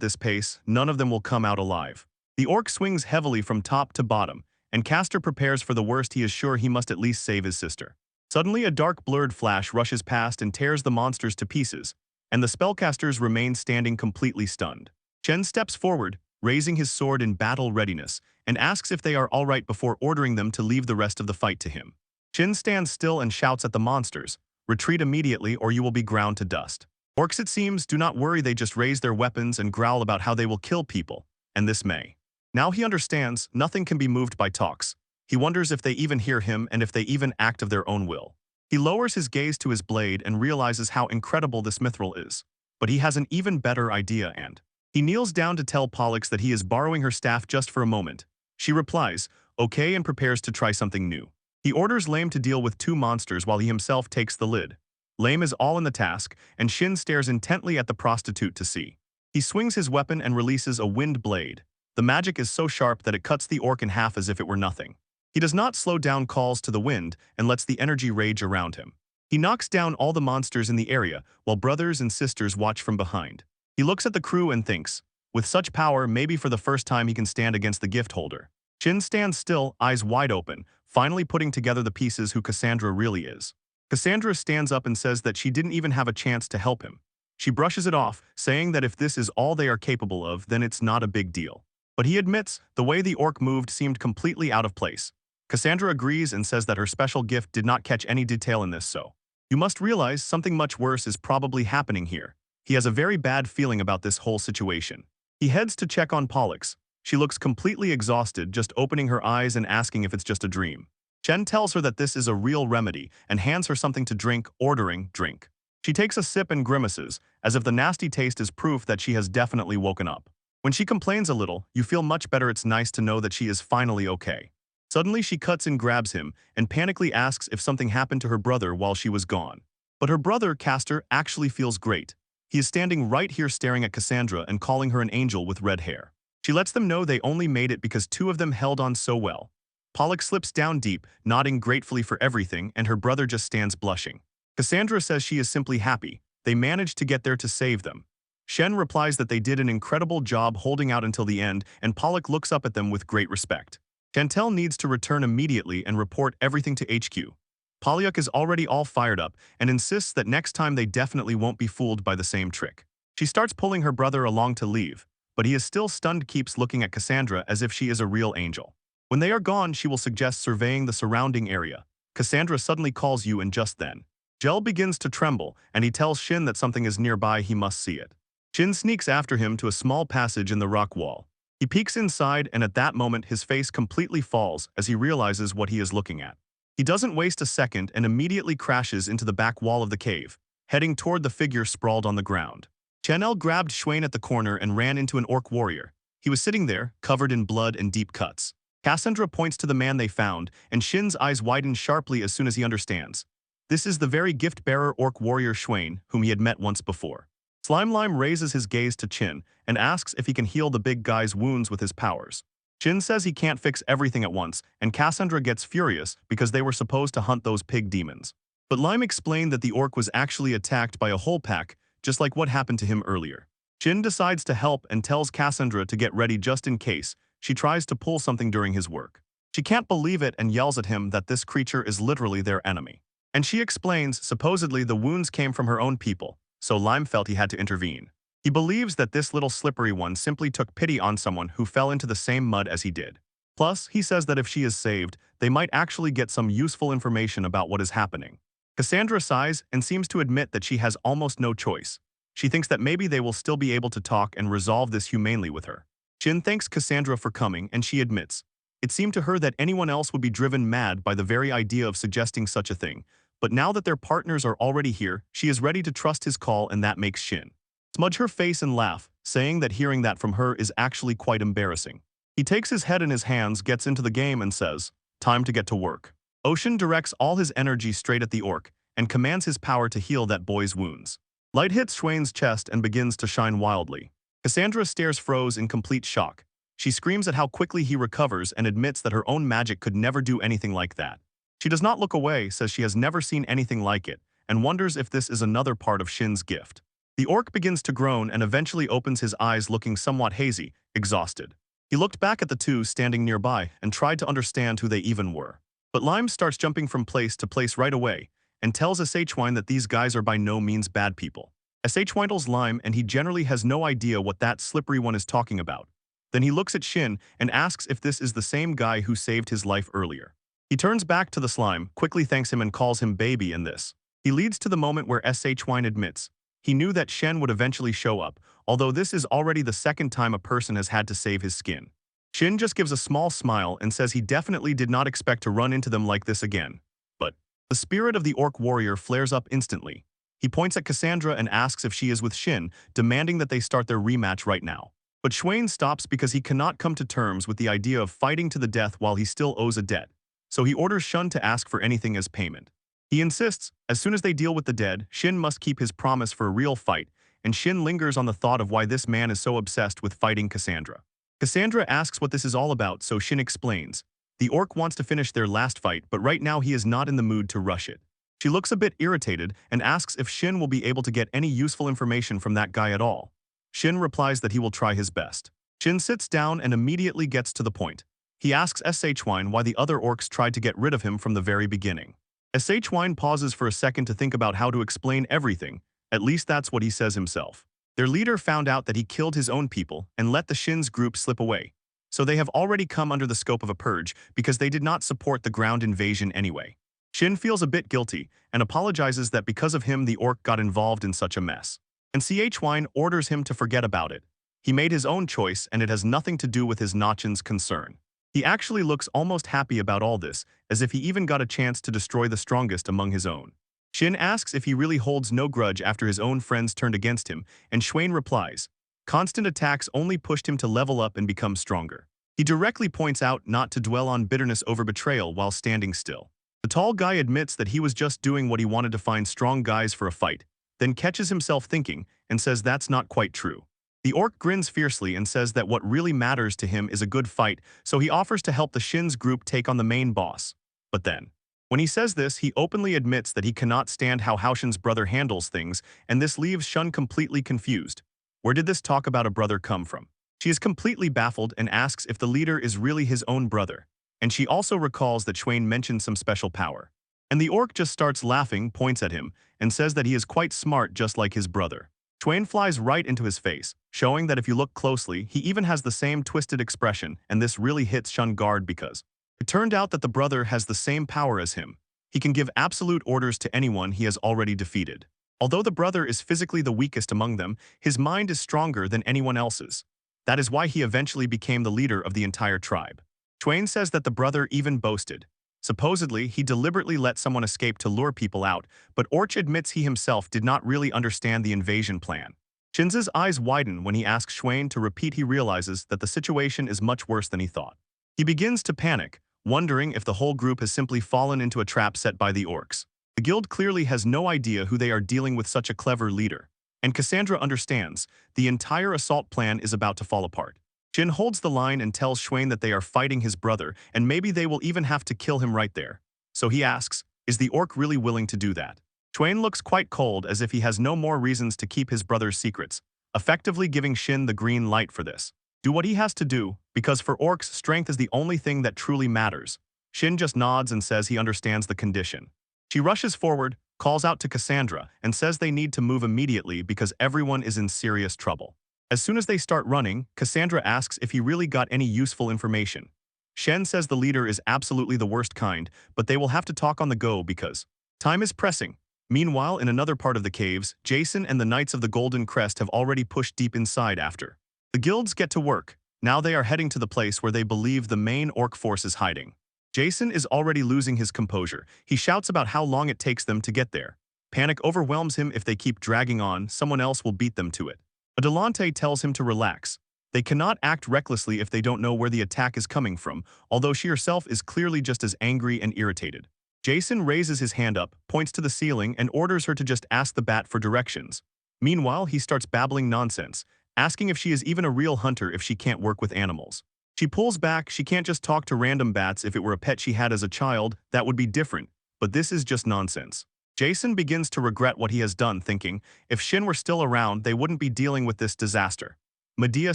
this pace, none of them will come out alive. The orc swings heavily from top to bottom, and Castor prepares for the worst. He is sure he must at least save his sister. Suddenly, a dark blurred flash rushes past and tears the monsters to pieces, and the spellcasters remain standing completely stunned. Chen steps forward, raising his sword in battle readiness, and asks if they are all right before ordering them to leave the rest of the fight to him. Chen stands still and shouts at the monsters, "Retreat immediately or you will be ground to dust." Orcs, it seems, do not worry, they just raise their weapons and growl about how they will kill people, and this may. Now he understands, nothing can be moved by talks. He wonders if they even hear him and if they even act of their own will. He lowers his gaze to his blade and realizes how incredible this mithril is. But he has an even better idea and he kneels down to tell Pollux that he is borrowing her staff just for a moment. She replies, okay, and prepares to try something new. He orders Lame to deal with 2 monsters while he himself takes the lid. Lame is all in the task, and Shin stares intently at the prostitute to see. He swings his weapon and releases a wind blade. The magic is so sharp that it cuts the orc in half as if it were nothing. He does not slow down calls to the wind and lets the energy rage around him. He knocks down all the monsters in the area while brothers and sisters watch from behind. He looks at the crew and thinks, with such power, maybe for the first time he can stand against the gift holder. Shin stands still, eyes wide open, finally putting together the pieces who Cassandra really is. Cassandra stands up and says that she didn't even have a chance to help him. She brushes it off, saying that if this is all they are capable of, then it's not a big deal. But he admits, the way the orc moved seemed completely out of place. Cassandra agrees and says that her special gift did not catch any detail in this, so you must realize something much worse is probably happening here. He has a very bad feeling about this whole situation. He heads to check on Pollux. She looks completely exhausted, just opening her eyes and asking if it's just a dream. Chen tells her that this is a real remedy and hands her something to drink, ordering, drink. She takes a sip and grimaces, as if the nasty taste is proof that she has definitely woken up. When she complains a little, you feel much better. It's nice to know that she is finally okay. Suddenly she cuts and grabs him and panically asks if something happened to her brother while she was gone. But her brother, Castor, actually feels great. He is standing right here staring at Cassandra and calling her an angel with red hair. She lets them know they only made it because 2 of them held on so well. Pollux slips down deep, nodding gratefully for everything, and her brother just stands blushing. Cassandra says she is simply happy. They managed to get there to save them. Shen replies that they did an incredible job holding out until the end, and Pollux looks up at them with great respect. Chantel needs to return immediately and report everything to HQ. Pollux is already all fired up and insists that next time they definitely won't be fooled by the same trick. She starts pulling her brother along to leave, but he is still stunned, keeps looking at Cassandra as if she is a real angel. When they are gone, she will suggest surveying the surrounding area. Cassandra suddenly calls you, and just then, Gel begins to tremble, and he tells Shin that something is nearby, he must see it. Shin sneaks after him to a small passage in the rock wall. He peeks inside, and at that moment his face completely falls as he realizes what he is looking at. He doesn't waste a second and immediately crashes into the back wall of the cave, heading toward the figure sprawled on the ground. Chanel grabbed Schwain at the corner and ran into an orc warrior. He was sitting there, covered in blood and deep cuts. Cassandra points to the man they found, and Shin's eyes widen sharply as soon as he understands. This is the very gift-bearer orc warrior Schwain, whom he had met once before. Slimelime raises his gaze to Chin and asks if he can heal the big guy's wounds with his powers. Chin says he can't fix everything at once, and Cassandra gets furious because they were supposed to hunt those pig demons. But Lime explained that the orc was actually attacked by a whole pack, just like what happened to him earlier. Chin decides to help and tells Cassandra to get ready just in case she tries to pull something during his work. She can't believe it and yells at him that this creature is literally their enemy. And she explains supposedly the wounds came from her own people, so Lime felt he had to intervene. He believes that this little slippery one simply took pity on someone who fell into the same mud as he did. Plus, he says that if she is saved, they might actually get some useful information about what is happening. Cassandra sighs and seems to admit that she has almost no choice. She thinks that maybe they will still be able to talk and resolve this humanely with her. Jin thanks Cassandra for coming, and she admits it seemed to her that anyone else would be driven mad by the very idea of suggesting such a thing, but now that their partners are already here, she is ready to trust his call, and that makes Shin smudge her face and laugh, saying that hearing that from her is actually quite embarrassing. He takes his head in his hands, gets into the game, and says, "Time to get to work." Ocean directs all his energy straight at the orc and commands his power to heal that boy's wounds. Light hits Schwain's chest and begins to shine wildly. Cassandra stares froze in complete shock. She screams at how quickly he recovers and admits that her own magic could never do anything like that. She does not look away, says she has never seen anything like it, and wonders if this is another part of Shin's gift. The orc begins to groan and eventually opens his eyes, looking somewhat hazy, exhausted. He looked back at the 2 standing nearby and tried to understand who they even were. But Lime starts jumping from place to place right away and tells Shwine that these guys are by no means bad people. Shwine tells Lime and he generally has no idea what that slippery one is talking about. Then he looks at Shin and asks if this is the same guy who saved his life earlier. He turns back to the slime, quickly thanks him and calls him baby in this. He leads to the moment where Shwine admits he knew that Shen would eventually show up, although this is already the second time a person has had to save his skin. Shin just gives a small smile and says he definitely did not expect to run into them like this again. But the spirit of the orc warrior flares up instantly. He points at Cassandra and asks if she is with Shin, demanding that they start their rematch right now. But Schwain stops because he cannot come to terms with the idea of fighting to the death while he still owes a debt. So he orders Shun to ask for anything as payment. He insists, as soon as they deal with the dead, Shin must keep his promise for a real fight, and Shin lingers on the thought of why this man is so obsessed with fighting Cassandra. Cassandra asks what this is all about, so Shin explains. The orc wants to finish their last fight, but right now he is not in the mood to rush it. She looks a bit irritated and asks if Shin will be able to get any useful information from that guy at all. Shin replies that he will try his best. Shin sits down and immediately gets to the point. He asks Shwine why the other orcs tried to get rid of him from the very beginning. Shwine pauses for a second to think about how to explain everything, at least that's what he says himself. Their leader found out that he killed his own people and let the Shin's group slip away. So they have already come under the scope of a purge because they did not support the ground invasion anyway. Shin feels a bit guilty and apologizes that because of him the orc got involved in such a mess. And Shwine orders him to forget about it. He made his own choice and it has nothing to do with his Nachin's concern. He actually looks almost happy about all this, as if he even got a chance to destroy the strongest among his own. Shin asks if he really holds no grudge after his own friends turned against him, and Schwain replies, constant attacks only pushed him to level up and become stronger. He directly points out not to dwell on bitterness over betrayal while standing still. The tall guy admits that he was just doing what he wanted to find strong guys for a fight, then catches himself thinking and says that's not quite true. The orc grins fiercely and says that what really matters to him is a good fight, so he offers to help the Shin's group take on the main boss. But then, when he says this, he openly admits that he cannot stand how Haoshin's brother handles things, and this leaves Shun completely confused. Where did this talk about a brother come from? She is completely baffled and asks if the leader is really his own brother, and she also recalls that Schwain mentioned some special power. And the orc just starts laughing, points at him, and says that he is quite smart just like his brother. Schwain flies right into his face, showing that if you look closely, he even has the same twisted expression, and this really hits Shun guard because it turned out that the brother has the same power as him. He can give absolute orders to anyone he has already defeated. Although the brother is physically the weakest among them, his mind is stronger than anyone else's. That is why he eventually became the leader of the entire tribe. Schwain says that the brother even boasted. Supposedly, he deliberately let someone escape to lure people out, but Orch admits he himself did not really understand the invasion plan. Shinza's eyes widen when he asks Schwain to repeat. He realizes that the situation is much worse than he thought. He begins to panic, wondering if the whole group has simply fallen into a trap set by the orcs. The guild clearly has no idea who they are dealing with such a clever leader. And Cassandra understands, the entire assault plan is about to fall apart. Jin holds the line and tells Schwain that they are fighting his brother, and maybe they will even have to kill him right there. So he asks, is the orc really willing to do that? Schwain looks quite cold, as if he has no more reasons to keep his brother's secrets, effectively giving Shin the green light for this. Do what he has to do, because for orcs, strength is the only thing that truly matters. Shin just nods and says he understands the condition. She rushes forward, calls out to Cassandra, and says they need to move immediately because everyone is in serious trouble. As soon as they start running, Cassandra asks if he really got any useful information. Shen says the leader is absolutely the worst kind, but they will have to talk on the go because time is pressing. Meanwhile, in another part of the caves, Jason and the Knights of the Golden Crest have already pushed deep inside after. The guilds get to work. Now they are heading to the place where they believe the main orc force is hiding. Jason is already losing his composure. He shouts about how long it takes them to get there. Panic overwhelms him. If they keep dragging on, someone else will beat them to it. Adelante tells him to relax. They cannot act recklessly if they don't know where the attack is coming from, although she herself is clearly just as angry and irritated. Jason raises his hand up, points to the ceiling, and orders her to just ask the bat for directions. Meanwhile, he starts babbling nonsense, asking if she is even a real hunter if she can't work with animals. She pulls back. She can't just talk to random bats. If it were a pet she had as a child, that would be different, but this is just nonsense. Jason begins to regret what he has done, thinking, if Shin were still around, they wouldn't be dealing with this disaster. Medea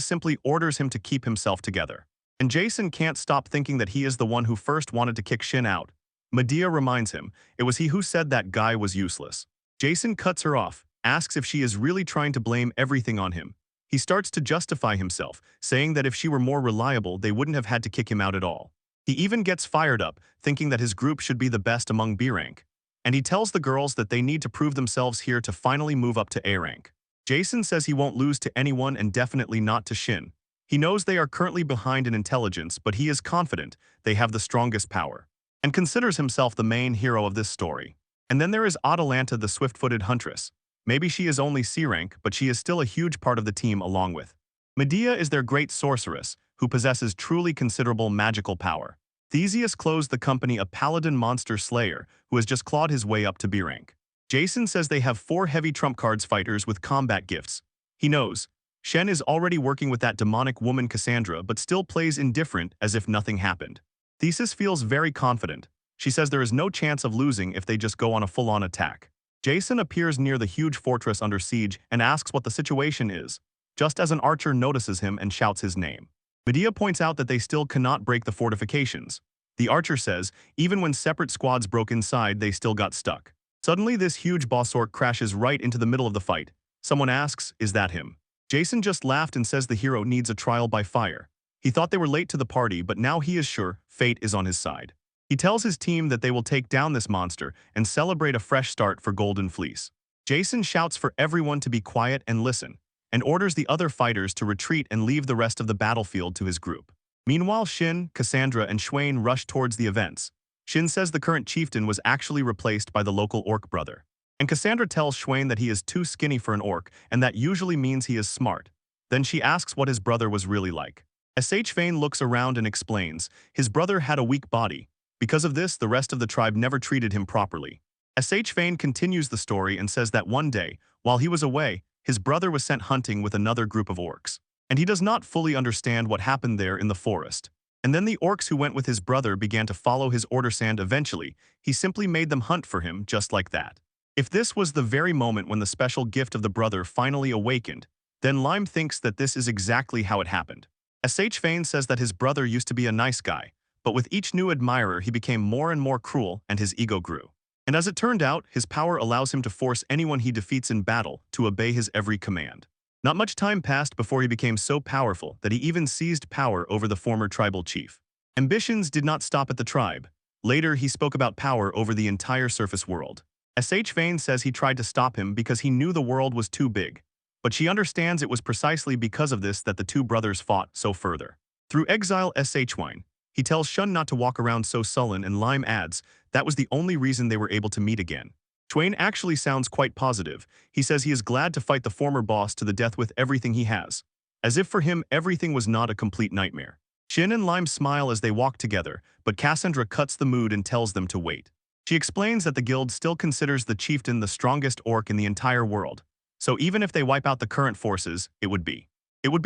simply orders him to keep himself together. And Jason can't stop thinking that he is the one who first wanted to kick Shin out. Medea reminds him it was he who said that guy was useless. Jason cuts her off, asks if she is really trying to blame everything on him. He starts to justify himself, saying that if she were more reliable, they wouldn't have had to kick him out at all. He even gets fired up, thinking that his group should be the best among B rank. And he tells the girls that they need to prove themselves here to finally move up to A rank. Jason says he won't lose to anyone and definitely not to Shin. He knows they are currently behind in intelligence, but he is confident they have the strongest power, and considers himself the main hero of this story. And then there is Atalanta, the swift-footed huntress. Maybe she is only C rank, but she is still a huge part of the team along with. Medea is their great sorceress, who possesses truly considerable magical power. Theseus closed the company a paladin monster slayer who has just clawed his way up to B rank. Jason says they have 4 heavy trump cards fighters with combat gifts. He knows Shen is already working with that demonic woman Cassandra, but still plays indifferent as if nothing happened. Theseus feels very confident. She says there is no chance of losing if they just go on a full-on attack. Jason appears near the huge fortress under siege and asks what the situation is, just as an archer notices him and shouts his name. Medea points out that they still cannot break the fortifications. The archer says even when separate squads broke inside, they still got stuck. Suddenly, this huge boss orc crashes right into the middle of the fight. Someone asks, is that him? Jason just laughed and says the hero needs a trial by fire. He thought they were late to the party, but now he is sure fate is on his side. He tells his team that they will take down this monster and celebrate a fresh start for Golden Fleece. Jason shouts for everyone to be quiet and listen, and orders the other fighters to retreat and leave the rest of the battlefield to his group. Meanwhile, Shin, Cassandra, and Swain rush towards the events. Shin says the current chieftain was actually replaced by the local orc brother. And Cassandra tells Swain that he is too skinny for an orc, and that usually means he is smart. Then she asks what his brother was really like. Swain looks around and explains his brother had a weak body. Because of this, the rest of the tribe never treated him properly. Swain continues the story and says that one day, while he was away, his brother was sent hunting with another group of orcs. And he does not fully understand what happened there in the forest. And then the orcs who went with his brother began to follow his orders, and eventually, he simply made them hunt for him just like that. If this was the very moment when the special gift of the brother finally awakened, then Lime thinks that this is exactly how it happened. Swain says that his brother used to be a nice guy, but with each new admirer he became more and more cruel and his ego grew. And as it turned out, his power allows him to force anyone he defeats in battle to obey his every command. Not much time passed before he became so powerful that he even seized power over the former tribal chief. Ambitions did not stop at the tribe. Later, he spoke about power over the entire surface world. Swain says he tried to stop him because he knew the world was too big. But she understands it was precisely because of this that the two brothers fought so further. Through exile Swain, he tells Shun not to walk around so sullen, and Lime adds that was the only reason they were able to meet again. Swain actually sounds quite positive. He says he is glad to fight the former boss to the death with everything he has. As if for him, everything was not a complete nightmare. Shin and Lime smile as they walk together, but Cassandra cuts the mood and tells them to wait. She explains that the guild still considers the chieftain the strongest orc in the entire world. So even if they wipe out the current forces, it would be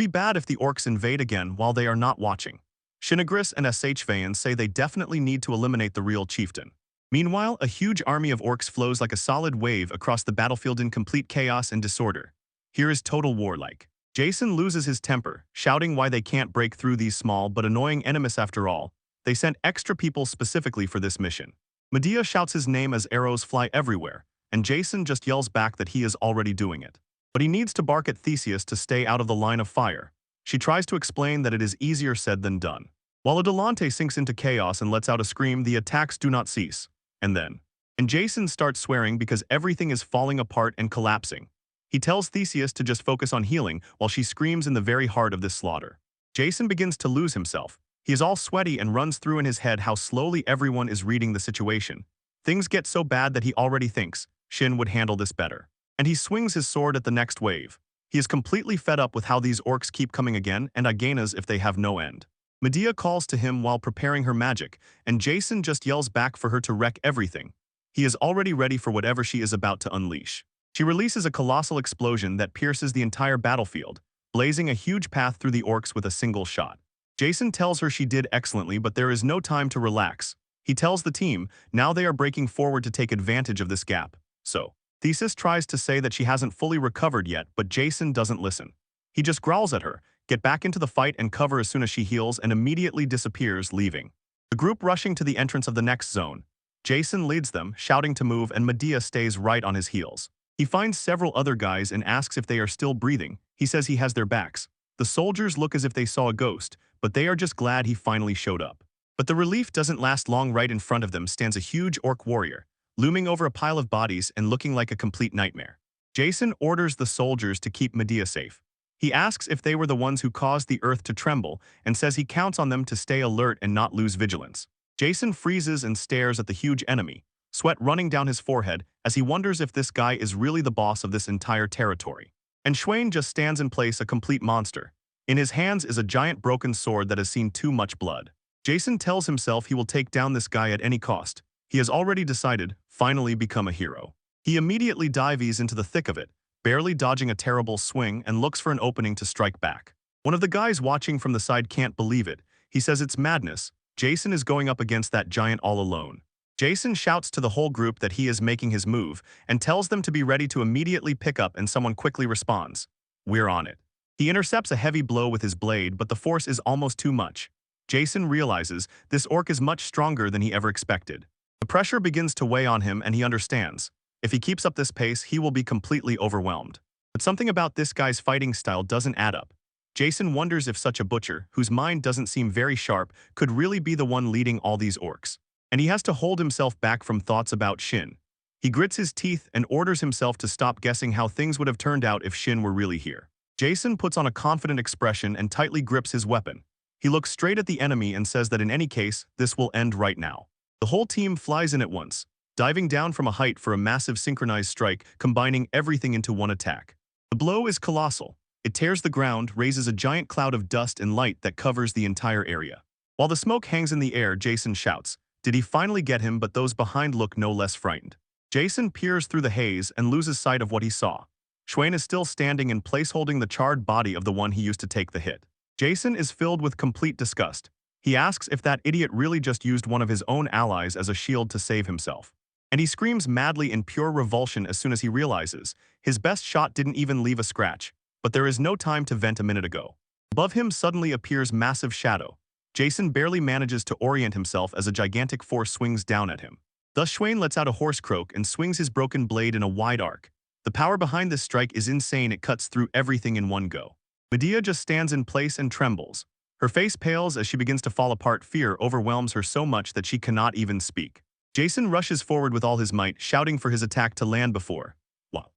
bad if the orcs invade again while they are not watching. Shinigris and Swain say they definitely need to eliminate the real chieftain. Meanwhile, a huge army of orcs flows like a solid wave across the battlefield in complete chaos and disorder. Here is total war-like. Jason loses his temper, shouting why they can't break through these small but annoying enemies after all. They sent extra people specifically for this mission. Medea shouts his name as arrows fly everywhere, and Jason just yells back that he is already doing it. But he needs to bark at Theseus to stay out of the line of fire. She tries to explain that it is easier said than done. While Adelante sinks into chaos and lets out a scream, the attacks do not cease. And Jason starts swearing because everything is falling apart and collapsing. He tells Theseus to just focus on healing while she screams in the very heart of this slaughter. Jason begins to lose himself. He is all sweaty and runs through in his head how slowly everyone is reading the situation. Things get so bad that he already thinks Shin would handle this better. And he swings his sword at the next wave. He is completely fed up with how these orcs keep coming again, and Aganas if they have no end. Medea calls to him while preparing her magic, and Jason just yells back for her to wreck everything. He is already ready for whatever she is about to unleash. She releases a colossal explosion that pierces the entire battlefield, blazing a huge path through the orcs with a single shot. Jason tells her she did excellently, but there is no time to relax. He tells the team now they are breaking forward to take advantage of this gap. So, Theseus tries to say that she hasn't fully recovered yet, but Jason doesn't listen. He just growls at her, get back into the fight and cover as soon as she heals, and immediately disappears, leaving the group rushing to the entrance of the next zone. Jason leads them, shouting to move, and Medea stays right on his heels. He finds several other guys and asks if they are still breathing. He says he has their backs. The soldiers look as if they saw a ghost, but they are just glad he finally showed up. But the relief doesn't last long. Right in front of them stands a huge orc warrior, looming over a pile of bodies and looking like a complete nightmare. Jason orders the soldiers to keep Medea safe. He asks if they were the ones who caused the earth to tremble and says he counts on them to stay alert and not lose vigilance. Jason freezes and stares at the huge enemy, sweat running down his forehead as he wonders if this guy is really the boss of this entire territory. And Schwain just stands in place, a complete monster. In his hands is a giant broken sword that has seen too much blood. Jason tells himself he will take down this guy at any cost. He has already decided, finally become a hero. He immediately dives into the thick of it, barely dodging a terrible swing, and looks for an opening to strike back. One of the guys watching from the side can't believe it. He says it's madness. Jason is going up against that giant all alone. Jason shouts to the whole group that he is making his move and tells them to be ready to immediately pick up, and someone quickly responds, "We're on it." He intercepts a heavy blow with his blade, but the force is almost too much. Jason realizes this orc is much stronger than he ever expected. The pressure begins to weigh on him, and he understands. If he keeps up this pace, he will be completely overwhelmed. But something about this guy's fighting style doesn't add up. Jason wonders if such a butcher, whose mind doesn't seem very sharp, could really be the one leading all these orcs. And he has to hold himself back from thoughts about Shin. He grits his teeth and orders himself to stop guessing how things would have turned out if Shin were really here. Jason puts on a confident expression and tightly grips his weapon. He looks straight at the enemy and says that in any case, this will end right now. The whole team flies in at once, diving down from a height for a massive synchronized strike, combining everything into one attack. The blow is colossal. It tears the ground, raises a giant cloud of dust and light that covers the entire area. While the smoke hangs in the air, Jason shouts, "Did he finally get him?" But those behind look no less frightened. Jason peers through the haze and loses sight of what he saw. Schwain is still standing in place, holding the charred body of the one he used to take the hit. Jason is filled with complete disgust. He asks if that idiot really just used one of his own allies as a shield to save himself. And he screams madly in pure revulsion as soon as he realizes his best shot didn't even leave a scratch. But there is no time to vent. A minute ago, above him suddenly appears massive shadow. Jason barely manages to orient himself as a gigantic force swings down at him. Thus Schwain lets out a hoarse croak and swings his broken blade in a wide arc. The power behind this strike is insane. It cuts through everything in one go. Medea just stands in place and trembles. Her face pales as she begins to fall apart. Fear overwhelms her so much that she cannot even speak. Jason rushes forward with all his might, shouting for his attack to land before.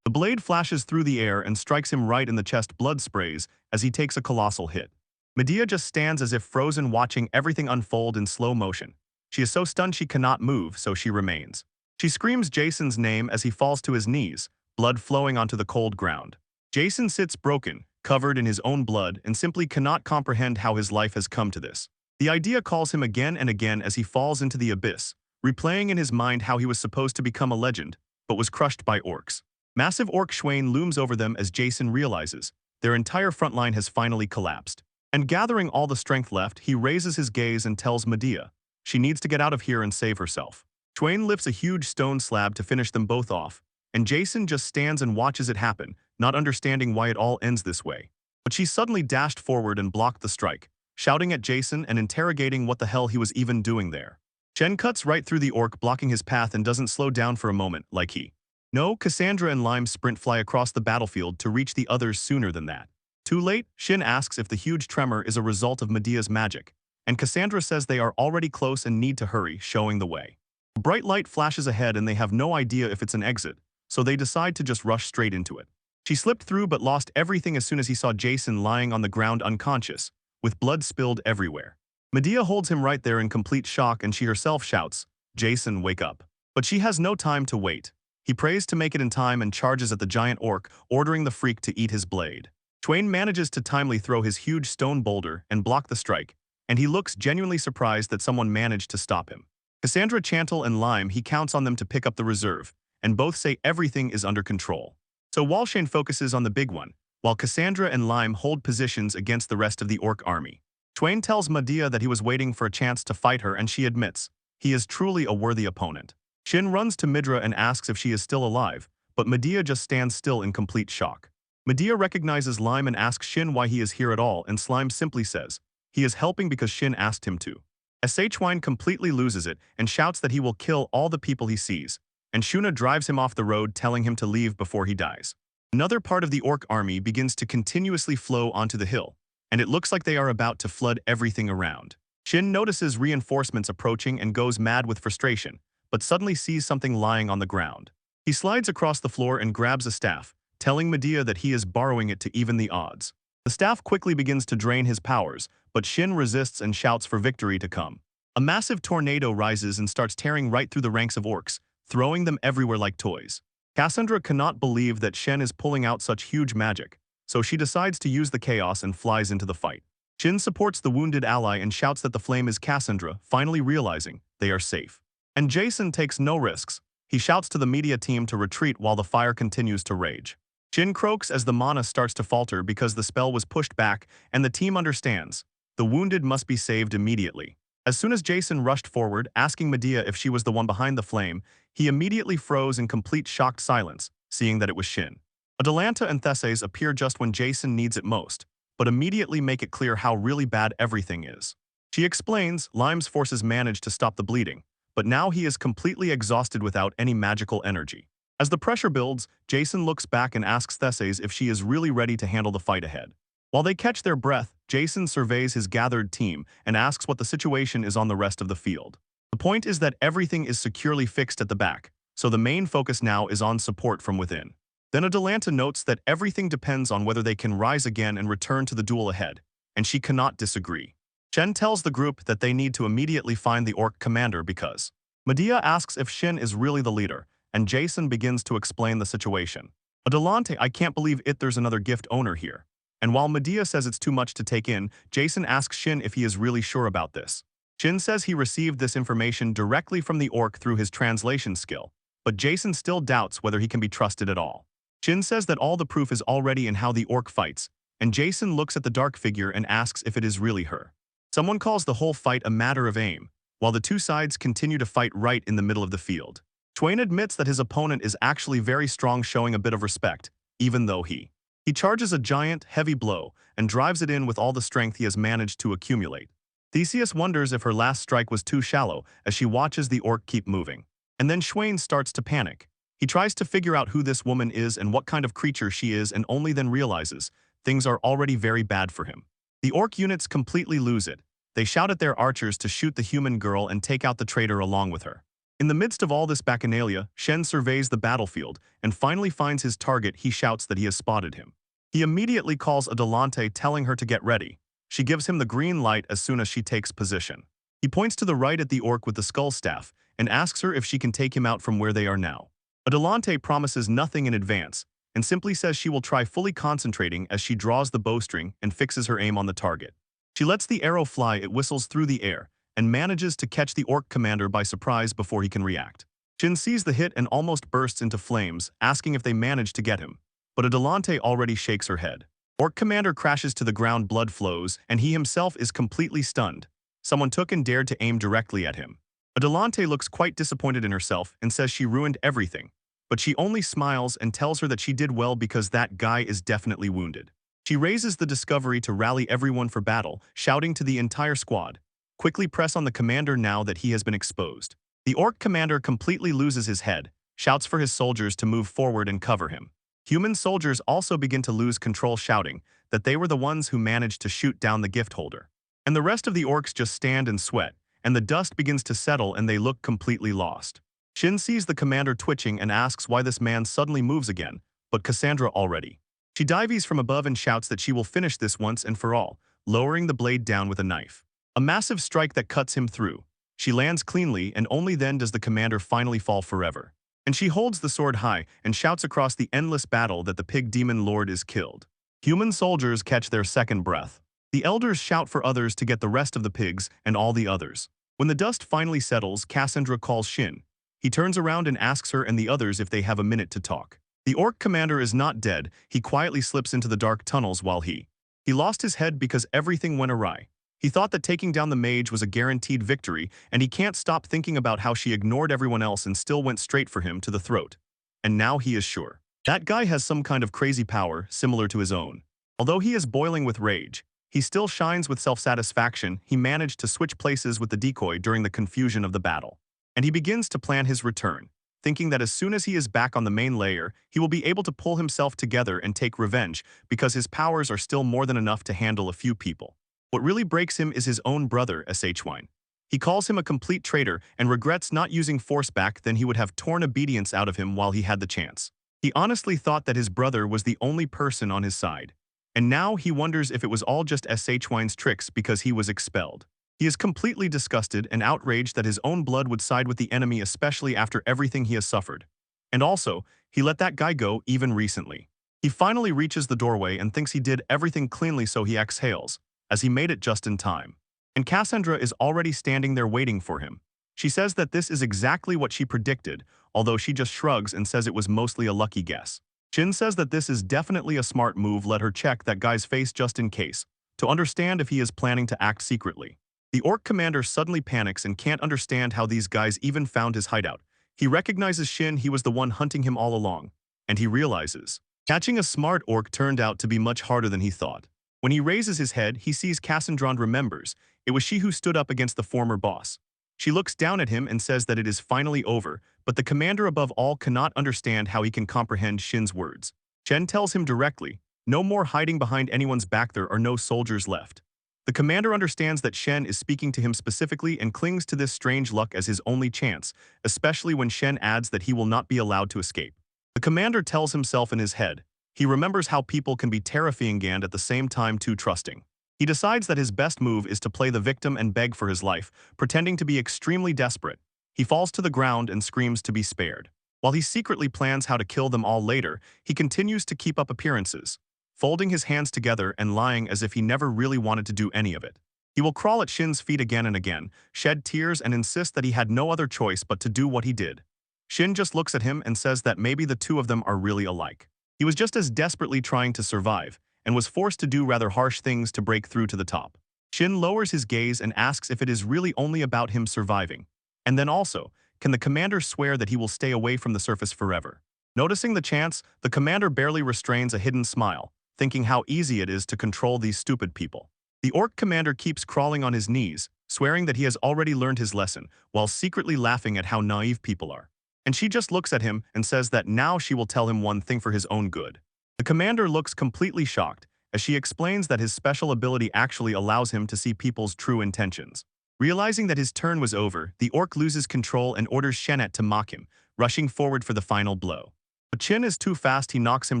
The blade flashes through the air and strikes him right in the chest. Blood sprays as he takes a colossal hit. Medea just stands as if frozen, watching everything unfold in slow motion. She is so stunned she cannot move, so she remains. She screams Jason's name as he falls to his knees, blood flowing onto the cold ground. Jason sits broken, covered in his own blood, and simply cannot comprehend how his life has come to this. The idea calls him again and again as he falls into the abyss, replaying in his mind how he was supposed to become a legend, but was crushed by orcs. Massive orc Schwain looms over them as Jason realizes their entire front line has finally collapsed. And gathering all the strength left, he raises his gaze and tells Medea she needs to get out of here and save herself. Schwain lifts a huge stone slab to finish them both off, and Jason just stands and watches it happen, not understanding why it all ends this way. But she suddenly dashed forward and blocked the strike, shouting at Jason and interrogating what the hell he was even doing there. Chen cuts right through the orc, blocking his path, and doesn't slow down for a moment, like he. No, Cassandra and Lime sprint fly across the battlefield to reach the others sooner than that. Too late, Shin asks if the huge tremor is a result of Medea's magic, and Cassandra says they are already close and need to hurry, showing the way. A bright light flashes ahead and they have no idea if it's an exit, so they decide to just rush straight into it. She slipped through but lost everything as soon as he saw Jason lying on the ground unconscious, with blood spilled everywhere. Medea holds him right there in complete shock, and she herself shouts, "Jason, wake up." But she has no time to wait. He prays to make it in time and charges at the giant orc, ordering the freak to eat his blade. Schwain manages to timely throw his huge stone boulder and block the strike, and he looks genuinely surprised that someone managed to stop him. Cassandra, Chantal, and Lime, he counts on them to pick up the reserve, and both say everything is under control. So Walshane focuses on the big one, while Cassandra and Lime hold positions against the rest of the orc army. Schwain tells Medea that he was waiting for a chance to fight her, and she admits he is truly a worthy opponent. Shin runs to Midra and asks if she is still alive, but Medea just stands still in complete shock. Medea recognizes Lime and asks Shin why he is here at all, and Slime simply says he is helping because Shin asked him to. Shwine completely loses it and shouts that he will kill all the people he sees, and Shuna drives him off the road telling him to leave before he dies. Another part of the orc army begins to continuously flow onto the hill, and it looks like they are about to flood everything around. Shin notices reinforcements approaching and goes mad with frustration, but suddenly sees something lying on the ground. He slides across the floor and grabs a staff, telling Medea that he is borrowing it to even the odds. The staff quickly begins to drain his powers, but Shin resists and shouts for victory to come. A massive tornado rises and starts tearing right through the ranks of orcs, throwing them everywhere like toys. Cassandra cannot believe that Shin is pulling out such huge magic, so she decides to use the chaos and flies into the fight. Shin supports the wounded ally and shouts that the flame is Cassandra, finally realizing they are safe. And Jason takes no risks. He shouts to the media team to retreat while the fire continues to rage. Shin croaks as the mana starts to falter because the spell was pushed back, and the team understands. The wounded must be saved immediately. As soon as Jason rushed forward, asking Medea if she was the one behind the flame, he immediately froze in complete shocked silence, seeing that it was Shin. Atalanta and Theses appear just when Jason needs it most, but immediately make it clear how really bad everything is. She explains Lime's forces managed to stop the bleeding, but now he is completely exhausted without any magical energy. As the pressure builds, Jason looks back and asks Theses if she is really ready to handle the fight ahead. While they catch their breath, Jason surveys his gathered team and asks what the situation is on the rest of the field. The point is that everything is securely fixed at the back, so the main focus now is on support from within. Then Atalanta notes that everything depends on whether they can rise again and return to the duel ahead, and she cannot disagree. Shen tells the group that they need to immediately find the orc commander because Medea asks if Shin is really the leader, and Jason begins to explain the situation. Adelante, I can't believe there's another gift owner here. And while Medea says it's too much to take in, Jason asks Shin if he is really sure about this. Shin says he received this information directly from the orc through his translation skill, but Jason still doubts whether he can be trusted at all. Shin says that all the proof is already in how the orc fights, and Jason looks at the dark figure and asks if it is really her. Someone calls the whole fight a matter of aim, while the two sides continue to fight right in the middle of the field. Twain admits that his opponent is actually very strong, showing a bit of respect, even though he charges a giant, heavy blow and drives it in with all the strength he has managed to accumulate. Theseus wonders if her last strike was too shallow as she watches the orc keep moving. And then Schwain starts to panic. He tries to figure out who this woman is and what kind of creature she is, and only then realizes things are already very bad for him. The orc units completely lose it. They shout at their archers to shoot the human girl and take out the traitor along with her. In the midst of all this bacchanalia, Shen surveys the battlefield and finally finds his target. He shouts that he has spotted him. He immediately calls Adelante, telling her to get ready. She gives him the green light as soon as she takes position. He points to the right at the orc with the skull staff and asks her if she can take him out from where they are now. Adelante promises nothing in advance and simply says she will try, fully concentrating as she draws the bowstring and fixes her aim on the target. She lets the arrow fly. It whistles through the air and manages to catch the orc commander by surprise before he can react. Shin sees the hit and almost bursts into flames, asking if they managed to get him. But Adelante already shakes her head. Orc commander crashes to the ground, blood flows, and he himself is completely stunned. Someone took and dared to aim directly at him. Adelante looks quite disappointed in herself and says she ruined everything, but she only smiles and tells her that she did well because that guy is definitely wounded. She raises the discovery to rally everyone for battle, shouting to the entire squad, "Quickly press on the commander now that he has been exposed." The orc commander completely loses his head, shouts for his soldiers to move forward and cover him. Human soldiers also begin to lose control, shouting that they were the ones who managed to shoot down the gift holder. And the rest of the orcs just stand and sweat, and the dust begins to settle and they look completely lost. Shin sees the commander twitching and asks why this man suddenly moves again, but Cassandra already. She dives from above and shouts that she will finish this once and for all, lowering the blade down with a knife. A massive strike that cuts him through. She lands cleanly, and only then does the commander finally fall forever. And she holds the sword high and shouts across the endless battle that the pig demon lord is killed. Human soldiers catch their second breath. The elders shout for others to get the rest of the pigs and all the others. When the dust finally settles, Cassandra calls Shin. He turns around and asks her and the others if they have a minute to talk. The orc commander is not dead. He quietly slips into the dark tunnels while he lost his head because everything went awry. He thought that taking down the mage was a guaranteed victory, and he can't stop thinking about how she ignored everyone else and still went straight for him to the throat. And now he is sure. That guy has some kind of crazy power similar to his own. Although he is boiling with rage, he still shines with self-satisfaction. He managed to switch places with the decoy during the confusion of the battle. And he begins to plan his return, thinking that as soon as he is back on the main layer, he will be able to pull himself together and take revenge because his powers are still more than enough to handle a few people. What really breaks him is his own brother, Shine. He calls him a complete traitor and regrets not using force back then he would have torn obedience out of him while he had the chance. He honestly thought that his brother was the only person on his side. And now he wonders if it was all just Shine's tricks because he was expelled. He is completely disgusted and outraged that his own blood would side with the enemy, especially after everything he has suffered. And also, he let that guy go even recently. He finally reaches the doorway and thinks he did everything cleanly, so he exhales, as he made it just in time. And Cassandra is already standing there waiting for him. She says that this is exactly what she predicted, although she just shrugs and says it was mostly a lucky guess. Shin says that this is definitely a smart move. Let her check that guy's face just in case, to understand if he is planning to act secretly. The orc commander suddenly panics and can't understand how these guys even found his hideout. He recognizes Shin, he was the one hunting him all along, and he realizes catching a smart orc turned out to be much harder than he thought. When he raises his head, he sees Cassandra and remembers it was she who stood up against the former boss. She looks down at him and says that it is finally over, but the commander above all cannot understand how he can comprehend Shin's words. Shen tells him directly, no more hiding behind anyone's back, there are no soldiers left. The commander understands that Shen is speaking to him specifically and clings to this strange luck as his only chance, especially when Shen adds that he will not be allowed to escape. The commander tells himself in his head. He remembers how people can be terrifying and at the same time too trusting. He decides that his best move is to play the victim and beg for his life, pretending to be extremely desperate. He falls to the ground and screams to be spared. While he secretly plans how to kill them all later, he continues to keep up appearances, folding his hands together and lying as if he never really wanted to do any of it. He will crawl at Shin's feet again and again, shed tears and insist that he had no other choice but to do what he did. Shin just looks at him and says that maybe the two of them are really alike. He was just as desperately trying to survive, and was forced to do rather harsh things to break through to the top. Shin lowers his gaze and asks if it is really only about him surviving. And then also, can the commander swear that he will stay away from the surface forever? Noticing the chance, the commander barely restrains a hidden smile, thinking how easy it is to control these stupid people. The orc commander keeps crawling on his knees, swearing that he has already learned his lesson, while secretly laughing at how naive people are. And she just looks at him and says that now she will tell him one thing for his own good. The commander looks completely shocked, as she explains that his special ability actually allows him to see people's true intentions. Realizing that his turn was over, the orc loses control and orders Shenet to mock him, rushing forward for the final blow. But Chin is too fast, he knocks him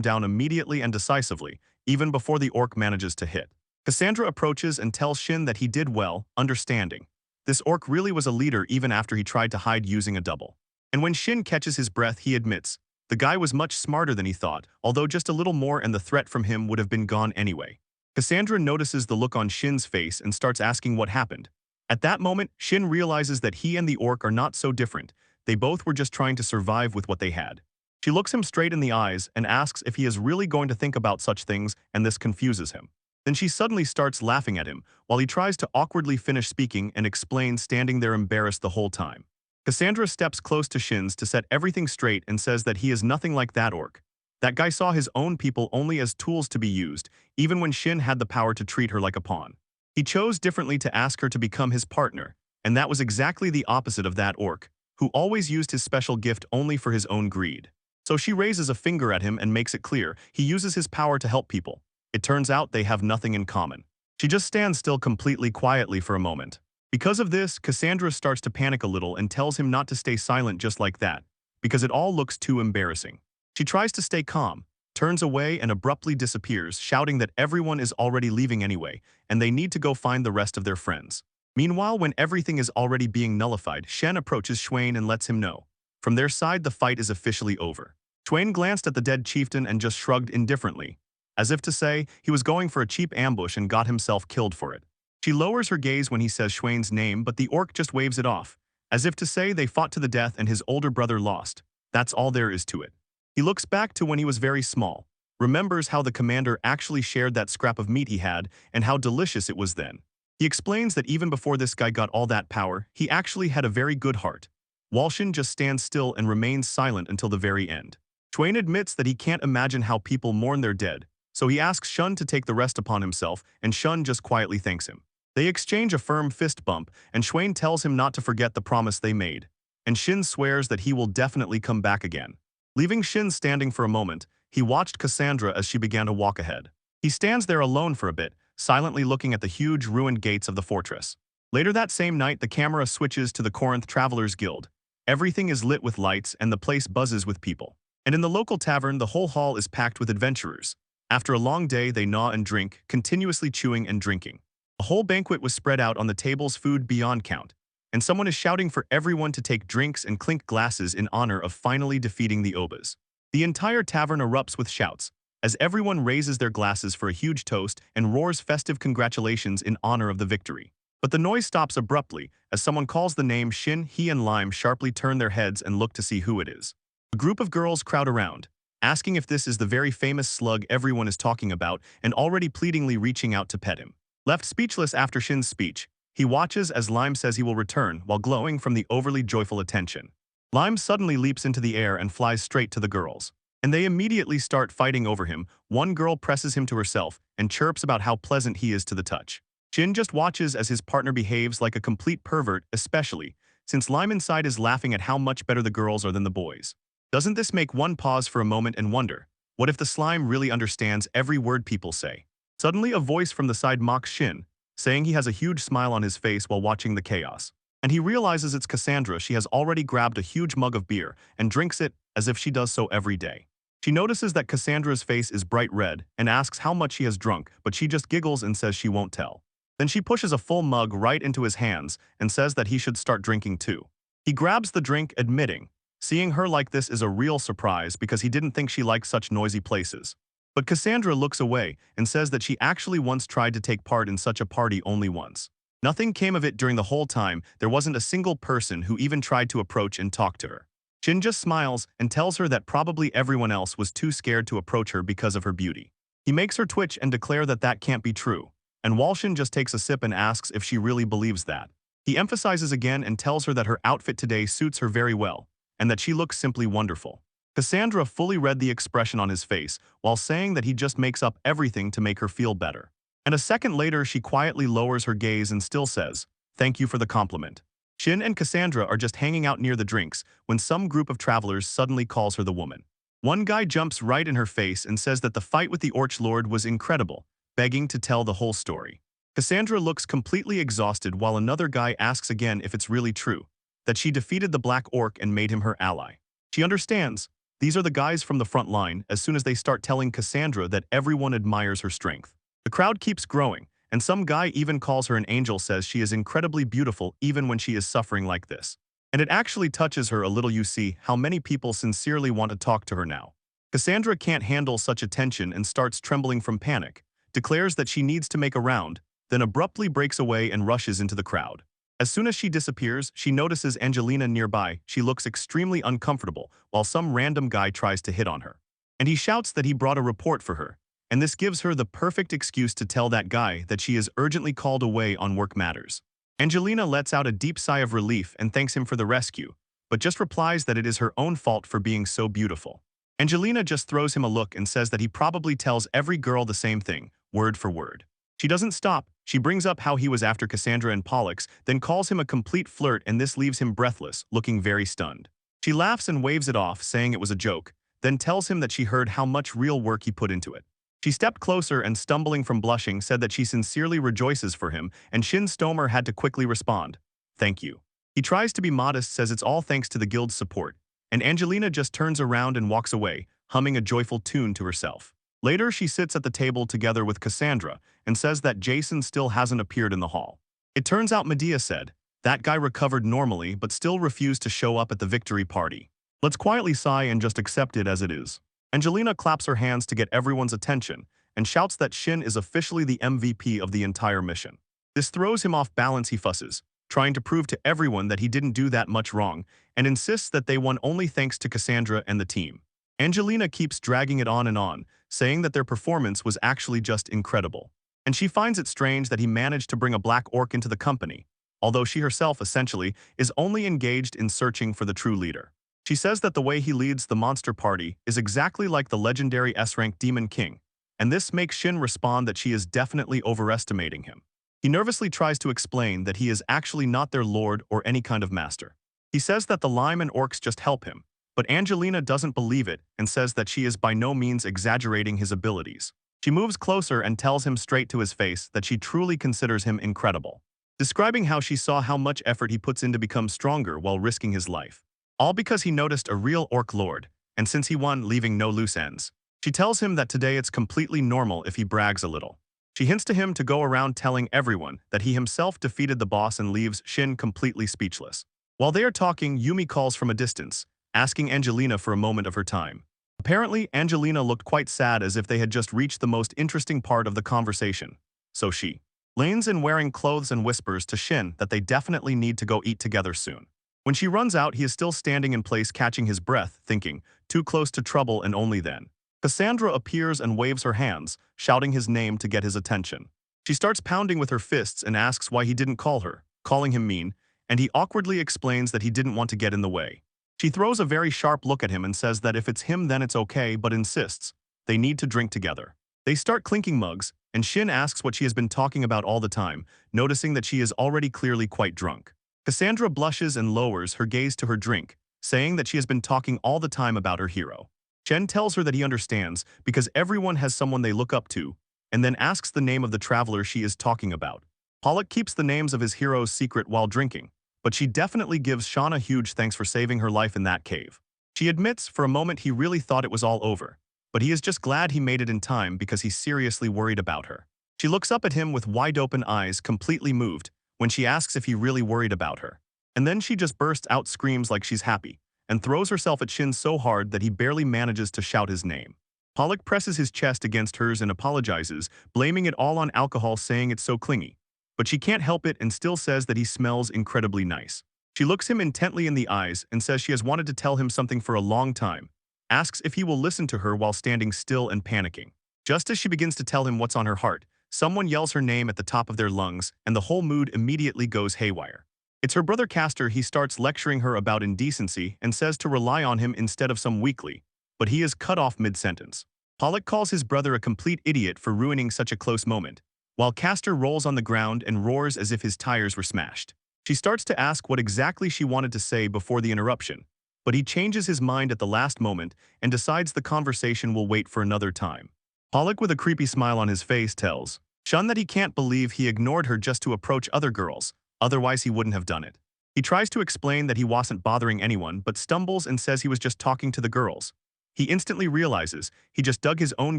down immediately and decisively, even before the orc manages to hit. Cassandra approaches and tells Shin that he did well, understanding. This orc really was a leader even after he tried to hide using a double. And when Shin catches his breath, he admits, the guy was much smarter than he thought, although just a little more and the threat from him would have been gone anyway. Cassandra notices the look on Shin's face and starts asking what happened. At that moment, Shin realizes that he and the orc are not so different. They both were just trying to survive with what they had. She looks him straight in the eyes and asks if he is really going to think about such things, and this confuses him. Then she suddenly starts laughing at him, while he tries to awkwardly finish speaking and explain, standing there embarrassed the whole time. Cassandra steps close to Shin's to set everything straight and says that he is nothing like that orc. That guy saw his own people only as tools to be used, even when Shin had the power to treat her like a pawn. He chose differently to ask her to become his partner, and that was exactly the opposite of that orc, who always used his special gift only for his own greed. So she raises a finger at him and makes it clear he uses his power to help people. It turns out they have nothing in common. She just stands still completely quietly for a moment. Because of this, Cassandra starts to panic a little and tells him not to stay silent just like that, because it all looks too embarrassing. She tries to stay calm, turns away and abruptly disappears, shouting that everyone is already leaving anyway, and they need to go find the rest of their friends. Meanwhile, when everything is already being nullified, Shen approaches Swain and lets him know. From their side, the fight is officially over. Swain glanced at the dead chieftain and just shrugged indifferently, as if to say he was going for a cheap ambush and got himself killed for it. She lowers her gaze when he says Swain's name, but the orc just waves it off, as if to say they fought to the death and his older brother lost. That's all there is to it. He looks back to when he was very small, remembers how the commander actually shared that scrap of meat he had and how delicious it was then. He explains that even before this guy got all that power, he actually had a very good heart. Walshin just stands still and remains silent until the very end. Swain admits that he can't imagine how people mourn their dead, so he asks Shun to take the rest upon himself, and Shun just quietly thanks him. They exchange a firm fist bump, and Swain tells him not to forget the promise they made, and Shin swears that he will definitely come back again. Leaving Shin standing for a moment, he watched Cassandra as she began to walk ahead. He stands there alone for a bit, silently looking at the huge ruined gates of the fortress. Later that same night, the camera switches to the Corinth Travelers Guild. Everything is lit with lights and the place buzzes with people. And in the local tavern, the whole hall is packed with adventurers. After a long day, they gnaw and drink, continuously chewing and drinking. A whole banquet was spread out on the tables, food beyond count, and someone is shouting for everyone to take drinks and clink glasses in honor of finally defeating the Obas. The entire tavern erupts with shouts, as everyone raises their glasses for a huge toast and roars festive congratulations in honor of the victory. But the noise stops abruptly as someone calls the name Shin. He and Lime sharply turn their heads and look to see who it is. A group of girls crowd around, asking if this is the very famous slug everyone is talking about and already pleadingly reaching out to pet him. Left speechless after Shin's speech, he watches as Lime says he will return while glowing from the overly joyful attention. Lime suddenly leaps into the air and flies straight to the girls, and they immediately start fighting over him. One girl presses him to herself and chirps about how pleasant he is to the touch. Shin just watches as his partner behaves like a complete pervert, especially since Lime inside is laughing at how much better the girls are than the boys. Doesn't this make one pause for a moment and wonder, what if the slime really understands every word people say? Suddenly a voice from the side mocks Shin, saying he has a huge smile on his face while watching the chaos. And he realizes it's Cassandra. She has already grabbed a huge mug of beer and drinks it as if she does so every day. She notices that Cassandra's face is bright red and asks how much she has drunk, but she just giggles and says she won't tell. Then she pushes a full mug right into his hands and says that he should start drinking too. He grabs the drink, admitting, seeing her like this is a real surprise because he didn't think she liked such noisy places. But Cassandra looks away and says that she actually once tried to take part in such a party only once. Nothing came of it during the whole time. There wasn't a single person who even tried to approach and talk to her. Shin just smiles and tells her that probably everyone else was too scared to approach her because of her beauty. He makes her twitch and declare that that can't be true, and Walshin just takes a sip and asks if she really believes that. He emphasizes again and tells her that her outfit today suits her very well, and that she looks simply wonderful. Cassandra fully read the expression on his face while saying that he just makes up everything to make her feel better. And a second later, she quietly lowers her gaze and still says, "Thank you for the compliment." Shin and Cassandra are just hanging out near the drinks when some group of travelers suddenly calls her the woman. One guy jumps right in her face and says that the fight with the Orch Lord was incredible, begging to tell the whole story. Cassandra looks completely exhausted while another guy asks again if it's really true, that she defeated the Black Orc and made him her ally. She understands. These are the guys from the front line as soon as they start telling Cassandra that everyone admires her strength. The crowd keeps growing, and some guy even calls her an angel, says she is incredibly beautiful even when she is suffering like this. And it actually touches her a little. You see how many people sincerely want to talk to her now. Cassandra can't handle such attention and starts trembling from panic, declares that she needs to make a round, then abruptly breaks away and rushes into the crowd. As soon as she disappears, she notices Angelina nearby. She looks extremely uncomfortable while some random guy tries to hit on her. And he shouts that he brought a report for her, and this gives her the perfect excuse to tell that guy that she is urgently called away on work matters. Angelina lets out a deep sigh of relief and thanks him for the rescue, but just replies that it is her own fault for being so beautiful. Angelina just throws him a look and says that he probably tells every girl the same thing, word for word. She doesn't stop. She brings up how he was after Cassandra and Pollux, then calls him a complete flirt, and this leaves him breathless, looking very stunned. She laughs and waves it off, saying it was a joke, then tells him that she heard how much real work he put into it. She stepped closer and, stumbling from blushing, said that she sincerely rejoices for him, and Shin Stomer had to quickly respond, "Thank you." He tries to be modest, says it's all thanks to the guild's support, and Angelina just turns around and walks away, humming a joyful tune to herself. Later, she sits at the table together with Cassandra and says that Jason still hasn't appeared in the hall. It turns out Medea said, that guy recovered normally but still refused to show up at the victory party. Let's quietly sigh and just accept it as it is. Angelina claps her hands to get everyone's attention and shouts that Shin is officially the MVP of the entire mission. This throws him off balance. He fusses, trying to prove to everyone that he didn't do that much wrong, and insists that they won only thanks to Cassandra and the team. Angelina keeps dragging it on, saying that their performance was actually just incredible. And she finds it strange that he managed to bring a black orc into the company, although she herself essentially is only engaged in searching for the true leader. She says that the way he leads the monster party is exactly like the legendary S-rank Demon King, and this makes Shin respond that she is definitely overestimating him. He nervously tries to explain that he is actually not their lord or any kind of master. He says that the lime and orcs just help him, but Angelina doesn't believe it and says that she is by no means exaggerating his abilities. She moves closer and tells him straight to his face that she truly considers him incredible, describing how she saw how much effort he puts in to become stronger while risking his life. All because he noticed a real orc lord, and since he won, leaving no loose ends. She tells him that today it's completely normal if he brags a little. She hints to him to go around telling everyone that he himself defeated the boss and leaves Shin completely speechless. While they are talking, Yumi calls from a distance, asking Angelina for a moment of her time. Apparently, Angelina looked quite sad as if they had just reached the most interesting part of the conversation. So she leans in wearing clothes and whispers to Shin that they definitely need to go eat together soon. When she runs out, he is still standing in place catching his breath, thinking, too close to trouble, and only then Cassandra appears and waves her hands, shouting his name to get his attention. She starts pounding with her fists and asks why he didn't call her, calling him mean, and he awkwardly explains that he didn't want to get in the way. She throws a very sharp look at him and says that if it's him then it's okay, but insists they need to drink together. They start clinking mugs, and Shin asks what she has been talking about all the time, noticing that she is already clearly quite drunk. Cassandra blushes and lowers her gaze to her drink, saying that she has been talking all the time about her hero. Shen tells her that he understands because everyone has someone they look up to, and then asks the name of the traveler she is talking about. Pollock keeps the names of his heroes secret while drinking, but she definitely gives Sean a huge thanks for saving her life in that cave. She admits for a moment he really thought it was all over, but he is just glad he made it in time because he's seriously worried about her. She looks up at him with wide-open eyes, completely moved, when she asks if he really worried about her. And then she just bursts out screams like she's happy, and throws herself at Shin so hard that he barely manages to shout his name. Pollock presses his chest against hers and apologizes, blaming it all on alcohol, saying it's so clingy. But she can't help it and still says that he smells incredibly nice. She looks him intently in the eyes and says she has wanted to tell him something for a long time, asks if he will listen to her while standing still and panicking. Just as she begins to tell him what's on her heart, someone yells her name at the top of their lungs and the whole mood immediately goes haywire. It's her brother Castor. He starts lecturing her about indecency and says to rely on him instead of some weakly, but he is cut off mid-sentence. Pollock calls his brother a complete idiot for ruining such a close moment, while Castor rolls on the ground and roars as if his tires were smashed. She starts to ask what exactly she wanted to say before the interruption, but he changes his mind at the last moment and decides the conversation will wait for another time. Pollock, with a creepy smile on his face, tells Shun that he can't believe he ignored her just to approach other girls, otherwise he wouldn't have done it. He tries to explain that he wasn't bothering anyone but stumbles and says he was just talking to the girls. He instantly realizes he just dug his own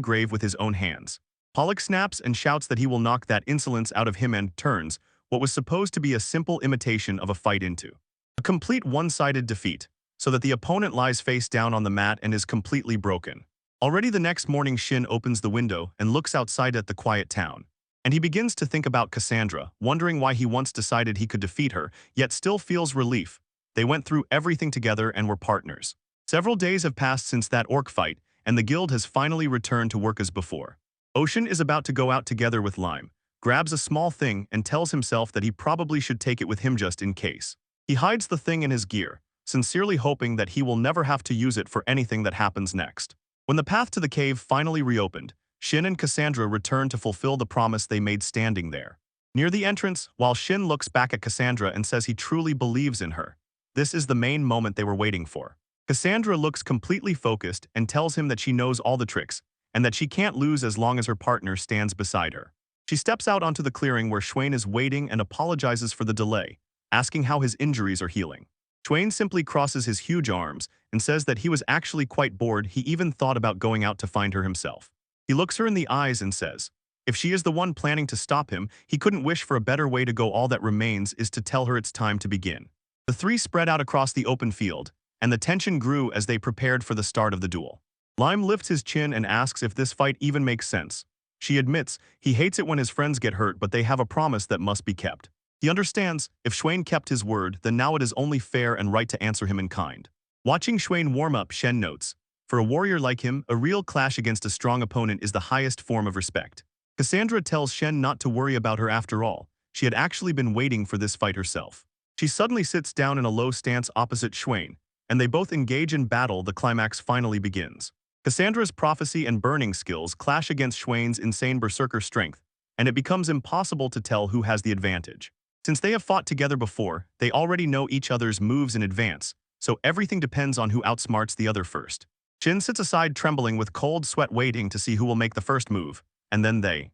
grave with his own hands. Pollock snaps and shouts that he will knock that insolence out of him and turns what was supposed to be a simple imitation of a fight into a complete one-sided defeat, so that the opponent lies face down on the mat and is completely broken. Already the next morning, Shin opens the window and looks outside at the quiet town. And he begins to think about Cassandra, wondering why he once decided he could defeat her, yet still feels relief. They went through everything together and were partners. Several days have passed since that orc fight, and the guild has finally returned to work as before. Ocean is about to go out together with Lime, grabs a small thing and tells himself that he probably should take it with him just in case. He hides the thing in his gear, sincerely hoping that he will never have to use it for anything that happens next. When the path to the cave finally reopened, Shin and Cassandra return to fulfill the promise they made standing there. Near the entrance, while Shin looks back at Cassandra and says he truly believes in her. This is the main moment they were waiting for. Cassandra looks completely focused and tells him that she knows all the tricks, and that she can't lose as long as her partner stands beside her. She steps out onto the clearing where Schwain is waiting and apologizes for the delay, asking how his injuries are healing. Schwain simply crosses his huge arms and says that he was actually quite bored. He even thought about going out to find her himself. He looks her in the eyes and says, if she is the one planning to stop him, he couldn't wish for a better way to go. All that remains is to tell her it's time to begin. The three spread out across the open field, and the tension grew as they prepared for the start of the duel. Lime lifts his chin and asks if this fight even makes sense. She admits he hates it when his friends get hurt, but they have a promise that must be kept. He understands if Schwain kept his word, then now it is only fair and right to answer him in kind. Watching Schwain warm up, Shen notes, for a warrior like him, a real clash against a strong opponent is the highest form of respect. Cassandra tells Shen not to worry about her after all. She had actually been waiting for this fight herself. She suddenly sits down in a low stance opposite Schwain, and they both engage in battle. The climax finally begins. Cassandra's prophecy and burning skills clash against Schwain's insane berserker strength, and it becomes impossible to tell who has the advantage. Since they have fought together before, they already know each other's moves in advance, so everything depends on who outsmarts the other first. Shin sits aside trembling with cold sweat waiting to see who will make the first move, and then they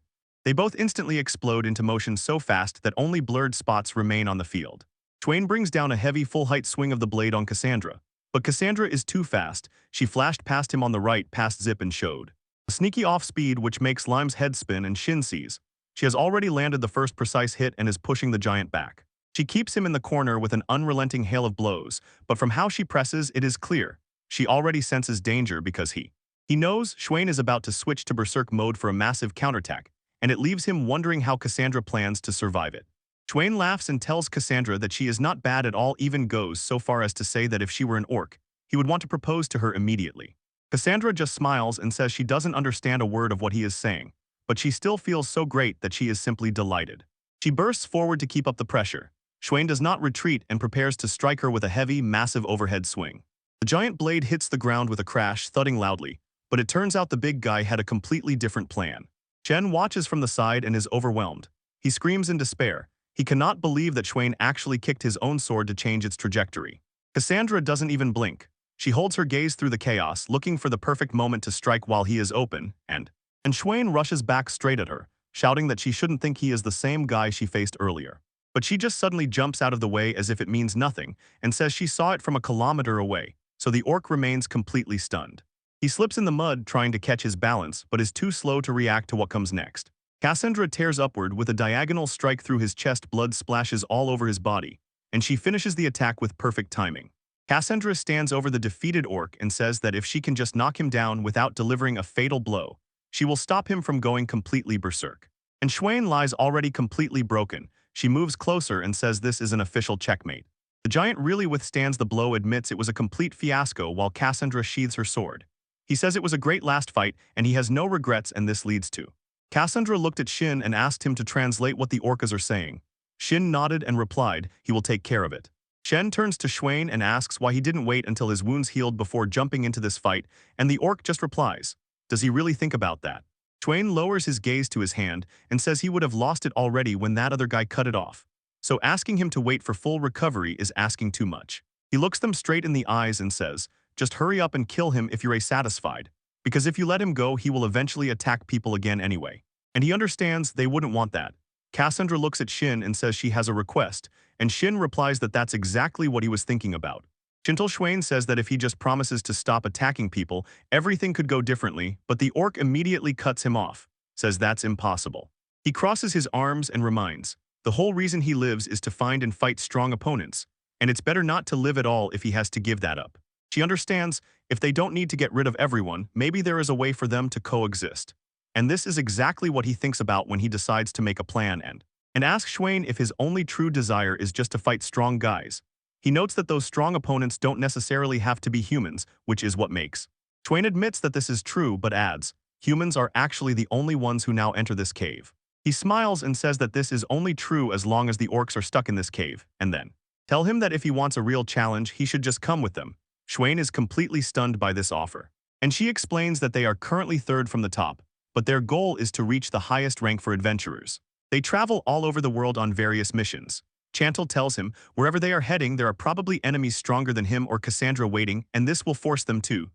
both instantly explode into motion so fast that only blurred spots remain on the field. Schwain brings down a heavy full-height swing of the blade on Cassandra, but Cassandra is too fast. She flashed past him on the right past Zip and showed a sneaky off-speed which makes Lime's head spin and Shin sees she has already landed the first precise hit and is pushing the giant back. She keeps him in the corner with an unrelenting hail of blows, but from how she presses, it is clear she already senses danger because he knows Schwain is about to switch to berserk mode for a massive counterattack, and it leaves him wondering how Cassandra plans to survive it. Schwain laughs and tells Cassandra that she is not bad at all, even goes so far as to say that if she were an orc, he would want to propose to her immediately. Cassandra just smiles and says she doesn't understand a word of what he is saying, but she still feels so great that she is simply delighted. She bursts forward to keep up the pressure. Schwain does not retreat and prepares to strike her with a heavy, massive overhead swing. The giant blade hits the ground with a crash, thudding loudly, but it turns out the big guy had a completely different plan. Chen watches from the side and is overwhelmed. He screams in despair. He cannot believe that Schwain actually kicked his own sword to change its trajectory. Cassandra doesn't even blink. She holds her gaze through the chaos, looking for the perfect moment to strike while he is open, and Schwain rushes back straight at her, shouting that she shouldn't think he is the same guy she faced earlier. But she just suddenly jumps out of the way as if it means nothing, and says she saw it from a kilometer away, so the orc remains completely stunned. He slips in the mud trying to catch his balance, but is too slow to react to what comes next. Cassandra tears upward with a diagonal strike through his chest. Blood splashes all over his body, and she finishes the attack with perfect timing. Cassandra stands over the defeated orc and says that if she can just knock him down without delivering a fatal blow, she will stop him from going completely berserk. And Schwain lies already completely broken. She moves closer and says this is an official checkmate. The giant really withstands the blow, admits it was a complete fiasco while Cassandra sheathes her sword. He says it was a great last fight and he has no regrets, and this leads to Cassandra looked at Shin and asked him to translate what the orcas are saying. Shin nodded and replied, he will take care of it. Shen turns to Schwain and asks why he didn't wait until his wounds healed before jumping into this fight, and the orc just replies, does he really think about that? Schwain lowers his gaze to his hand and says he would have lost it already when that other guy cut it off. So asking him to wait for full recovery is asking too much. He looks them straight in the eyes and says, just hurry up and kill him if you're satisfied, because if you let him go he will eventually attack people again anyway. And he understands they wouldn't want that. Cassandra looks at Shin and says she has a request, and Shin replies that that's exactly what he was thinking about. Gentle Schwain says that if he just promises to stop attacking people, everything could go differently, but the orc immediately cuts him off, says that's impossible. He crosses his arms and reminds, the whole reason he lives is to find and fight strong opponents, and it's better not to live at all if he has to give that up. She understands, if they don't need to get rid of everyone, maybe there is a way for them to coexist. And this is exactly what he thinks about when he decides to make a plan and asks Schwain if his only true desire is just to fight strong guys. He notes that those strong opponents don't necessarily have to be humans, which is what makes. Schwain admits that this is true but adds, humans are actually the only ones who now enter this cave. He smiles and says that this is only true as long as the orcs are stuck in this cave, and then tell him that if he wants a real challenge, he should just come with them. Schwain is completely stunned by this offer, and she explains that they are currently third from the top, but their goal is to reach the highest rank for adventurers. They travel all over the world on various missions. Chantal tells him wherever they are heading there are probably enemies stronger than him or Cassandra waiting, and this will force them to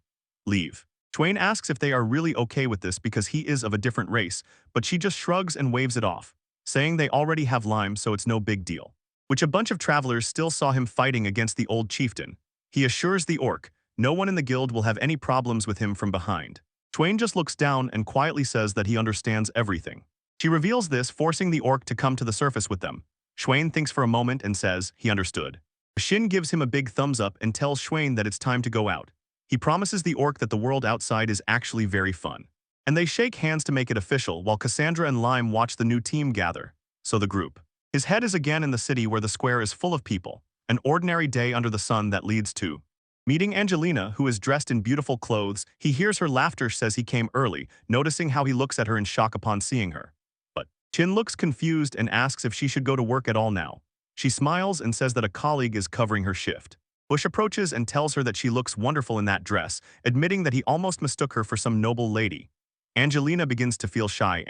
leave. Schwain asks if they are really okay with this because he is of a different race, but she just shrugs and waves it off, saying they already have Lime so it's no big deal. Which a bunch of travelers still saw him fighting against the old chieftain. He assures the orc, no one in the guild will have any problems with him from behind. Schwain just looks down and quietly says that he understands everything. She reveals this, forcing the orc to come to the surface with them. Schwain thinks for a moment and says he understood. Shin gives him a big thumbs up and tells Schwain that it's time to go out. He promises the orc that the world outside is actually very fun. And they shake hands to make it official while Cassandra and Lime watch the new team gather. So the group. His head is again in the city where the square is full of people. An ordinary day under the sun that leads to meeting Angelina, who is dressed in beautiful clothes. He hears her laughter, says he came early, noticing how he looks at her in shock upon seeing her. But Chin looks confused and asks if she should go to work at all now. She smiles and says that a colleague is covering her shift. Bush approaches and tells her that she looks wonderful in that dress, admitting that he almost mistook her for some noble lady. Angelina begins to feel shy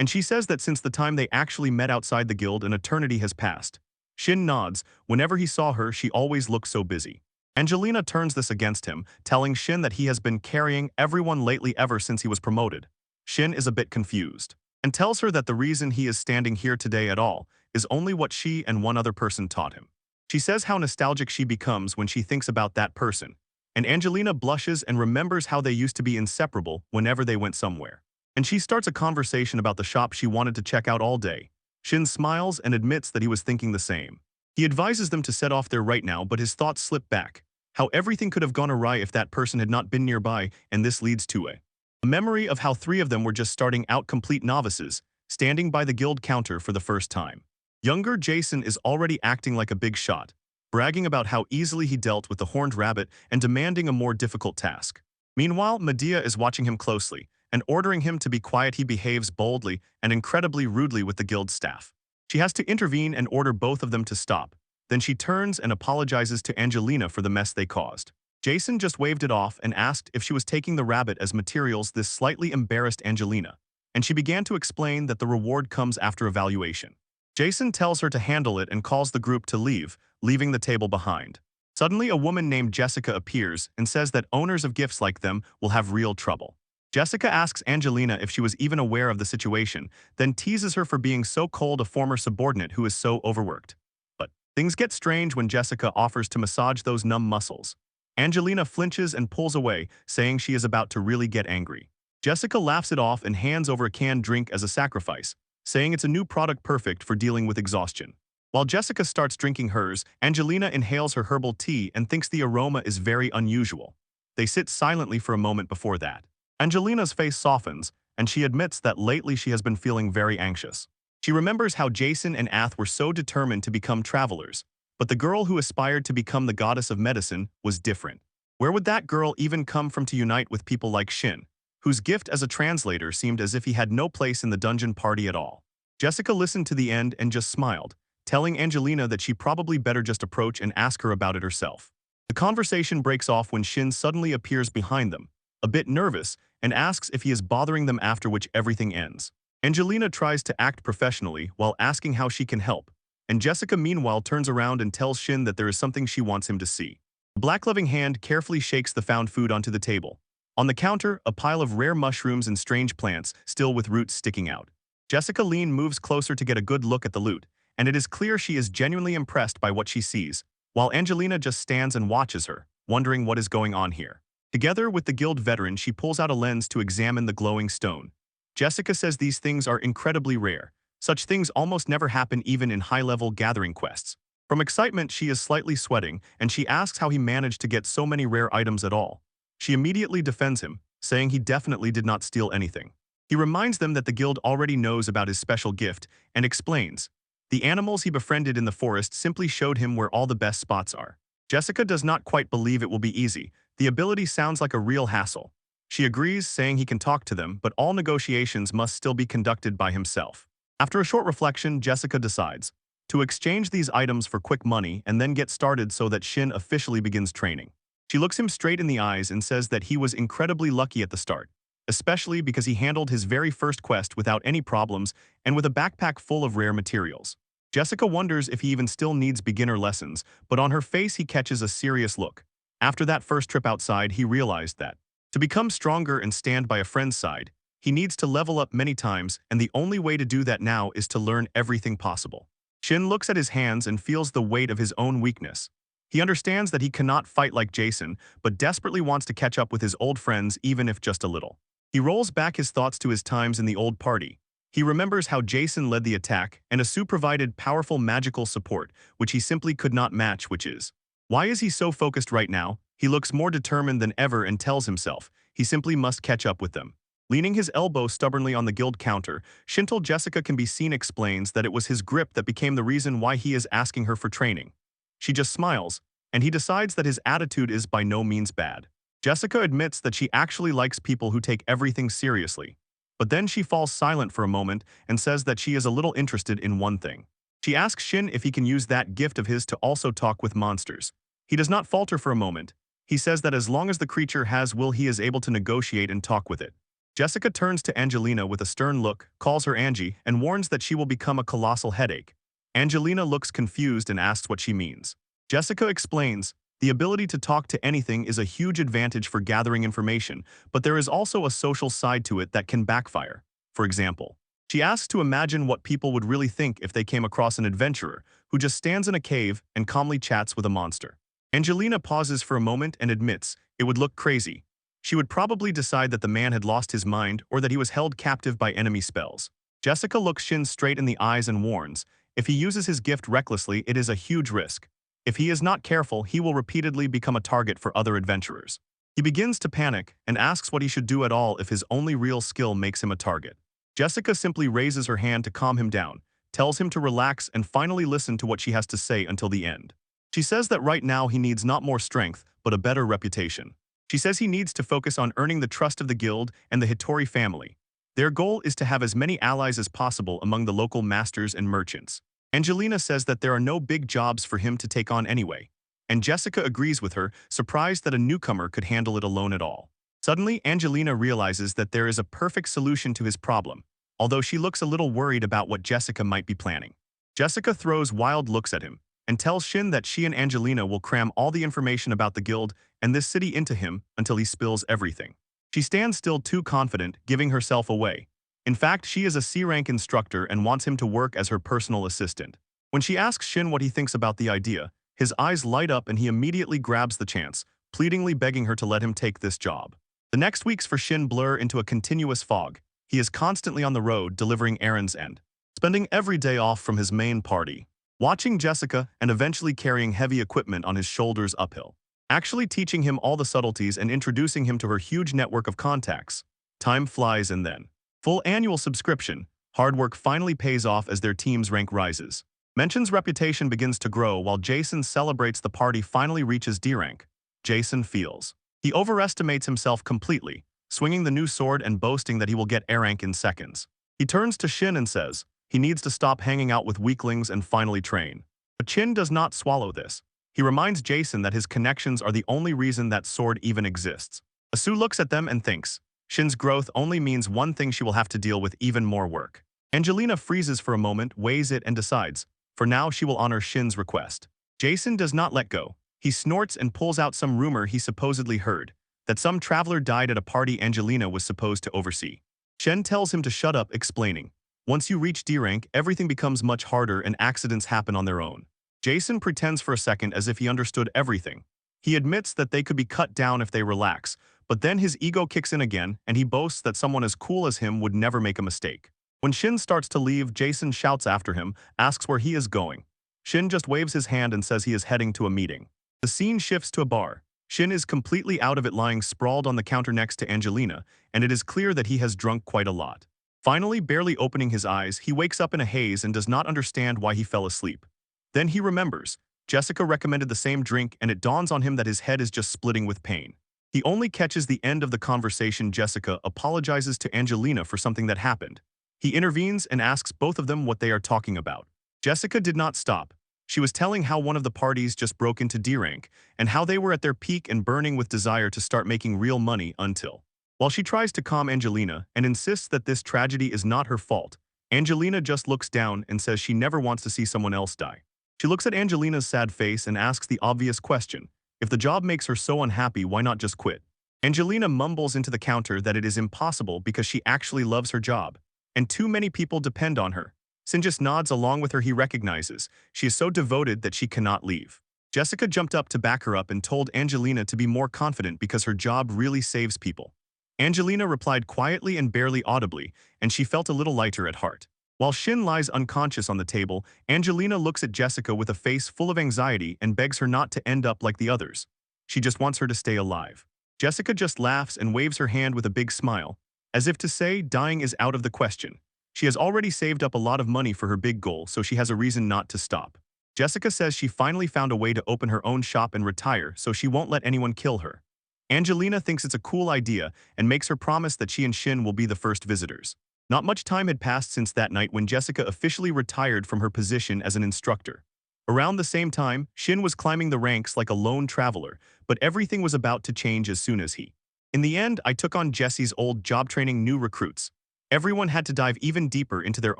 and she says that since the time they actually met outside the guild an eternity has passed. Shin nods. Whenever he saw her, she always looked so busy. Angelina turns this against him, telling Shin that he has been carrying everyone lately ever since he was promoted. Shin is a bit confused and tells her that the reason he is standing here today at all is only what she and one other person taught him. She says how nostalgic she becomes when she thinks about that person, and Angelina blushes and remembers how they used to be inseparable whenever they went somewhere. And she starts a conversation about the shop she wanted to check out all day. Shin smiles and admits that he was thinking the same. He advises them to set off there right now, but his thoughts slip back. How everything could have gone awry if that person had not been nearby, and this leads to a memory of how three of them were just starting out complete novices, standing by the guild counter for the first time. Younger Jason is already acting like a big shot, bragging about how easily he dealt with the horned rabbit and demanding a more difficult task. Meanwhile, Medea is watching him closely, and ordering him to be quiet. He behaves boldly and incredibly rudely with the guild staff. She has to intervene and order both of them to stop. Then she turns and apologizes to Angelina for the mess they caused. Jason just waved it off and asked if she was taking the rabbit as materials. This slightly embarrassed Angelina, and she began to explain that the reward comes after evaluation. Jason tells her to handle it and calls the group to leave, leaving the table behind. Suddenly, a woman named Jessica appears and says that owners of gifts like them will have real trouble. Jessica asks Angelina if she was even aware of the situation, then teases her for being so cold, a former subordinate who is so overworked. But things get strange when Jessica offers to massage those numb muscles. Angelina flinches and pulls away, saying she is about to really get angry. Jessica laughs it off and hands over a canned drink as a sacrifice, saying it's a new product perfect for dealing with exhaustion. While Jessica starts drinking hers, Angelina inhales her herbal tea and thinks the aroma is very unusual. They sit silently for a moment before that. Angelina's face softens, and she admits that lately she has been feeling very anxious. She remembers how Jason and Ath were so determined to become travelers, but the girl who aspired to become the goddess of medicine was different. Where would that girl even come from to unite with people like Shin, whose gift as a translator seemed as if he had no place in the dungeon party at all? Jessica listened to the end and just smiled, telling Angelina that she probably better just approach and ask her about it herself. The conversation breaks off when Shin suddenly appears behind them, a bit nervous, and asks if he is bothering them, after which everything ends. Angelina tries to act professionally while asking how she can help, and Jessica meanwhile turns around and tells Shin that there is something she wants him to see. A black-loving hand carefully shakes the found food onto the table. On the counter, a pile of rare mushrooms and strange plants, still with roots sticking out. Jessica Lean moves closer to get a good look at the loot, and it is clear she is genuinely impressed by what she sees, while Angelina just stands and watches her, wondering what is going on here. Together with the guild veteran, she pulls out a lens to examine the glowing stone. Jessica says these things are incredibly rare. Such things almost never happen even in high-level gathering quests. From excitement, she is slightly sweating, and she asks how he managed to get so many rare items at all. She immediately defends him, saying he definitely did not steal anything. He reminds them that the guild already knows about his special gift and explains, the animals he befriended in the forest simply showed him where all the best spots are. Jessica does not quite believe it will be easy. The ability sounds like a real hassle. She agrees, saying he can talk to them, but all negotiations must still be conducted by himself. After a short reflection, Jessica decides to exchange these items for quick money and then get started so that Shin officially begins training. She looks him straight in the eyes and says that he was incredibly lucky at the start, especially because he handled his very first quest without any problems and with a backpack full of rare materials. Jessica wonders if he even still needs beginner lessons, but on her face he catches a serious look. After that first trip outside, he realized that to become stronger and stand by a friend's side, he needs to level up many times, and the only way to do that now is to learn everything possible. Shin looks at his hands and feels the weight of his own weakness. He understands that he cannot fight like Jason, but desperately wants to catch up with his old friends, even if just a little. He rolls back his thoughts to his times in the old party. He remembers how Jason led the attack, and Asu provided powerful magical support, which he simply could not match, which is why is he so focused right now? He looks more determined than ever and tells himself he simply must catch up with them. Leaning his elbow stubbornly on the guild counter, Shin told Jessica can be seen explains that it was his grip that became the reason why he is asking her for training. She just smiles, and he decides that his attitude is by no means bad. Jessica admits that she actually likes people who take everything seriously. But then she falls silent for a moment and says that she is a little interested in one thing. She asks Shin if he can use that gift of his to also talk with monsters. He does not falter for a moment. He says that as long as the creature has will, he is able to negotiate and talk with it. Jessica turns to Angelina with a stern look, calls her Angie, and warns that she will become a colossal headache. Angelina looks confused and asks what she means. Jessica explains, the ability to talk to anything is a huge advantage for gathering information, but there is also a social side to it that can backfire. For example, she asks to imagine what people would really think if they came across an adventurer who just stands in a cave and calmly chats with a monster. Angelina pauses for a moment and admits it would look crazy. She would probably decide that the man had lost his mind or that he was held captive by enemy spells. Jessica looks Shin straight in the eyes and warns, if he uses his gift recklessly, it is a huge risk. If he is not careful, he will repeatedly become a target for other adventurers. He begins to panic and asks what he should do at all if his only real skill makes him a target. Jessica simply raises her hand to calm him down, tells him to relax and finally listen to what she has to say until the end. She says that right now he needs not more strength, but a better reputation. She says he needs to focus on earning the trust of the guild and the Hitori family. Their goal is to have as many allies as possible among the local masters and merchants. Angelina says that there are no big jobs for him to take on anyway, and Jessica agrees with her, surprised that a newcomer could handle it alone at all. Suddenly, Angelina realizes that there is a perfect solution to his problem, although she looks a little worried about what Jessica might be planning. Jessica throws wild looks at him and tells Shin that she and Angelina will cram all the information about the guild and this city into him until he spills everything. She stands still too confident, giving herself away. In fact, she is a C-rank instructor and wants him to work as her personal assistant. When she asks Shin what he thinks about the idea, his eyes light up and he immediately grabs the chance, pleadingly begging her to let him take this job. The next weeks for Shin blur into a continuous fog. He is constantly on the road delivering errands and spending every day off from his main party, watching Jessica and eventually carrying heavy equipment on his shoulders uphill, actually teaching him all the subtleties and introducing him to her huge network of contacts. Time flies and then, full annual subscription, hard work finally pays off as their team's rank rises. Mention's reputation begins to grow while Jason celebrates the party finally reaches D rank. Jason feels he overestimates himself completely, swinging the new sword and boasting that he will get A rank in seconds. He turns to Shin and says he needs to stop hanging out with weaklings and finally train. But Shin does not swallow this. He reminds Jason that his connections are the only reason that sword even exists. Asu looks at them and thinks, Shin's growth only means one thing: she will have to deal with even more work. Angelina freezes for a moment, weighs it and decides, for now she will honor Shin's request. Jason does not let go. He snorts and pulls out some rumor he supposedly heard, that some traveler died at a party Angelina was supposed to oversee. Shen tells him to shut up, explaining, once you reach D rank, everything becomes much harder and accidents happen on their own. Jason pretends for a second as if he understood everything. He admits that they could be cut down if they relax, but then his ego kicks in again and he boasts that someone as cool as him would never make a mistake. When Shin starts to leave, Jason shouts after him, asks where he is going. Shin just waves his hand and says he is heading to a meeting. The scene shifts to a bar. Shin is completely out of it, lying sprawled on the counter next to Angelina, and it is clear that he has drunk quite a lot. Finally, barely opening his eyes, he wakes up in a haze and does not understand why he fell asleep. Then he remembers. Jessica recommended the same drink and it dawns on him that his head is just splitting with pain. He only catches the end of the conversation. Jessica apologizes to Angelina for something that happened. He intervenes and asks both of them what they are talking about. Jessica did not stop. She was telling how one of the parties just broke into D rank and how they were at their peak and burning with desire to start making real money until. While she tries to calm Angelina and insists that this tragedy is not her fault, Angelina just looks down and says she never wants to see someone else die. She looks at Angelina's sad face and asks the obvious question, if the job makes her so unhappy, why not just quit? Angelina mumbles into the counter that it is impossible because she actually loves her job, and too many people depend on her. Sin just nods along with her. He recognizes she is so devoted that she cannot leave. Jessica jumped up to back her up and told Angelina to be more confident because her job really saves people. Angelina replied quietly and barely audibly, and she felt a little lighter at heart. While Shin lies unconscious on the table, Angelina looks at Jessica with a face full of anxiety and begs her not to end up like the others. She just wants her to stay alive. Jessica just laughs and waves her hand with a big smile, as if to say dying is out of the question. She has already saved up a lot of money for her big goal, so she has a reason not to stop. Jessica says she finally found a way to open her own shop and retire, so she won't let anyone kill her. Angelina thinks it's a cool idea and makes her promise that she and Shin will be the first visitors. Not much time had passed since that night when Jessica officially retired from her position as an instructor. Around the same time, Shin was climbing the ranks like a lone traveler, but everything was about to change as soon as he. In the end, I took on Jesse's old job training new recruits. Everyone had to dive even deeper into their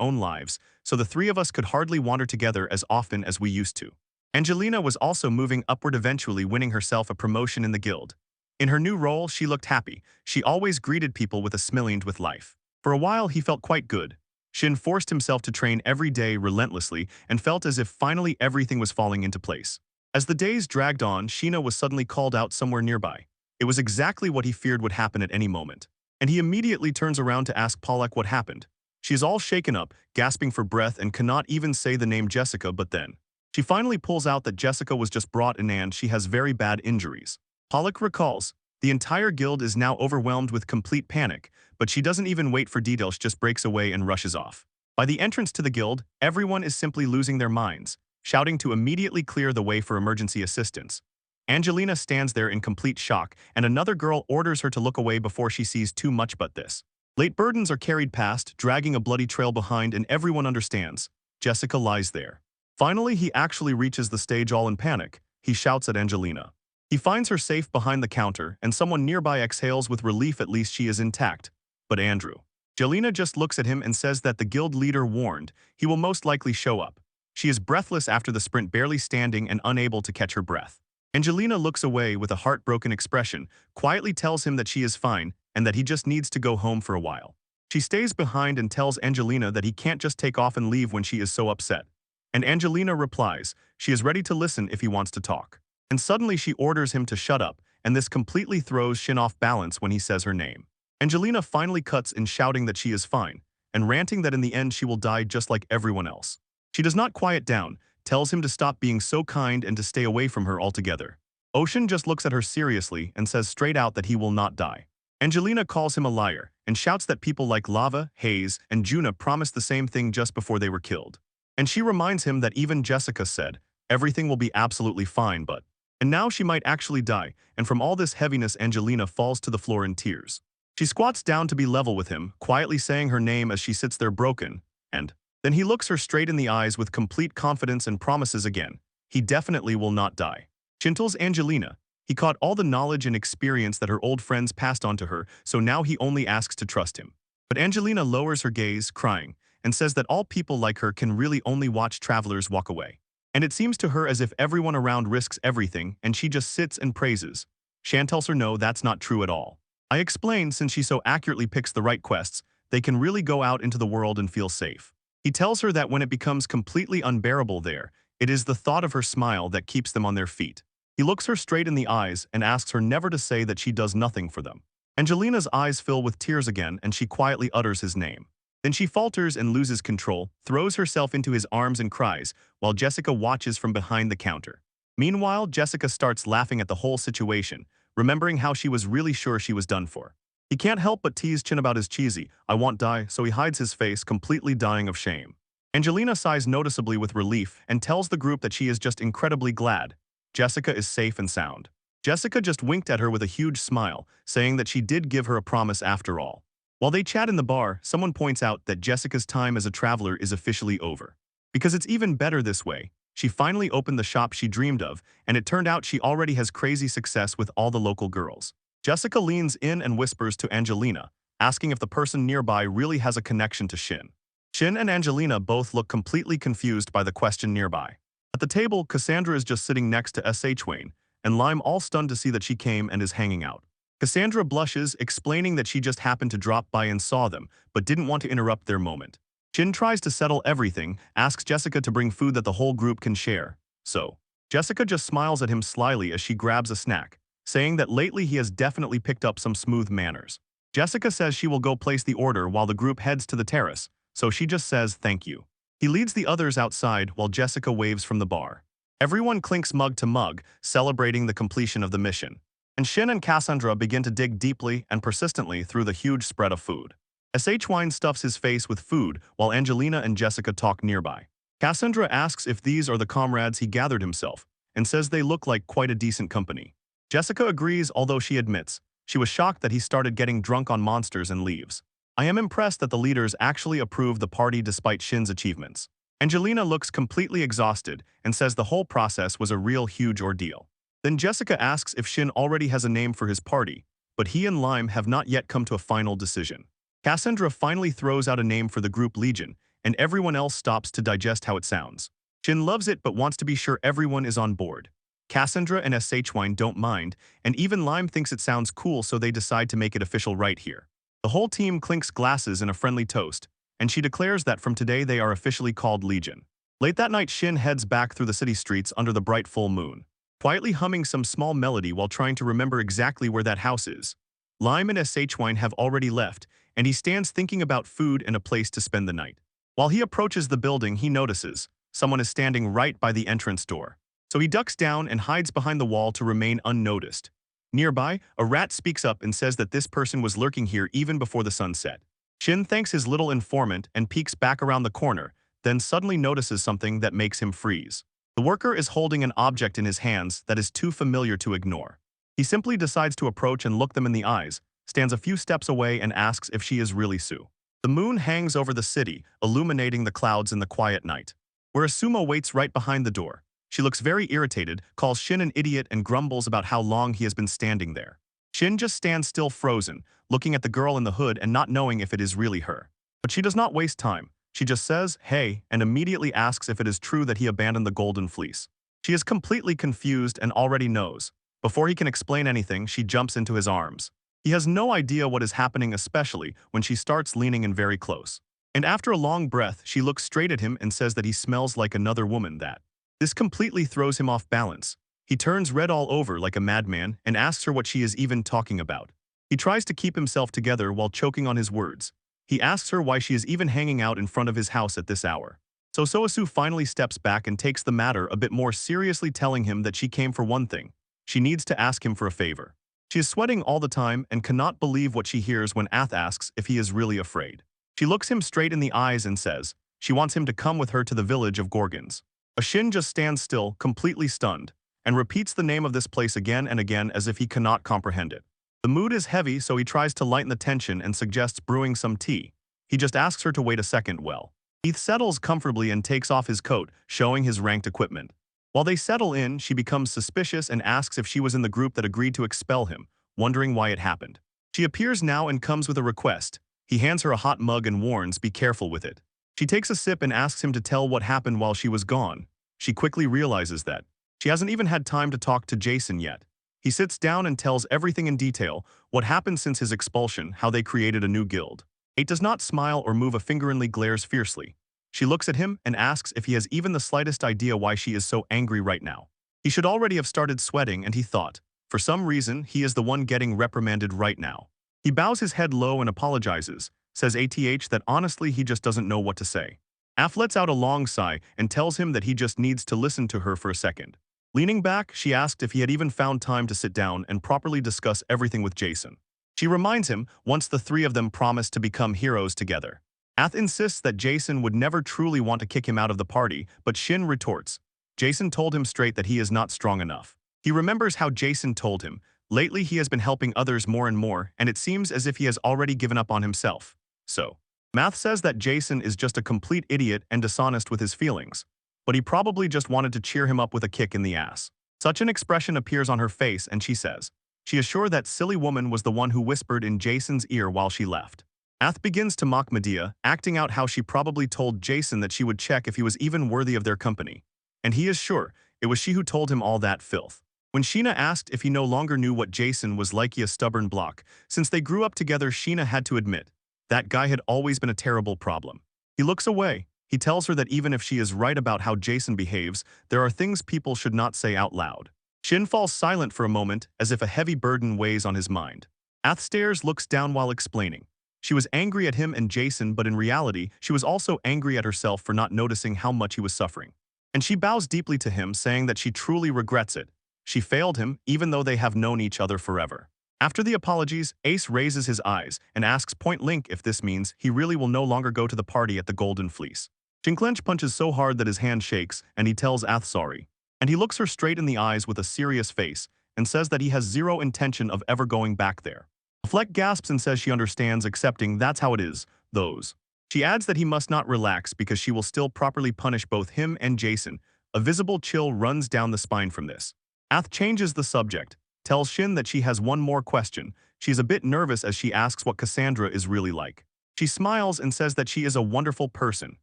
own lives, so the three of us could hardly wander together as often as we used to. Angelina was also moving upward, eventually winning herself a promotion in the guild. In her new role, she looked happy. She always greeted people with a smile with life. For a while, he felt quite good. Shin forced himself to train every day relentlessly and felt as if finally everything was falling into place. As the days dragged on, Sheena was suddenly called out somewhere nearby. It was exactly what he feared would happen at any moment. And he immediately turns around to ask Pollack what happened. She is all shaken up, gasping for breath and cannot even say the name Jessica, but then she finally pulls out that Jessica was just brought in and she has very bad injuries. Pollack recalls, the entire guild is now overwhelmed with complete panic, but she doesn't even wait for details, just breaks away and rushes off. By the entrance to the guild, everyone is simply losing their minds, shouting to immediately clear the way for emergency assistance. Angelina stands there in complete shock, and another girl orders her to look away before she sees too much but this. Late burdens are carried past, dragging a bloody trail behind, and everyone understands. Jessica lies there. Finally, he actually reaches the stage all in panic. He shouts at Angelina. He finds her safe behind the counter, and someone nearby exhales with relief, at least she is intact. But Andrew. Jelena just looks at him and says that the guild leader warned he will most likely show up. She is breathless after the sprint, barely standing and unable to catch her breath. Angelina looks away with a heartbroken expression, quietly tells him that she is fine and that he just needs to go home for a while. She stays behind and tells Angelina that he can't just take off and leave when she is so upset. And Angelina replies, she is ready to listen if he wants to talk. And suddenly she orders him to shut up, and this completely throws Shin off balance when he says her name. Angelina finally cuts in, shouting that she is fine, and ranting that in the end she will die just like everyone else. She does not quiet down, tells him to stop being so kind and to stay away from her altogether. Ocean just looks at her seriously and says straight out that he will not die. Angelina calls him a liar and shouts that people like Lava, Hayes, and Juna promised the same thing just before they were killed. And she reminds him that even Jessica said, everything will be absolutely fine, but... And now she might actually die, and from all this heaviness Angelina falls to the floor in tears. She squats down to be level with him, quietly saying her name as she sits there broken, and then he looks her straight in the eyes with complete confidence and promises again, he definitely will not die. Shin tells Angelina, he caught all the knowledge and experience that her old friends passed on to her, so now he only asks to trust him. But Angelina lowers her gaze, crying, and says that all people like her can really only watch travelers walk away. And it seems to her as if everyone around risks everything and she just sits and praises. Shan tells her no, that's not true at all. I explain, since she so accurately picks the right quests, they can really go out into the world and feel safe. He tells her that when it becomes completely unbearable there, it is the thought of her smile that keeps them on their feet. He looks her straight in the eyes and asks her never to say that she does nothing for them. Angelina's eyes fill with tears again and she quietly utters his name. Then she falters and loses control, throws herself into his arms and cries, while Jessica watches from behind the counter. Meanwhile, Jessica starts laughing at the whole situation, remembering how she was really sure she was done for. He can't help but tease Chin about his cheesy, I won't die, so he hides his face, completely dying of shame. Angelina sighs noticeably with relief and tells the group that she is just incredibly glad. Jessica is safe and sound. Jessica just winked at her with a huge smile, saying that she did give her a promise after all. While they chat in the bar, someone points out that Jessica's time as a traveler is officially over. Because it's even better this way, she finally opened the shop she dreamed of, and it turned out she already has crazy success with all the local girls. Jessica leans in and whispers to Angelina, asking if the person nearby really has a connection to Shin. Shin and Angelina both look completely confused by the question nearby. At the table, Cassandra is just sitting next to S.H. Wayne, and Lime all stunned to see that she came and is hanging out. Cassandra blushes, explaining that she just happened to drop by and saw them, but didn't want to interrupt their moment. Shin tries to settle everything, asks Jessica to bring food that the whole group can share. So, Jessica just smiles at him slyly as she grabs a snack, saying that lately he has definitely picked up some smooth manners. Jessica says she will go place the order while the group heads to the terrace, so she just says thank you. He leads the others outside while Jessica waves from the bar. Everyone clinks mug to mug, celebrating the completion of the mission. And Shin and Cassandra begin to dig deeply and persistently through the huge spread of food. S.H. Wine stuffs his face with food while Angelina and Jessica talk nearby. Cassandra asks if these are the comrades he gathered himself, and says they look like quite a decent company. Jessica agrees, although she admits she was shocked that he started getting drunk on monsters and leaves. I am impressed that the leaders actually approve the party despite Shin's achievements. Angelina looks completely exhausted and says the whole process was a real huge ordeal. Then Jessica asks if Shin already has a name for his party, but he and Lime have not yet come to a final decision. Cassandra finally throws out a name for the group Legion, and everyone else stops to digest how it sounds. Shin loves it but wants to be sure everyone is on board. Cassandra and Shwine don't mind, and even Lime thinks it sounds cool, so they decide to make it official right here. The whole team clinks glasses in a friendly toast, and she declares that from today they are officially called Legion. Late that night, Shin heads back through the city streets under the bright full moon, quietly humming some small melody while trying to remember exactly where that house is. Lime and Shwine have already left, and he stands thinking about food and a place to spend the night. While he approaches the building, he notices someone is standing right by the entrance door. So he ducks down and hides behind the wall to remain unnoticed. Nearby, a rat speaks up and says that this person was lurking here even before the sun set. Shin thanks his little informant and peeks back around the corner, then suddenly notices something that makes him freeze. The worker is holding an object in his hands that is too familiar to ignore. He simply decides to approach and look them in the eyes, stands a few steps away and asks if she is really Sue. The moon hangs over the city, illuminating the clouds in the quiet night. Where Sumo waits right behind the door. She looks very irritated, calls Shin an idiot and grumbles about how long he has been standing there. Shin just stands still frozen, looking at the girl in the hood and not knowing if it is really her. But she does not waste time. She just says, "Hey," and immediately asks if it is true that he abandoned the golden fleece. She is completely confused and already knows. Before he can explain anything, she jumps into his arms. He has no idea what is happening, especially when she starts leaning in very close. And after a long breath, she looks straight at him and says that he smells like another woman that. This completely throws him off balance. He turns red all over like a madman and asks her what she is even talking about. He tries to keep himself together while choking on his words. He asks her why she is even hanging out in front of his house at this hour. So Soasu finally steps back and takes the matter a bit more seriously, telling him that she came for one thing. She needs to ask him for a favor. She is sweating all the time and cannot believe what she hears when Ath asks if he is really afraid. She looks him straight in the eyes and says she wants him to come with her to the village of Gorgons. Shin just stands still, completely stunned, and repeats the name of this place again and again as if he cannot comprehend it. The mood is heavy, so he tries to lighten the tension and suggests brewing some tea. He just asks her to wait a second. Well, he settles comfortably and takes off his coat, showing his ranked equipment. While they settle in, she becomes suspicious and asks if she was in the group that agreed to expel him, wondering why it happened. She appears now and comes with a request. He hands her a hot mug and warns, be careful with it. She takes a sip and asks him to tell what happened while she was gone. She quickly realizes that she hasn't even had time to talk to Jason yet. He sits down and tells everything in detail, what happened since his expulsion, how they created a new guild. 8 does not smile or move a finger and glares fiercely. She looks at him and asks if he has even the slightest idea why she is so angry right now. He should already have started sweating, and he thought, for some reason, he is the one getting reprimanded right now. He bows his head low and apologizes, says that honestly he just doesn't know what to say. Af lets out a long sigh and tells him that he just needs to listen to her for a second. Leaning back, she asked if he had even found time to sit down and properly discuss everything with Jason. She reminds him once the three of them promised to become heroes together. Ath insists that Jason would never truly want to kick him out of the party, but Shin retorts. Jason told him straight that he is not strong enough. He remembers how Jason told him, lately he has been helping others more and more, and it seems as if he has already given up on himself. So, Math says that Jason is just a complete idiot and dishonest with his feelings, but he probably just wanted to cheer him up with a kick in the ass. Such an expression appears on her face and she says, she is sure that silly woman was the one who whispered in Jason's ear while she left. Ath begins to mock Medea, acting out how she probably told Jason that she would check if he was even worthy of their company. And he is sure it was she who told him all that filth. When Sheena asked if he no longer knew what Jason was like, he a stubborn block. Since they grew up together, Sheena had to admit, that guy had always been a terrible problem. He looks away. He tells her that even if she is right about how Jason behaves, there are things people should not say out loud. Shin falls silent for a moment, as if a heavy burden weighs on his mind. Ath stares, looks down while explaining. She was angry at him and Jason, but in reality, she was also angry at herself for not noticing how much he was suffering. And she bows deeply to him, saying that she truly regrets it. She failed him, even though they have known each other forever. After the apologies, Ace raises his eyes and asks point-blank if this means he really will no longer go to the party at the Golden Fleece. Jinklench punches so hard that his hand shakes, and he tells Ath sorry. And he looks her straight in the eyes with a serious face and says that he has zero intention of ever going back there. Fleck gasps and says she understands, accepting that's how it is, those. She adds that he must not relax because she will still properly punish both him and Jason. A visible chill runs down the spine from this. Ath changes the subject, tells Shin that she has one more question. She's a bit nervous as she asks what Cassandra is really like. She smiles and says that she is a wonderful person.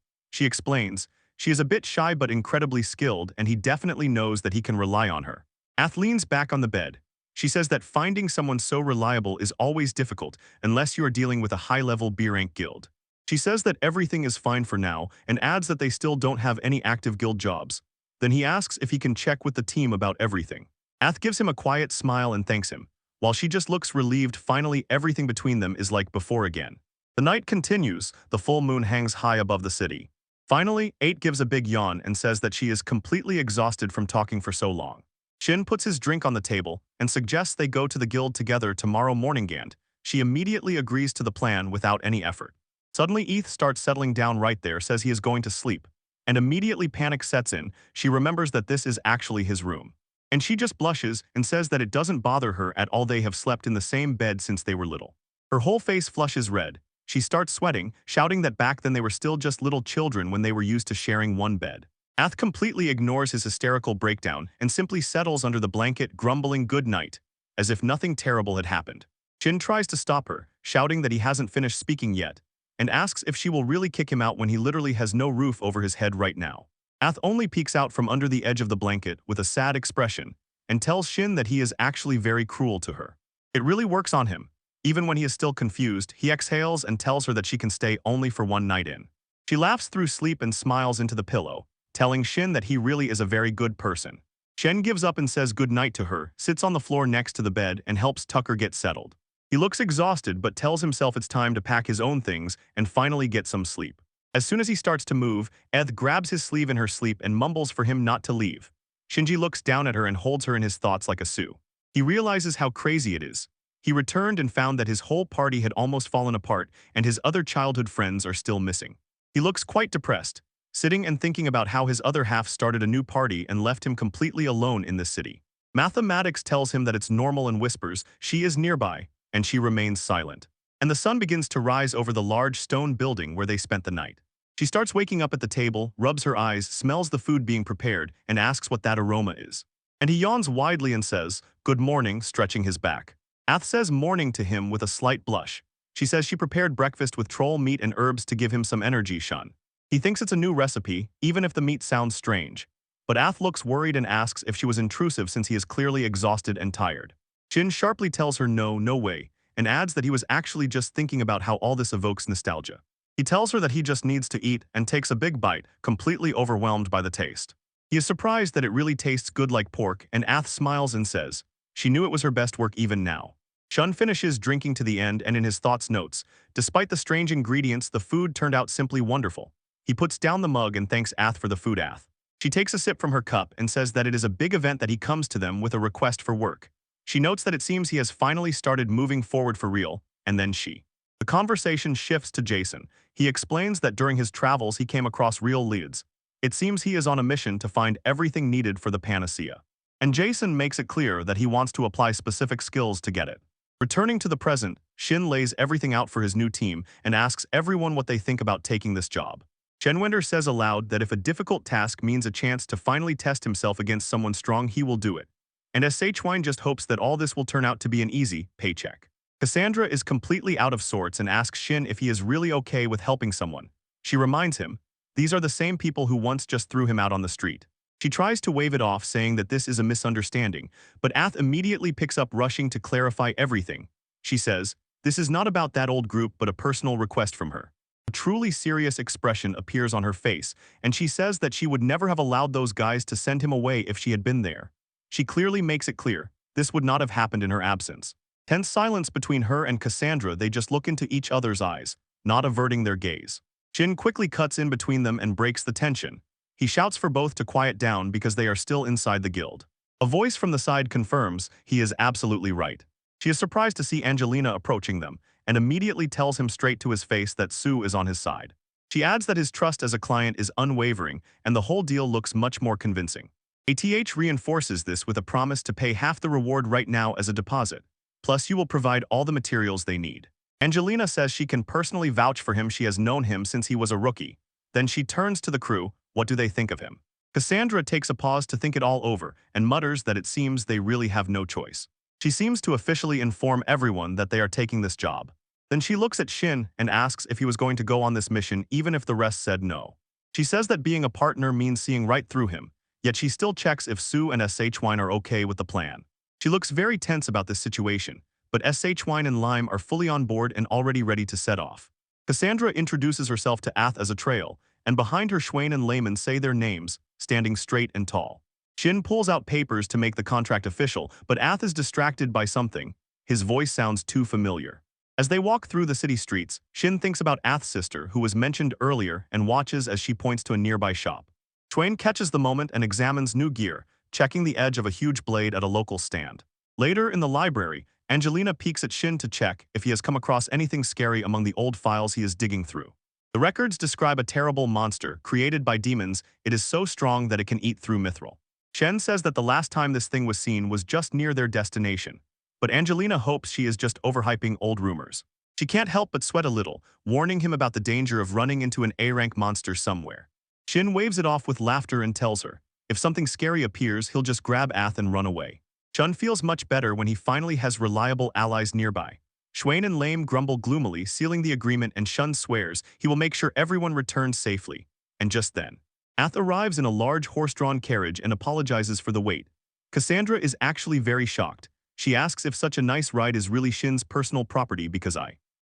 She explains, she is a bit shy but incredibly skilled, and he definitely knows that he can rely on her. Ath leans back on the bed. She says that finding someone so reliable is always difficult unless you are dealing with a high-level B-rank guild. She says that everything is fine for now and adds that they still don't have any active guild jobs. Then he asks if he can check with the team about everything. Ath gives him a quiet smile and thanks him. While she just looks relieved, finally everything between them is like before again. The night continues, the full moon hangs high above the city. Finally, 8 gives a big yawn and says that she is completely exhausted from talking for so long. Shin puts his drink on the table and suggests they go to the guild together tomorrow morning. And she immediately agrees to the plan without any effort. Suddenly Eth starts settling down right there, says he is going to sleep. And immediately panic sets in. She remembers that this is actually his room. And she just blushes and says that it doesn't bother her at all. They have slept in the same bed since they were little. Her whole face flushes red. She starts sweating, shouting that back then they were still just little children when they were used to sharing one bed. Ath completely ignores his hysterical breakdown and simply settles under the blanket, grumbling good night, as if nothing terrible had happened. Shin tries to stop her, shouting that he hasn't finished speaking yet, and asks if she will really kick him out when he literally has no roof over his head right now. Ath only peeks out from under the edge of the blanket with a sad expression and tells Shin that he is actually very cruel to her. It really works on him. Even when he is still confused, he exhales and tells her that she can stay only for one night in. She laughs through sleep and smiles into the pillow, telling Shin that he really is a very good person. Shin gives up and says goodnight to her, sits on the floor next to the bed and helps Tucker get settled. He looks exhausted but tells himself it's time to pack his own things and finally get some sleep. As soon as he starts to move, Eth grabs his sleeve in her sleep and mumbles for him not to leave. Shinji looks down at her and holds her in his thoughts like a Sue. He realizes how crazy it is. He returned and found that his whole party had almost fallen apart and his other childhood friends are still missing. He looks quite depressed, sitting and thinking about how his other half started a new party and left him completely alone in this city. Mathematics tells him that it's normal and whispers she is nearby, and she remains silent. And the sun begins to rise over the large stone building where they spent the night. She starts waking up at the table, rubs her eyes, smells the food being prepared, and asks what that aroma is. And he yawns widely and says, "Good morning," stretching his back. Ath says morning to him with a slight blush. She says she prepared breakfast with troll meat and herbs to give him some energy. Shun. He thinks it's a new recipe, even if the meat sounds strange. But Ath looks worried and asks if she was intrusive since he is clearly exhausted and tired. Shin sharply tells her no, no way, and adds that he was actually just thinking about how all this evokes nostalgia. He tells her that he just needs to eat and takes a big bite, completely overwhelmed by the taste. He is surprised that it really tastes good like pork, and Ath smiles and says she knew it was her best work even now. Shun finishes drinking to the end and in his thoughts notes, despite the strange ingredients, the food turned out simply wonderful. He puts down the mug and thanks Ath for the food. Ath. She takes a sip from her cup and says that it is a big event that he comes to them with a request for work. She notes that it seems he has finally started moving forward for real, and then the conversation shifts to Jason. He explains that during his travels he came across real leads. It seems he is on a mission to find everything needed for the panacea. And Jason makes it clear that he wants to apply specific skills to get it. Returning to the present, Shin lays everything out for his new team and asks everyone what they think about taking this job. Shenwender says aloud that if a difficult task means a chance to finally test himself against someone strong, he will do it. And Sachwine just hopes that all this will turn out to be an easy paycheck. Cassandra is completely out of sorts and asks Shin if he is really okay with helping someone. She reminds him, these are the same people who once just threw him out on the street. She tries to wave it off, saying that this is a misunderstanding, but Ath immediately picks up, rushing to clarify everything. She says, this is not about that old group but a personal request from her. A truly serious expression appears on her face, and she says that she would never have allowed those guys to send him away if she had been there. She clearly makes it clear, this would not have happened in her absence. Tense silence between her and Cassandra, they just look into each other's eyes, not averting their gaze. Shin quickly cuts in between them and breaks the tension. He shouts for both to quiet down because they are still inside the guild. A voice from the side confirms he is absolutely right. She is surprised to see Angelina approaching them, and immediately tells him straight to his face that Sue is on his side. She adds that his trust as a client is unwavering, and the whole deal looks much more convincing. ATH reinforces this with a promise to pay half the reward right now as a deposit. Plus, you will provide all the materials they need. Angelina says she can personally vouch for him, she has known him since he was a rookie. Then she turns to the crew, what do they think of him? Cassandra takes a pause to think it all over and mutters that it seems they really have no choice. She seems to officially inform everyone that they are taking this job. Then she looks at Shin and asks if he was going to go on this mission even if the rest said no. She says that being a partner means seeing right through him, yet she still checks if Sue and SH Wine are okay with the plan. She looks very tense about this situation, but SH Wine and Lime are fully on board and already ready to set off. Cassandra introduces herself to Ath as a trail, and behind her Schwain and Layman say their names, standing straight and tall. Shin pulls out papers to make the contract official, but Ath is distracted by something. His voice sounds too familiar. As they walk through the city streets, Shin thinks about Ath's sister, who was mentioned earlier, and watches as she points to a nearby shop. Schwain catches the moment and examines new gear, checking the edge of a huge blade at a local stand. Later in the library, Angelina peeks at Shin to check if he has come across anything scary among the old files he is digging through. The records describe a terrible monster created by demons. It is so strong that it can eat through mithril. Shen says that the last time this thing was seen was just near their destination, but Angelina hopes she is just overhyping old rumors. She can't help but sweat a little, warning him about the danger of running into an A-rank monster somewhere. Shin waves it off with laughter and tells her, if something scary appears, he'll just grab Ath and run away. Chun feels much better when he finally has reliable allies nearby. Schwain and Lame grumble gloomily, sealing the agreement, and Shun swears he will make sure everyone returns safely. And just then, Ath arrives in a large horse-drawn carriage and apologizes for the wait. Cassandra is actually very shocked. She asks if such a nice ride is really Shin's personal property because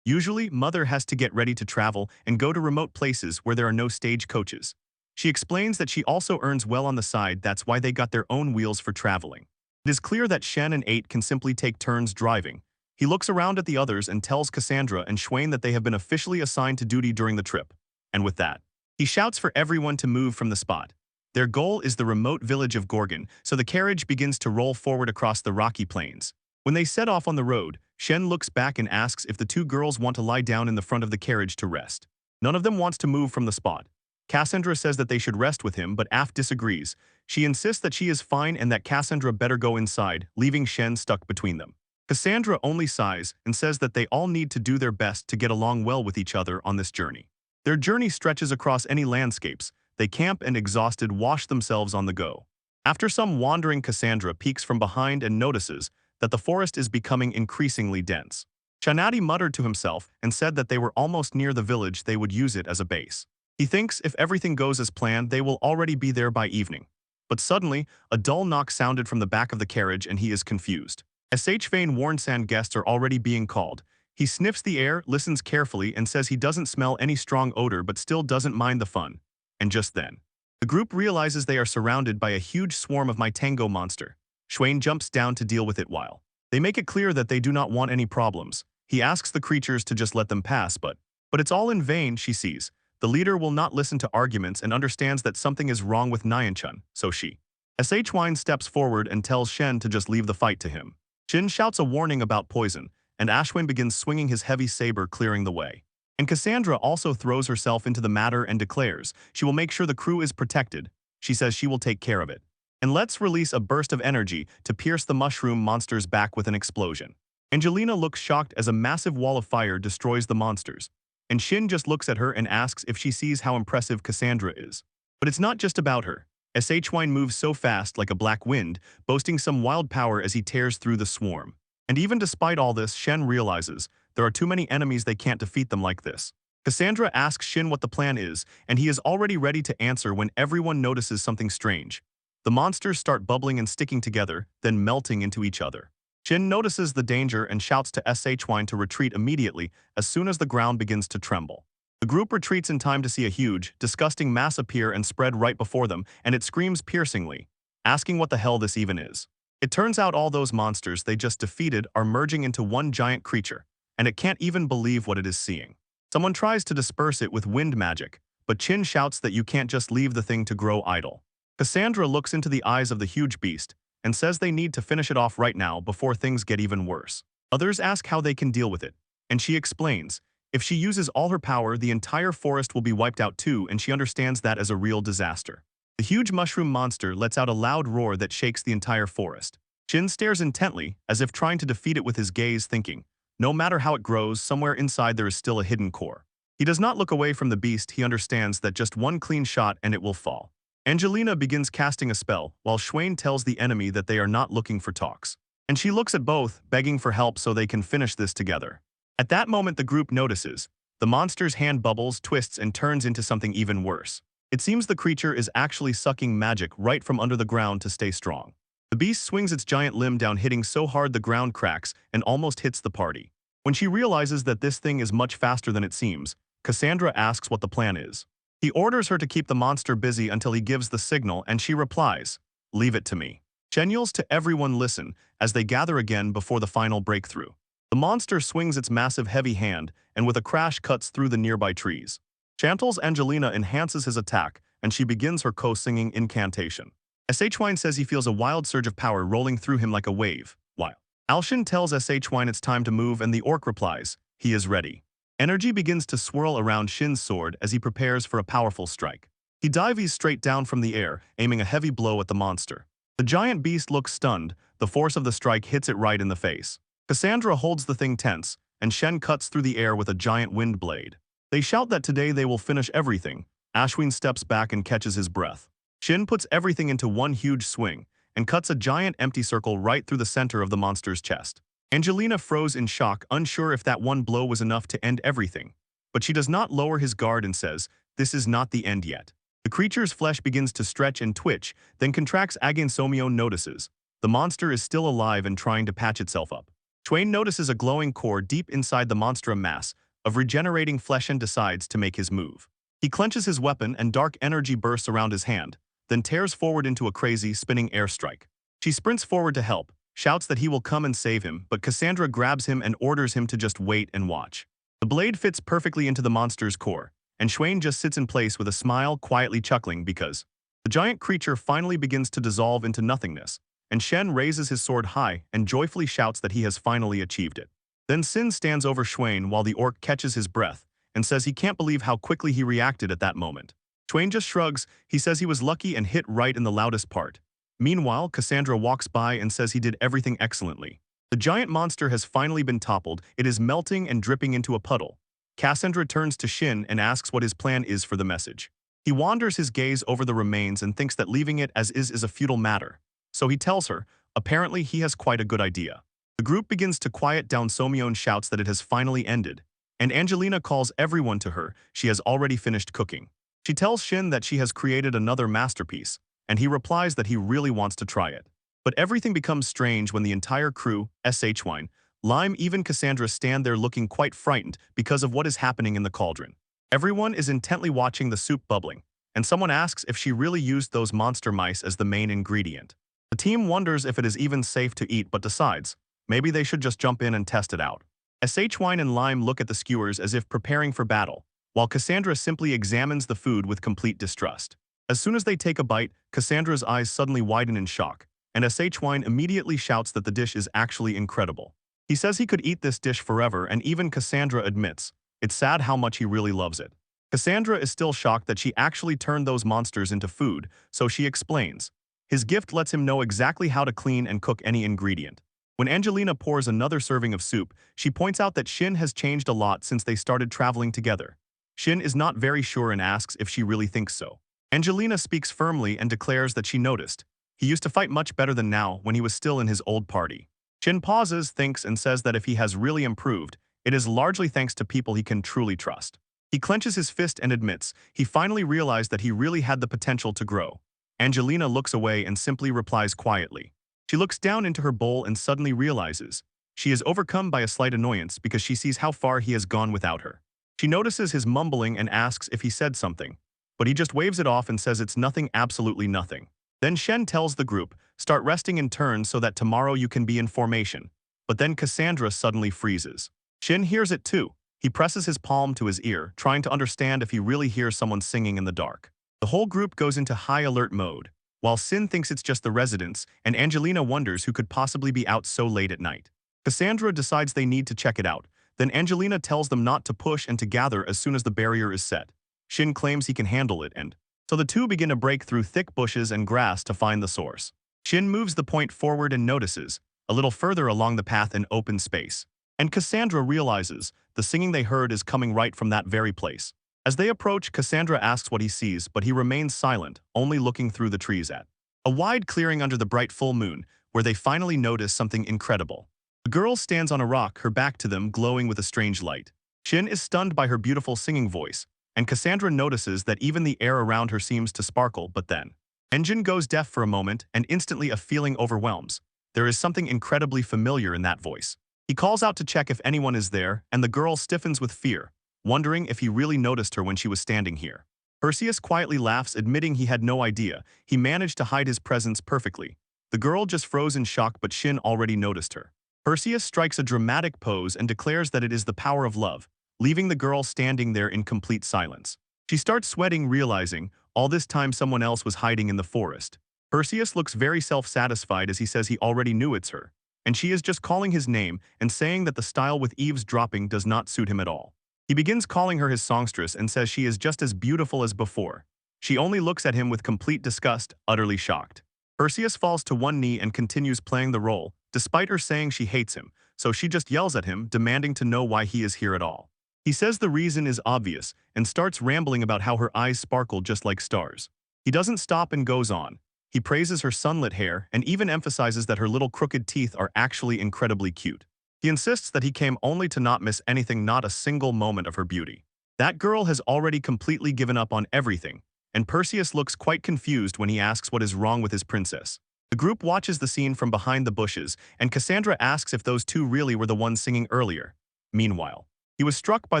usually, Mother has to get ready to travel and go to remote places where there are no stage coaches. She explains that she also earns well on the side, that's why they got their own wheels for traveling. It is clear that Shen and 8 can simply take turns driving. He looks around at the others and tells Cassandra and Schwain that they have been officially assigned to duty during the trip. And with that, he shouts for everyone to move from the spot. Their goal is the remote village of Gorgon, so the carriage begins to roll forward across the rocky plains. When they set off on the road, Shen looks back and asks if the two girls want to lie down in the front of the carriage to rest. None of them wants to move from the spot. Cassandra says that they should rest with him, but Ath disagrees. She insists that she is fine and that Cassandra better go inside, leaving Shen stuck between them. Cassandra only sighs and says that they all need to do their best to get along well with each other on this journey. Their journey stretches across any landscapes. They camp and, exhausted, wash themselves on the go. After some wandering, Cassandra peeks from behind and notices that the forest is becoming increasingly dense. Chanati muttered to himself and said that they were almost near the village. They would use it as a base. He thinks if everything goes as planned, they will already be there by evening. But suddenly, a dull knock sounded from the back of the carriage and he is confused. SH Vane warns Sand guests are already being called. He sniffs the air, listens carefully, and says he doesn't smell any strong odor but still doesn't mind the fun. And just then, the group realizes they are surrounded by a huge swarm of my tango monster. Schwain jumps down to deal with it while they make it clear that they do not want any problems. He asks the creatures to just let them pass, but it's all in vain. She sees the leader will not listen to arguments and understands that something is wrong with Nyan-chun, so she. SH Wine steps forward and tells Shen to just leave the fight to him. Shin shouts a warning about poison, and Ashwin begins swinging his heavy saber, clearing the way. And Cassandra also throws herself into the matter and declares she will make sure the crew is protected. She says she will take care of it. And let's release a burst of energy to pierce the mushroom monster's back with an explosion. Angelina looks shocked as a massive wall of fire destroys the monsters. And Shin just looks at her and asks if she sees how impressive Cassandra is. But it's not just about her. SH Wine moves so fast like a black wind, boasting some wild power as he tears through the swarm. And even despite all this, Shen realizes there are too many enemies, they can't defeat them like this. Cassandra asks Shin what the plan is, and he is already ready to answer when everyone notices something strange. The monsters start bubbling and sticking together, then melting into each other. Shin notices the danger and shouts to SH Wine to retreat immediately as soon as the ground begins to tremble. The group retreats in time to see a huge, disgusting mass appear and spread right before them, and it screams piercingly, asking what the hell this even is. It turns out all those monsters they just defeated are merging into one giant creature, and it can't even believe what it is seeing. Someone tries to disperse it with wind magic, but Chin shouts that you can't just leave the thing to grow idle. Cassandra looks into the eyes of the huge beast and says they need to finish it off right now before things get even worse. Others ask how they can deal with it, and she explains, if she uses all her power, the entire forest will be wiped out too, and she understands that as a real disaster. The huge mushroom monster lets out a loud roar that shakes the entire forest. Shin stares intently, as if trying to defeat it with his gaze, thinking, No matter how it grows, somewhere inside there is still a hidden core. He does not look away from the beast. He understands that just one clean shot and it will fall. Angelina begins casting a spell, while Schwain tells the enemy that they are not looking for talks. And she looks at both, begging for help so they can finish this together. At that moment the group notices. The monster's hand bubbles, twists, and turns into something even worse. It seems the creature is actually sucking magic right from under the ground to stay strong. The beast swings its giant limb down, hitting so hard the ground cracks and almost hits the party. When she realizes that this thing is much faster than it seems, Cassandra asks what the plan is. He orders her to keep the monster busy until he gives the signal, and she replies, "Leave it to me." Chen yells to everyone listen as they gather again before the final breakthrough. The monster swings its massive heavy hand and with a crash cuts through the nearby trees. Chantal's Angelina enhances his attack and she begins her co-singing incantation. Shwine says he feels a wild surge of power rolling through him like a wave, while Alshin tells Shwine it's time to move and the orc replies, he is ready. Energy begins to swirl around Shin's sword as he prepares for a powerful strike. He dives straight down from the air, aiming a heavy blow at the monster. The giant beast looks stunned. The force of the strike hits it right in the face. Cassandra holds the thing tense, and Shen cuts through the air with a giant wind blade. They shout that today they will finish everything. Ashwin steps back and catches his breath. Shin puts everything into one huge swing and cuts a giant empty circle right through the center of the monster's chest. Angelina froze in shock, unsure if that one blow was enough to end everything. But she does not lower his guard and says, "This is not the end yet." The creature's flesh begins to stretch and twitch, then contracts. Again Somio notices. The monster is still alive and trying to patch itself up. Twain notices a glowing core deep inside the monster, a mass of regenerating flesh, and decides to make his move. He clenches his weapon and dark energy bursts around his hand, then tears forward into a crazy, spinning airstrike. She sprints forward to help, shouts that he will come and save him, but Cassandra grabs him and orders him to just wait and watch. The blade fits perfectly into the monster's core, and Schwain just sits in place with a smile, quietly chuckling because the giant creature finally begins to dissolve into nothingness, and Shen raises his sword high and joyfully shouts that he has finally achieved it. Then Sin stands over Schwain while the orc catches his breath and says he can't believe how quickly he reacted at that moment. Schwain just shrugs. He says he was lucky and hit right in the loudest part. Meanwhile, Cassandra walks by and says he did everything excellently. The giant monster has finally been toppled. It is melting and dripping into a puddle. Cassandra turns to Shin and asks what his plan is for the message. He wanders his gaze over the remains and thinks that leaving it as is a futile matter. So he tells her, apparently he has quite a good idea. The group begins to quiet down. Somyeon shouts that it has finally ended. And Angelina calls everyone to her. She has already finished cooking. She tells Shin that she has created another masterpiece, and he replies that he really wants to try it. But everything becomes strange when the entire crew, Shwine, Lime, even Cassandra stand there looking quite frightened because of what is happening in the cauldron. Everyone is intently watching the soup bubbling, and someone asks if she really used those monster mice as the main ingredient. The team wonders if it is even safe to eat but decides, maybe they should just jump in and test it out. Shwine and Lime look at the skewers as if preparing for battle, while Cassandra simply examines the food with complete distrust. As soon as they take a bite, Cassandra's eyes suddenly widen in shock, and Shwine immediately shouts that the dish is actually incredible. He says he could eat this dish forever, and even Cassandra admits, it's sad how much he really loves it. Cassandra is still shocked that she actually turned those monsters into food, so she explains. His gift lets him know exactly how to clean and cook any ingredient. When Angelina pours another serving of soup, she points out that Shin has changed a lot since they started traveling together. Shin is not very sure and asks if she really thinks so. Angelina speaks firmly and declares that she noticed. He used to fight much better than now when he was still in his old party. Shin pauses, thinks, and says that if he has really improved, it is largely thanks to people he can truly trust. He clenches his fist and admits he finally realized that he really had the potential to grow. Angelina looks away and simply replies quietly. She looks down into her bowl and suddenly realizes she is overcome by a slight annoyance because she sees how far he has gone without her. She notices his mumbling and asks if he said something, but he just waves it off and says it's nothing, absolutely nothing. Then Shen tells the group, start resting in turn so that tomorrow you can be in formation. But then Cassandra suddenly freezes. Shin hears it too. He presses his palm to his ear, trying to understand if he really hears someone singing in the dark. The whole group goes into high alert mode, while Sin thinks it's just the residents, and Angelina wonders who could possibly be out so late at night. Cassandra decides they need to check it out. Then Angelina tells them not to push and to gather as soon as the barrier is set. Shin claims he can handle it, and so the two begin to break through thick bushes and grass to find the source. Shin moves the point forward and notices, a little further along the path, an open space. And Cassandra realizes the singing they heard is coming right from that very place. As they approach, Cassandra asks what he sees, but he remains silent, only looking through the trees at a wide clearing under the bright full moon, where they finally notice something incredible. The girl stands on a rock, her back to them, glowing with a strange light. Shin is stunned by her beautiful singing voice, and Cassandra notices that even the air around her seems to sparkle, but then Engine goes deaf for a moment, and instantly a feeling overwhelms. There is something incredibly familiar in that voice. He calls out to check if anyone is there, and the girl stiffens with fear, wondering if he really noticed her when she was standing here. Perseus quietly laughs, admitting he had no idea. He managed to hide his presence perfectly. The girl just froze in shock, but Shin already noticed her. Perseus strikes a dramatic pose and declares that it is the power of love, leaving the girl standing there in complete silence. She starts sweating, realizing all this time someone else was hiding in the forest. Perseus looks very self-satisfied as he says he already knew it's her, and she is just calling his name and saying that the style with eavesdropping does not suit him at all. He begins calling her his songstress and says she is just as beautiful as before. She only looks at him with complete disgust, utterly shocked. Perseus falls to one knee and continues playing the role, despite her saying she hates him, so she just yells at him, demanding to know why he is here at all. He says the reason is obvious and starts rambling about how her eyes sparkle just like stars. He doesn't stop and goes on. He praises her sunlit hair and even emphasizes that her little crooked teeth are actually incredibly cute. He insists that he came only to not miss anything, not a single moment of her beauty. That girl has already completely given up on everything, and Perseus looks quite confused when he asks what is wrong with his princess. The group watches the scene from behind the bushes, and Cassandra asks if those two really were the ones singing earlier. Meanwhile, he was struck by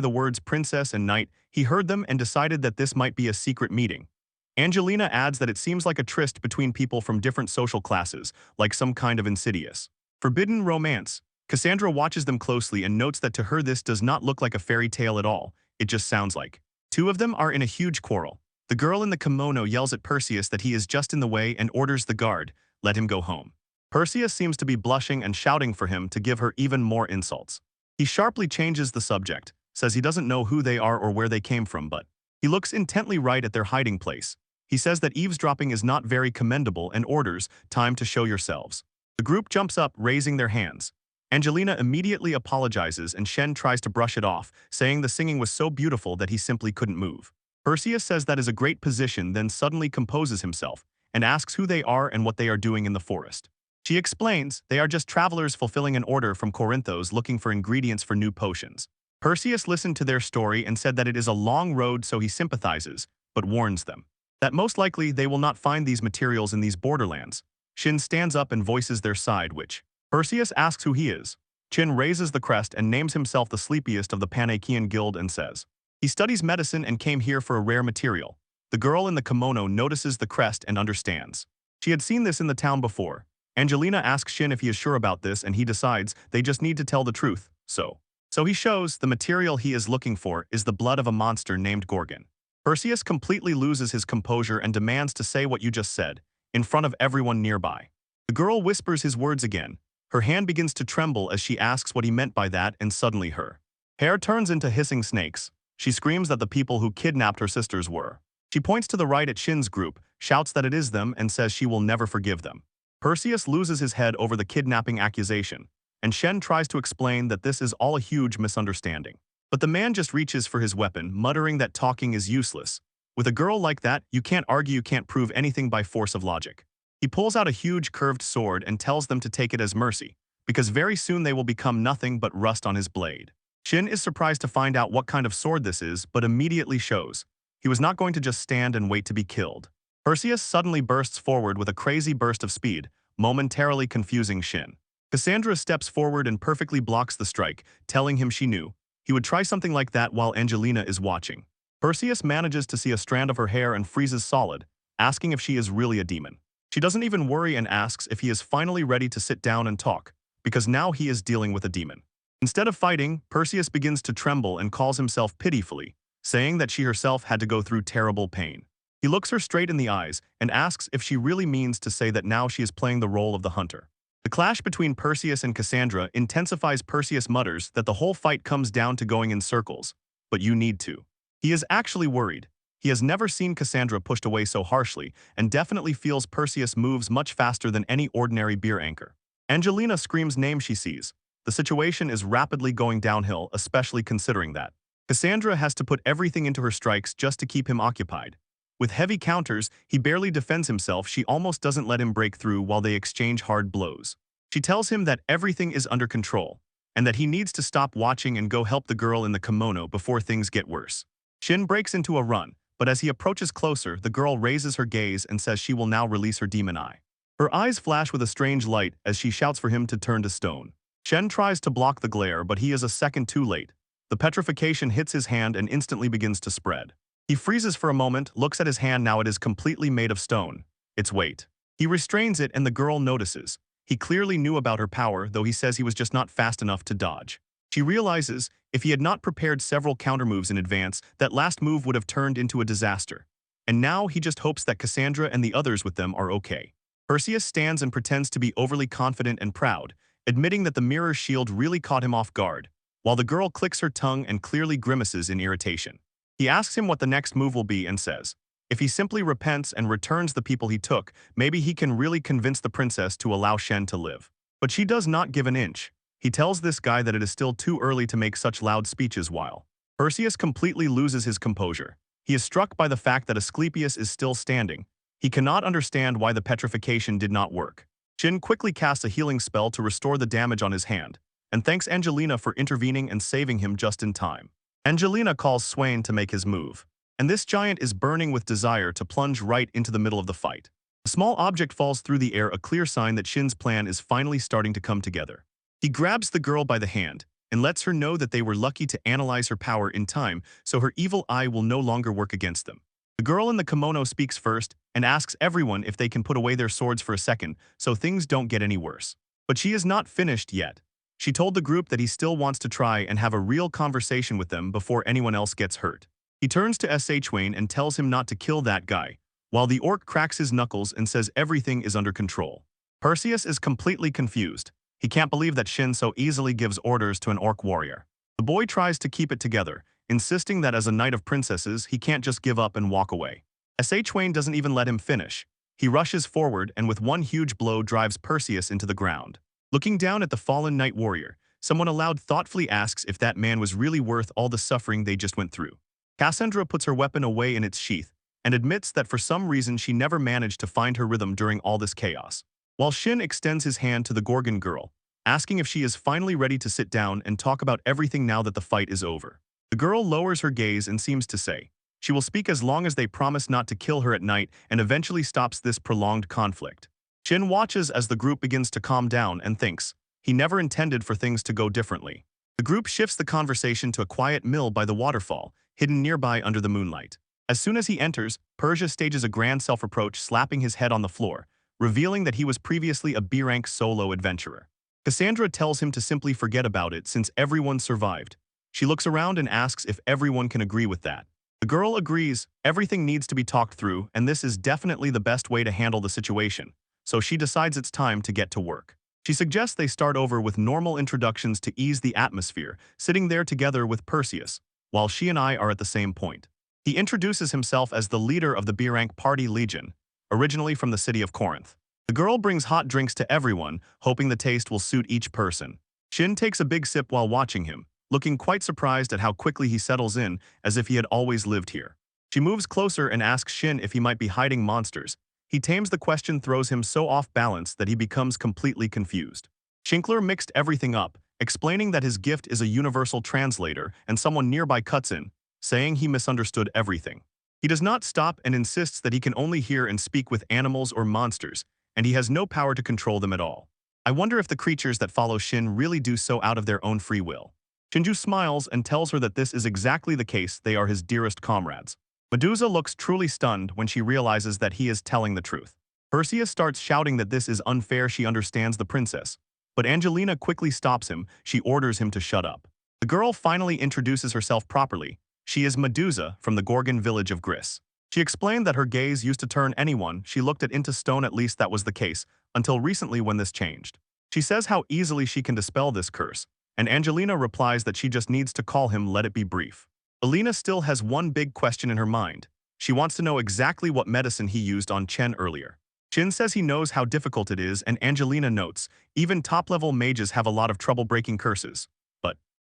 the words princess and knight. He heard them and decided that this might be a secret meeting. Angelina adds that it seems like a tryst between people from different social classes, like some kind of insidious, forbidden romance. Cassandra watches them closely and notes that to her this does not look like a fairy tale at all. It just sounds like two of them are in a huge quarrel. The girl in the kimono yells at Perseus that he is just in the way and orders the guard, let him go home. Perseus seems to be blushing and shouting for him to give her even more insults. He sharply changes the subject, says he doesn't know who they are or where they came from, but he looks intently right at their hiding place. He says that eavesdropping is not very commendable and orders, time to show yourselves. The group jumps up, raising their hands. Angelina immediately apologizes and Shen tries to brush it off, saying the singing was so beautiful that he simply couldn't move. Perseus says that is a great position, then suddenly composes himself and asks who they are and what they are doing in the forest. She explains they are just travelers fulfilling an order from Corinthos looking for ingredients for new potions. Perseus listened to their story and said that it is a long road, so he sympathizes, but warns them that most likely they will not find these materials in these borderlands. Shin stands up and voices their side, which Perseus asks who he is. Chin raises the crest and names himself the sleepiest of the Panachaean Guild and says he studies medicine and came here for a rare material. The girl in the kimono notices the crest and understands. She had seen this in the town before. Angelina asks Shin if he is sure about this, and he decides they just need to tell the truth, so he shows the material he is looking for is the blood of a monster named Gorgon. Perseus completely loses his composure and demands to say what you just said, in front of everyone nearby. The girl whispers his words again. Her hand begins to tremble as she asks what he meant by that, and suddenly her hair turns into hissing snakes. She screams that the people who kidnapped her sisters were. She points to the right at Shin's group, shouts that it is them, and says she will never forgive them. Perseus loses his head over the kidnapping accusation, and Shen tries to explain that this is all a huge misunderstanding. But the man just reaches for his weapon, muttering that talking is useless. With a girl like that, you can't argue, you can't prove anything by force of logic. He pulls out a huge curved sword and tells them to take it as mercy, because very soon they will become nothing but rust on his blade. Shin is surprised to find out what kind of sword this is, but immediately shows he was not going to just stand and wait to be killed. Perseus suddenly bursts forward with a crazy burst of speed, momentarily confusing Shin. Cassandra steps forward and perfectly blocks the strike, telling him she knew he would try something like that while Angelina is watching. Perseus manages to see a strand of her hair and freezes solid, asking if she is really a demon. She doesn't even worry and asks if he is finally ready to sit down and talk, because now he is dealing with a demon. Instead of fighting, Perseus begins to tremble and calls himself pitifully, saying that she herself had to go through terrible pain. He looks her straight in the eyes and asks if she really means to say that now she is playing the role of the hunter. The clash between Perseus and Cassandra intensifies. Perseus mutters that the whole fight comes down to going in circles, but you need to. He is actually worried. He has never seen Cassandra pushed away so harshly and definitely feels Perseus moves much faster than any ordinary beer anchor. Angelina screams name she sees, The situation is rapidly going downhill, especially considering that Cassandra has to put everything into her strikes just to keep him occupied. With heavy counters, he barely defends himself. She almost doesn't let him break through while they exchange hard blows. She tells him that everything is under control, and that he needs to stop watching and go help the girl in the kimono before things get worse. Shin breaks into a run, but as he approaches closer, the girl raises her gaze and says she will now release her demon eye. Her eyes flash with a strange light as she shouts for him to turn to stone. Shen tries to block the glare, but he is a second too late. The petrification hits his hand and instantly begins to spread. He freezes for a moment, looks at his hand. Now it is completely made of stone. Its weight. He restrains it and the girl notices. He clearly knew about her power, though he says he was just not fast enough to dodge. She realizes, if he had not prepared several countermoves in advance, that last move would have turned into a disaster. And now he just hopes that Cassandra and the others with them are okay. Perseus stands and pretends to be overly confident and proud, admitting that the mirror shield really caught him off guard, while the girl clicks her tongue and clearly grimaces in irritation. He asks him what the next move will be and says, if he simply repents and returns the people he took, maybe he can really convince the princess to allow Shen to live. But she does not give an inch. He tells this guy that it is still too early to make such loud speeches while Perseus completely loses his composure. He is struck by the fact that Asclepius is still standing. He cannot understand why the petrification did not work. Shin quickly casts a healing spell to restore the damage on his hand, and thanks Angelina for intervening and saving him just in time. Angelina calls Swain to make his move, and this giant is burning with desire to plunge right into the middle of the fight. A small object falls through the air, a clear sign that Shin's plan is finally starting to come together. He grabs the girl by the hand and lets her know that they were lucky to analyze her power in time so her evil eye will no longer work against them. The girl in the kimono speaks first and asks everyone if they can put away their swords for a second so things don't get any worse. But she is not finished yet. She told the group that he still wants to try and have a real conversation with them before anyone else gets hurt. He turns to Shwain and tells him not to kill that guy, while the orc cracks his knuckles and says everything is under control. Perseus is completely confused. He can't believe that Shin so easily gives orders to an orc warrior. The boy tries to keep it together, insisting that as a knight of princesses, he can't just give up and walk away. Shwain doesn't even let him finish. He rushes forward and with one huge blow drives Perseus into the ground. Looking down at the fallen knight warrior, someone aloud thoughtfully asks if that man was really worth all the suffering they just went through. Cassandra puts her weapon away in its sheath and admits that for some reason she never managed to find her rhythm during all this chaos. While Shin extends his hand to the Gorgon girl, asking if she is finally ready to sit down and talk about everything now that the fight is over. The girl lowers her gaze and seems to say she will speak as long as they promise not to kill her at night and eventually stops this prolonged conflict. Shin watches as the group begins to calm down and thinks he never intended for things to go differently. The group shifts the conversation to a quiet mill by the waterfall, hidden nearby under the moonlight. As soon as he enters, Persia stages a grand self-reproach, slapping his head on the floor, revealing that he was previously a B-rank solo adventurer. Cassandra tells him to simply forget about it since everyone survived. She looks around and asks if everyone can agree with that. The girl agrees, everything needs to be talked through and this is definitely the best way to handle the situation. So she decides it's time to get to work. She suggests they start over with normal introductions to ease the atmosphere, sitting there together with Perseus, while she and I are at the same point. He introduces himself as the leader of the B-rank party Legion, originally from the city of Corinth. The girl brings hot drinks to everyone, hoping the taste will suit each person. Shin takes a big sip while watching him, looking quite surprised at how quickly he settles in, as if he had always lived here. She moves closer and asks Shin if he might be hiding monsters. He tames the question, throws him so off balance that he becomes completely confused. Shinkler mixed everything up, explaining that his gift is a universal translator, and someone nearby cuts in, saying he misunderstood everything. He does not stop and insists that he can only hear and speak with animals or monsters, and he has no power to control them at all. I wonder if the creatures that follow Shin really do so out of their own free will. Shinju smiles and tells her that this is exactly the case, they are his dearest comrades. Medusa looks truly stunned when she realizes that he is telling the truth. Perseus starts shouting that this is unfair, she understands the princess. But Angelina quickly stops him, she orders him to shut up. The girl finally introduces herself properly. She is Medusa from the Gorgon village of Gris. She explained that her gaze used to turn anyone she looked at into stone, at least that was the case, until recently when this changed. She says how easily she can dispel this curse, and Angelina replies that she just needs to call him, let it be brief. Alina still has one big question in her mind. She wants to know exactly what medicine he used on Chen earlier. Shin says he knows how difficult it is, and Angelina notes, even top-level mages have a lot of trouble breaking curses.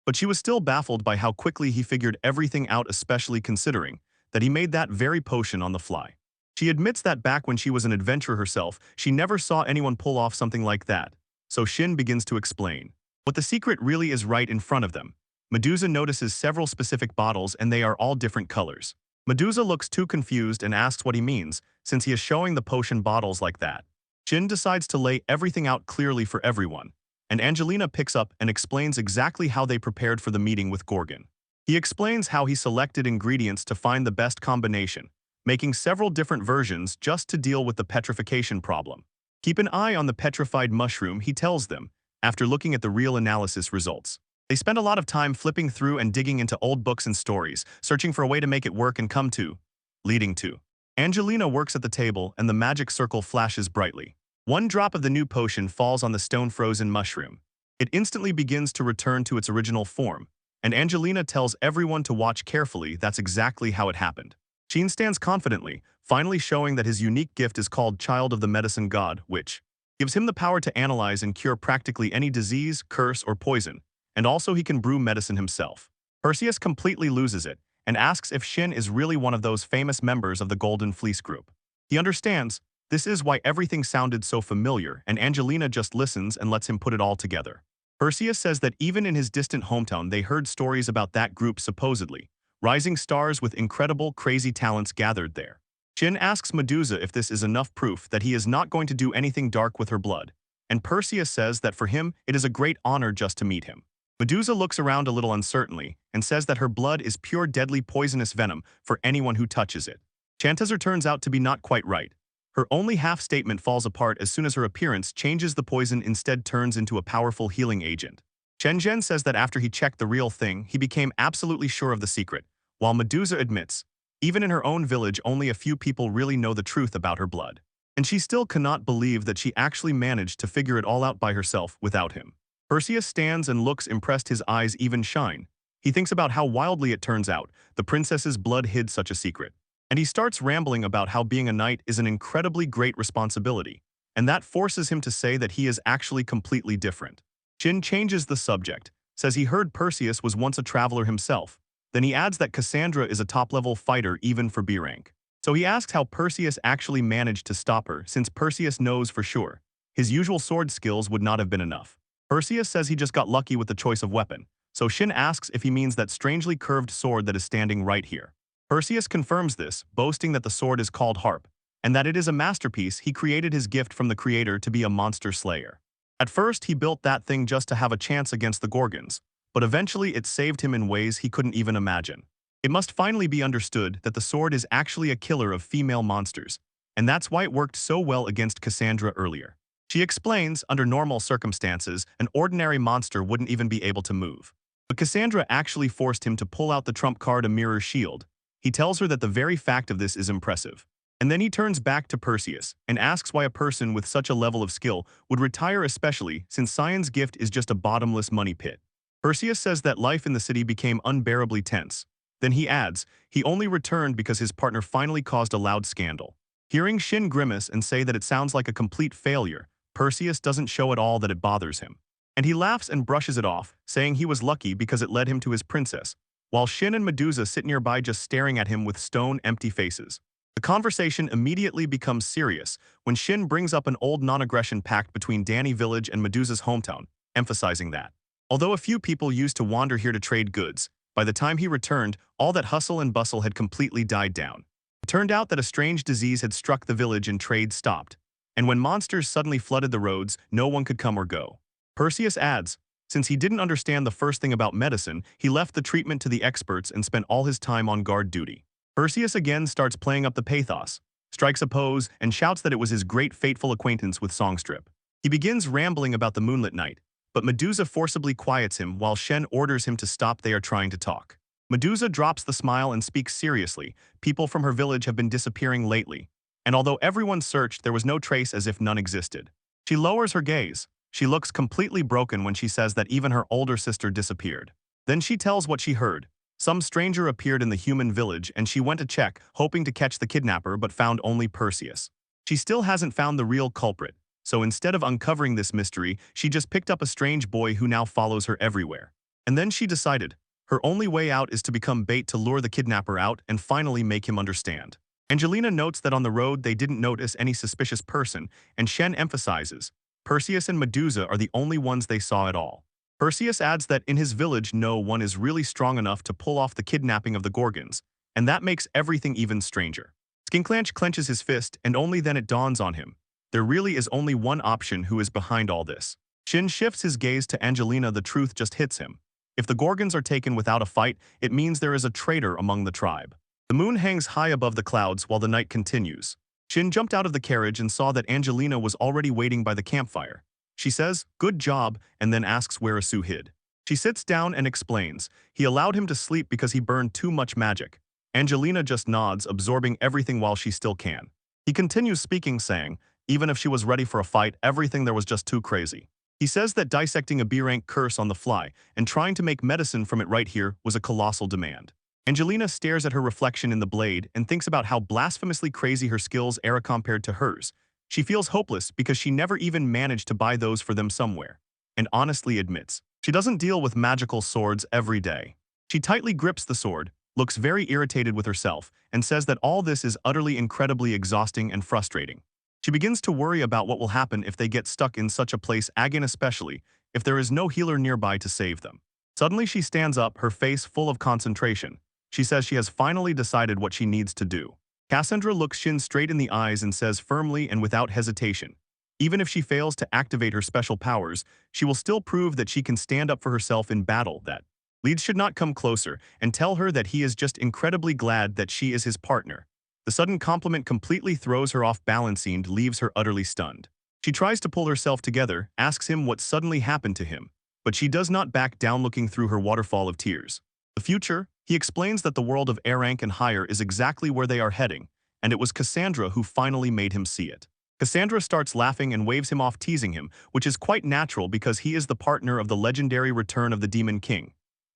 But she was still baffled by how quickly he figured everything out, especially considering that he made that very potion on the fly. She admits that back when she was an adventurer herself, she never saw anyone pull off something like that. So Shin begins to explain what the secret really is right in front of them. Medusa notices several specific bottles, and they are all different colors. Medusa looks too confused and asks what he means, since he is showing the potion bottles like that. Shin decides to lay everything out clearly for everyone, and Angelina picks up and explains exactly how they prepared for the meeting with Gorgon. He explains how he selected ingredients to find the best combination, making several different versions just to deal with the petrification problem. Keep an eye on the petrified mushroom, he tells them, after looking at the real analysis results. They spend a lot of time flipping through and digging into old books and stories, searching for a way to make it work and leading to. Angelina works at the table and the magic circle flashes brightly. One drop of the new potion falls on the stone-frozen mushroom. It instantly begins to return to its original form, and Angelina tells everyone to watch carefully. That's exactly how it happened. Shin stands confidently, finally showing that his unique gift is called Child of the Medicine God, which gives him the power to analyze and cure practically any disease, curse, or poison, and also he can brew medicine himself. Perseus completely loses it and asks if Shin is really one of those famous members of the Golden Fleece group. He understands this is why everything sounded so familiar, and Angelina just listens and lets him put it all together. Perseus says that even in his distant hometown they heard stories about that group, supposedly rising stars with incredible, crazy talents gathered there. Shin asks Medusa if this is enough proof that he is not going to do anything dark with her blood, and Perseus says that for him it is a great honor just to meet him. Medusa looks around a little uncertainly and says that her blood is pure deadly poisonous venom for anyone who touches it. Chantazer turns out to be not quite right. Her only half-statement falls apart as soon as her appearance changes. The poison instead turns into a powerful healing agent. Chen Zhen says that after he checked the real thing, he became absolutely sure of the secret, while Medusa admits, even in her own village only a few people really know the truth about her blood. And she still cannot believe that she actually managed to figure it all out by herself without him. Perseus stands and looks impressed, his eyes even shine. He thinks about how wildly it turns out the princess's blood hid such a secret. And he starts rambling about how being a knight is an incredibly great responsibility, and that forces him to say that he is actually completely different. Shin changes the subject, says he heard Perseus was once a traveler himself. Then he adds that Cassandra is a top-level fighter even for B rank. So he asks how Perseus actually managed to stop her, since Perseus knows for sure his usual sword skills would not have been enough. Perseus says he just got lucky with the choice of weapon, so Shin asks if he means that strangely curved sword that is standing right here. Perseus confirms this, boasting that the sword is called Harp, and that it is a masterpiece. He created his gift from the creator to be a monster slayer. At first, he built that thing just to have a chance against the Gorgons, but eventually it saved him in ways he couldn't even imagine. It must finally be understood that the sword is actually a killer of female monsters, and that's why it worked so well against Cassandra earlier. She explains, under normal circumstances, an ordinary monster wouldn't even be able to move. But Cassandra actually forced him to pull out the trump card, a mirror shield. He tells her that the very fact of this is impressive. And then he turns back to Perseus and asks why a person with such a level of skill would retire, especially since Sion's gift is just a bottomless money pit. Perseus says that life in the city became unbearably tense. Then he adds, he only returned because his partner finally caused a loud scandal. Hearing Shin grimace and say that it sounds like a complete failure, Perseus doesn't show at all that it bothers him. And he laughs and brushes it off, saying he was lucky because it led him to his princess, while Shin and Medusa sit nearby just staring at him with stone, empty faces. The conversation immediately becomes serious when Shin brings up an old non-aggression pact between Danny Village and Medusa's hometown, emphasizing that although a few people used to wander here to trade goods, by the time he returned, all that hustle and bustle had completely died down. It turned out that a strange disease had struck the village and trade stopped. And when monsters suddenly flooded the roads, no one could come or go. Perseus adds, since he didn't understand the first thing about medicine, he left the treatment to the experts and spent all his time on guard duty. Perseus again starts playing up the pathos, strikes a pose, and shouts that it was his great fateful acquaintance with Songstrip. He begins rambling about the moonlit night, but Medusa forcibly quiets him while Shen orders him to stop. They are trying to talk. Medusa drops the smile and speaks seriously. People from her village have been disappearing lately, and although everyone searched, there was no trace, as if none existed. She lowers her gaze. She looks completely broken when she says that even her older sister disappeared. Then she tells what she heard. Some stranger appeared in the human village and she went to check, hoping to catch the kidnapper, but found only Perseus. She still hasn't found the real culprit, so instead of uncovering this mystery, she just picked up a strange boy who now follows her everywhere. And then she decided, her only way out is to become bait to lure the kidnapper out and finally make him understand. Angelina notes that on the road they didn't notice any suspicious person, and Shen emphasizes, Perseus and Medusa are the only ones they saw at all. Perseus adds that in his village no one is really strong enough to pull off the kidnapping of the Gorgons, and that makes everything even stranger. Skinclanch clenches his fist, and only then it dawns on him. There really is only one option who is behind all this. Shin shifts his gaze to Angelina. The truth just hits him. If the Gorgons are taken without a fight, it means there is a traitor among the tribe. The moon hangs high above the clouds while the night continues. Shin jumped out of the carriage and saw that Angelina was already waiting by the campfire. She says, "Good job," and then asks where Asu hid. She sits down and explains, he allowed him to sleep because he burned too much magic. Angelina just nods, absorbing everything while she still can. He continues speaking, saying, even if she was ready for a fight, everything there was just too crazy. He says that dissecting a B-rank curse on the fly and trying to make medicine from it right here was a colossal demand. Angelina stares at her reflection in the blade and thinks about how blasphemously crazy her skills are compared to hers. She feels hopeless because she never even managed to buy those for them somewhere, and honestly admits, she doesn't deal with magical swords every day. She tightly grips the sword, looks very irritated with herself, and says that all this is utterly incredibly exhausting and frustrating. She begins to worry about what will happen if they get stuck in such a place, again especially if there is no healer nearby to save them. Suddenly she stands up, her face full of concentration. She says she has finally decided what she needs to do. Cassandra looks Shin straight in the eyes and says firmly and without hesitation, even if she fails to activate her special powers, she will still prove that she can stand up for herself in battle, that Leeds should not come closer, and tell her that he is just incredibly glad that she is his partner. The sudden compliment completely throws her off balance and leaves her utterly stunned. She tries to pull herself together, asks him what suddenly happened to him, but she does not back down, looking through her waterfall of tears. The future, he explains that the world of A rank and higher is exactly where they are heading, and it was Cassandra who finally made him see it. Cassandra starts laughing and waves him off, teasing him, which is quite natural because he is the partner of the legendary Return of the Demon King.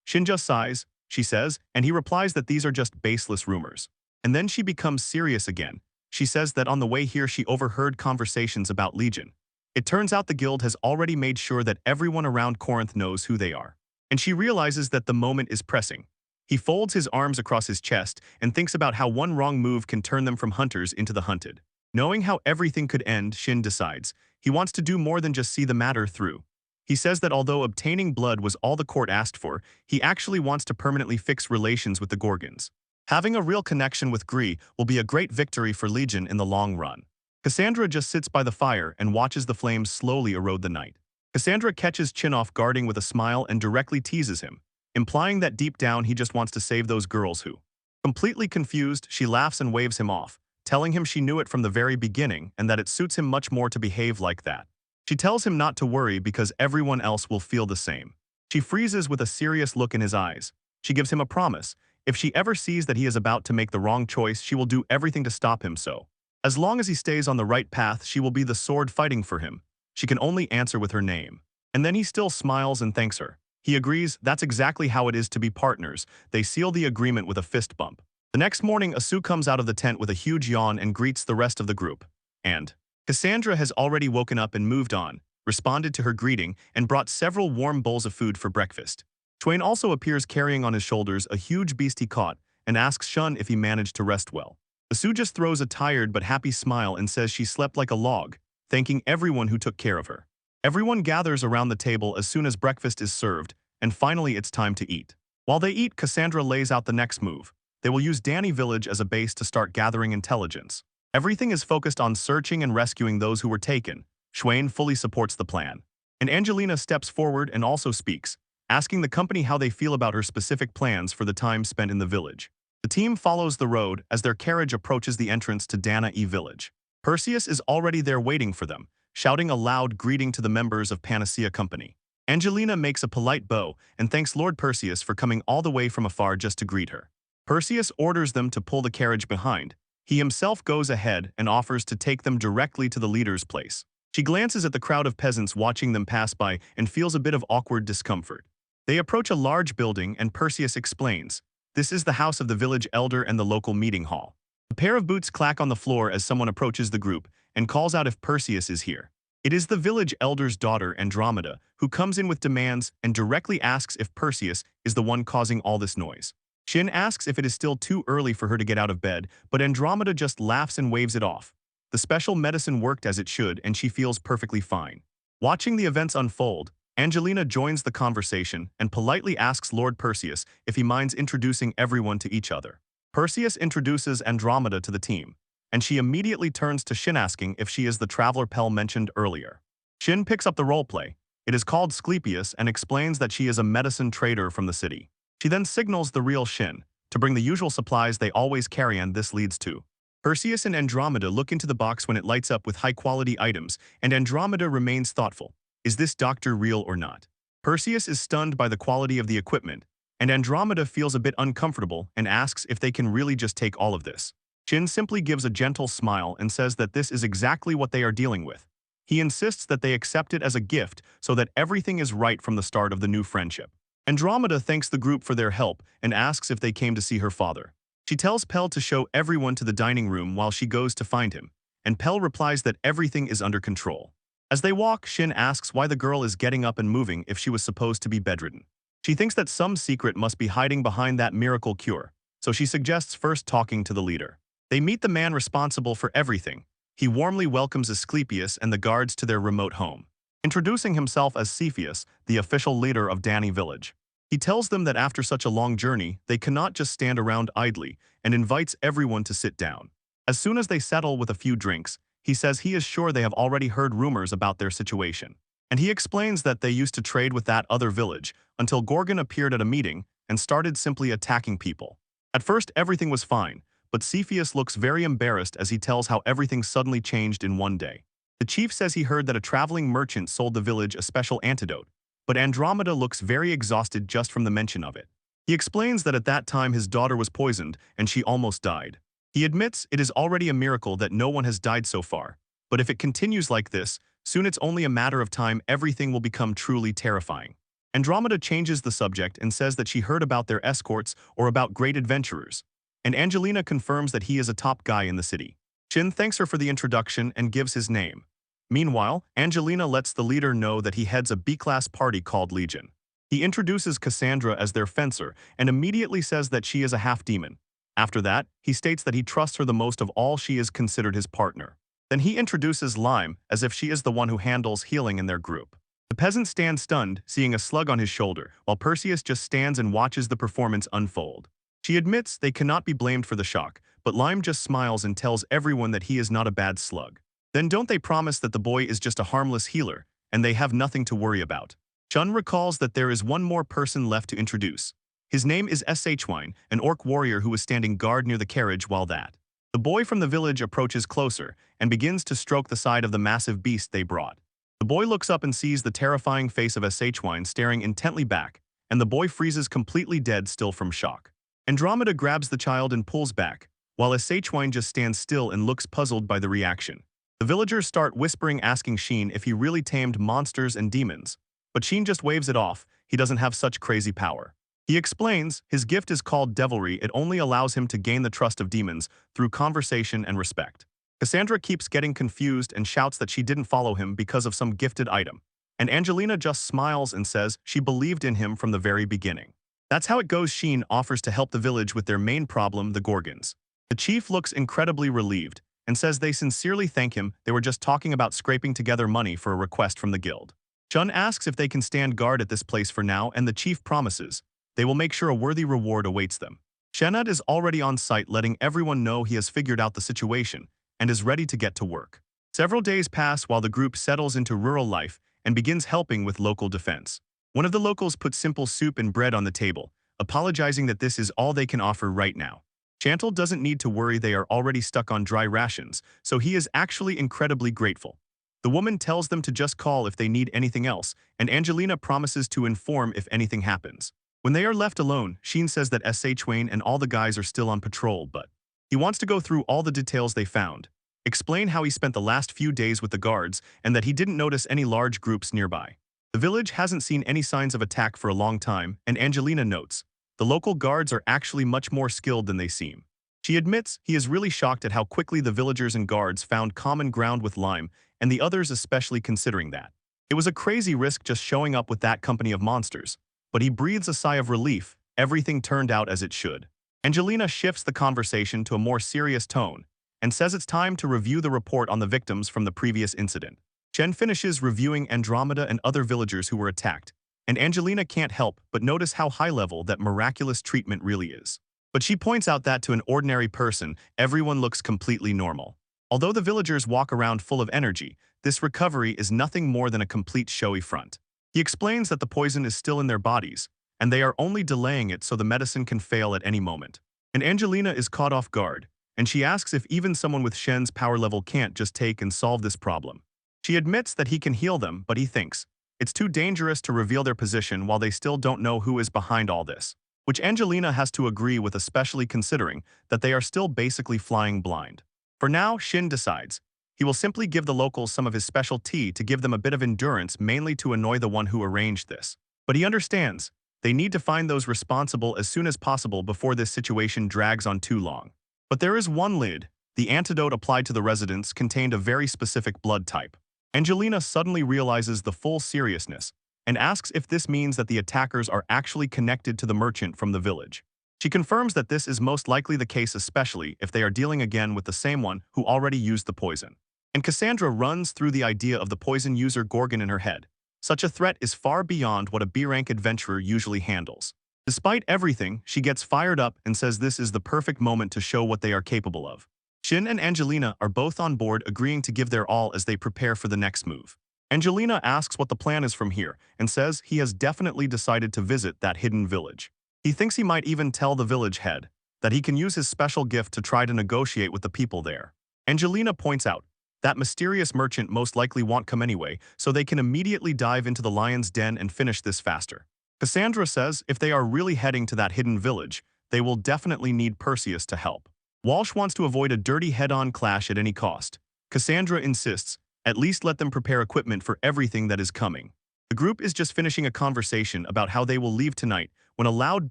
Shin just sighs, she says, and he replies that these are just baseless rumors. And then she becomes serious again. She says that on the way here she overheard conversations about Legion. It turns out the guild has already made sure that everyone around Corinth knows who they are. And she realizes that the moment is pressing. He folds his arms across his chest and thinks about how one wrong move can turn them from hunters into the hunted. Knowing how everything could end, Shin decides he wants to do more than just see the matter through. He says that although obtaining blood was all the court asked for, he actually wants to permanently fix relations with the Gorgons. Having a real connection with Gree will be a great victory for Legion in the long run. Cassandra just sits by the fire and watches the flames slowly erode the night. Cassandra catches Chin off guarding with a smile and directly teases him, implying that deep down he just wants to save those girls who. Completely confused, she laughs and waves him off, telling him she knew it from the very beginning and that it suits him much more to behave like that. She tells him not to worry because everyone else will feel the same. She freezes with a serious look in his eyes. She gives him a promise. If she ever sees that he is about to make the wrong choice, she will do everything to stop him so. As long as he stays on the right path, she will be the sword fighting for him. She can only answer with her name. And then he still smiles and thanks her. He agrees that's exactly how it is to be partners. They seal the agreement with a fist bump. The next morning, Asu comes out of the tent with a huge yawn and greets the rest of the group. And Cassandra has already woken up and moved on, responded to her greeting, and brought several warm bowls of food for breakfast. Twain also appears carrying on his shoulders a huge beast he caught and asks Shun if he managed to rest well. Asu just throws a tired but happy smile and says she slept like a log, thanking everyone who took care of her. Everyone gathers around the table as soon as breakfast is served, and finally it's time to eat. While they eat, Cassandra lays out the next move. They will use Danny Village as a base to start gathering intelligence. Everything is focused on searching and rescuing those who were taken. Schwain fully supports the plan. And Angelina steps forward and also speaks, asking the company how they feel about her specific plans for the time spent in the village. The team follows the road as their carriage approaches the entrance to Danae Village. Perseus is already there waiting for them, shouting a loud greeting to the members of Panacea Company. Angelina makes a polite bow and thanks Lord Perseus for coming all the way from afar just to greet her. Perseus orders them to pull the carriage behind. He himself goes ahead and offers to take them directly to the leader's place. She glances at the crowd of peasants watching them pass by and feels a bit of awkward discomfort. They approach a large building and Perseus explains, this is the house of the village elder and the local meeting hall. The A pair of boots clack on the floor as someone approaches the group and calls out if Perseus is here. It is the village elder's daughter, Andromeda, who comes in with demands and directly asks if Perseus is the one causing all this noise. Shin asks if it is still too early for her to get out of bed, but Andromeda just laughs and waves it off. The special medicine worked as it should, and she feels perfectly fine. Watching the events unfold, Angelina joins the conversation and politely asks Lord Perseus if he minds introducing everyone to each other. Perseus introduces Andromeda to the team, and she immediately turns to Shin asking if she is the traveler Pell mentioned earlier. Shin picks up the roleplay. It is called Sclepius and explains that she is a medicine trader from the city. She then signals the real Shin to bring the usual supplies they always carry, and this leads to Perseus and Andromeda look into the box when it lights up with high-quality items, and Andromeda remains thoughtful. Is this doctor real or not? Perseus is stunned by the quality of the equipment, and Andromeda feels a bit uncomfortable and asks if they can really just take all of this. Shin simply gives a gentle smile and says that this is exactly what they are dealing with. He insists that they accept it as a gift so that everything is right from the start of the new friendship. Andromeda thanks the group for their help and asks if they came to see her father. She tells Pell to show everyone to the dining room while she goes to find him, and Pell replies that everything is under control. As they walk, Shin asks why the girl is getting up and moving if she was supposed to be bedridden. She thinks that some secret must be hiding behind that miracle cure, so she suggests first talking to the leader. They meet the man responsible for everything. He warmly welcomes Asclepius and the guards to their remote home, introducing himself as Cepheus, the official leader of Dani village. He tells them that after such a long journey, they cannot just stand around idly, and invites everyone to sit down. As soon as they settle with a few drinks, he says he is sure they have already heard rumors about their situation. And he explains that they used to trade with that other village until Gorgon appeared at a meeting and started simply attacking people. At first, everything was fine, but Cepheus looks very embarrassed as he tells how everything suddenly changed in one day. The chief says he heard that a traveling merchant sold the village a special antidote, but Andromeda looks very exhausted just from the mention of it. He explains that at that time his daughter was poisoned and she almost died. He admits it is already a miracle that no one has died so far, but if it continues like this, soon it's only a matter of time everything will become truly terrifying. Andromeda changes the subject and says that she heard about their escorts or about great adventurers, and Angelina confirms that he is a top guy in the city. Shin thanks her for the introduction and gives his name. Meanwhile, Angelina lets the leader know that he heads a B-class party called Legion. He introduces Cassandra as their fencer and immediately says that she is a half-demon. After that, he states that he trusts her the most of all. She is considered his partner. Then he introduces Lime as if she is the one who handles healing in their group. The peasant stands stunned, seeing a slug on his shoulder, while Perseus just stands and watches the performance unfold. She admits they cannot be blamed for the shock, but Lime just smiles and tells everyone that he is not a bad slug. Then don't they promise that the boy is just a harmless healer, and they have nothing to worry about. Chun recalls that there is one more person left to introduce. His name is Shwine, an orc warrior who was standing guard near the carriage while that. The boy from the village approaches closer and begins to stroke the side of the massive beast they brought. The boy looks up and sees the terrifying face of Shwine staring intently back, and the boy freezes completely dead still from shock. Andromeda grabs the child and pulls back, while Shwine just stands still and looks puzzled by the reaction. The villagers start whispering, asking Sheen if he really tamed monsters and demons, but Sheen just waves it off. He doesn't have such crazy power. He explains his gift is called devilry. It only allows him to gain the trust of demons through conversation and respect. Cassandra keeps getting confused and shouts that she didn't follow him because of some gifted item, and Angelina just smiles and says she believed in him from the very beginning. That's how it goes. Sheen offers to help the village with their main problem, the Gorgons. The chief looks incredibly relieved and says they sincerely thank him. They were just talking about scraping together money for a request from the guild. Chun asks if they can stand guard at this place for now, and the chief promises they will make sure a worthy reward awaits them. Shenad is already on site, letting everyone know he has figured out the situation and is ready to get to work. Several days pass while the group settles into rural life and begins helping with local defense. One of the locals puts simple soup and bread on the table, apologizing that this is all they can offer right now. Chantal doesn't need to worry, they are already stuck on dry rations, so he is actually incredibly grateful. The woman tells them to just call if they need anything else, and Angelina promises to inform if anything happens. When they are left alone, Sheen says that Shwayne and all the guys are still on patrol, but he wants to go through all the details they found, explain how he spent the last few days with the guards, and that he didn't notice any large groups nearby. The village hasn't seen any signs of attack for a long time, and Angelina notes the local guards are actually much more skilled than they seem. She admits he is really shocked at how quickly the villagers and guards found common ground with Lime, and the others especially considering that. It was a crazy risk just showing up with that company of monsters, but he breathes a sigh of relief. Everything turned out as it should. Angelina shifts the conversation to a more serious tone and says it's time to review the report on the victims from the previous incident. Chen finishes reviewing Andromeda and other villagers who were attacked, and Angelina can't help but notice how high-level that miraculous treatment really is. But she points out that to an ordinary person, everyone looks completely normal. Although the villagers walk around full of energy, this recovery is nothing more than a complete showy front. He explains that the poison is still in their bodies, and they are only delaying it so the medicine can fail at any moment. And Angelina is caught off guard, and she asks if even someone with Shen's power level can't just take and solve this problem. She admits that he can heal them, but he thinks it's too dangerous to reveal their position while they still don't know who is behind all this, which Angelina has to agree with, especially considering that they are still basically flying blind. For now, Shin decides he will simply give the locals some of his special tea to give them a bit of endurance, mainly to annoy the one who arranged this. But he understands they need to find those responsible as soon as possible before this situation drags on too long. But there is one lid. The antidote applied to the residents contained a very specific blood type. Angelina suddenly realizes the full seriousness and asks if this means that the attackers are actually connected to the merchant from the village. She confirms that this is most likely the case, especially if they are dealing again with the same one who already used the poison. And Cassandra runs through the idea of the poison user Gorgon in her head. Such a threat is far beyond what a B-rank adventurer usually handles. Despite everything, she gets fired up and says this is the perfect moment to show what they are capable of. Shin and Angelina are both on board, agreeing to give their all as they prepare for the next move. Angelina asks what the plan is from here and says he has definitely decided to visit that hidden village. He thinks he might even tell the village head that he can use his special gift to try to negotiate with the people there. Angelina points out that mysterious merchant most likely won't come anyway, so they can immediately dive into the lion's den and finish this faster. Cassandra says if they are really heading to that hidden village, they will definitely need Perseus to help. Walsh wants to avoid a dirty head-on clash at any cost. Cassandra insists at least let them prepare equipment for everything that is coming. The group is just finishing a conversation about how they will leave tonight when a loud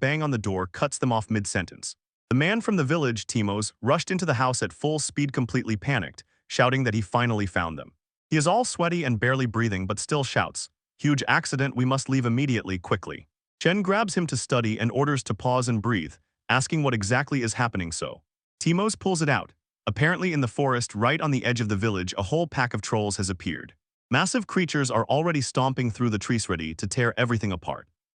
bang on the door cuts them off mid-sentence. The man from the village, Timos, rushed into the house at full speed, completely panicked, shouting that he finally found them. He is all sweaty and barely breathing but still shouts, "Huge accident, we must leave immediately, quickly." Chen grabs him to study and orders to pause and breathe, asking what exactly is happening. So Timos pulls it out. Apparently in the forest right on the edge of the village, a whole pack of trolls has appeared. Massive creatures are already stomping through the trees ready to tear everything apart.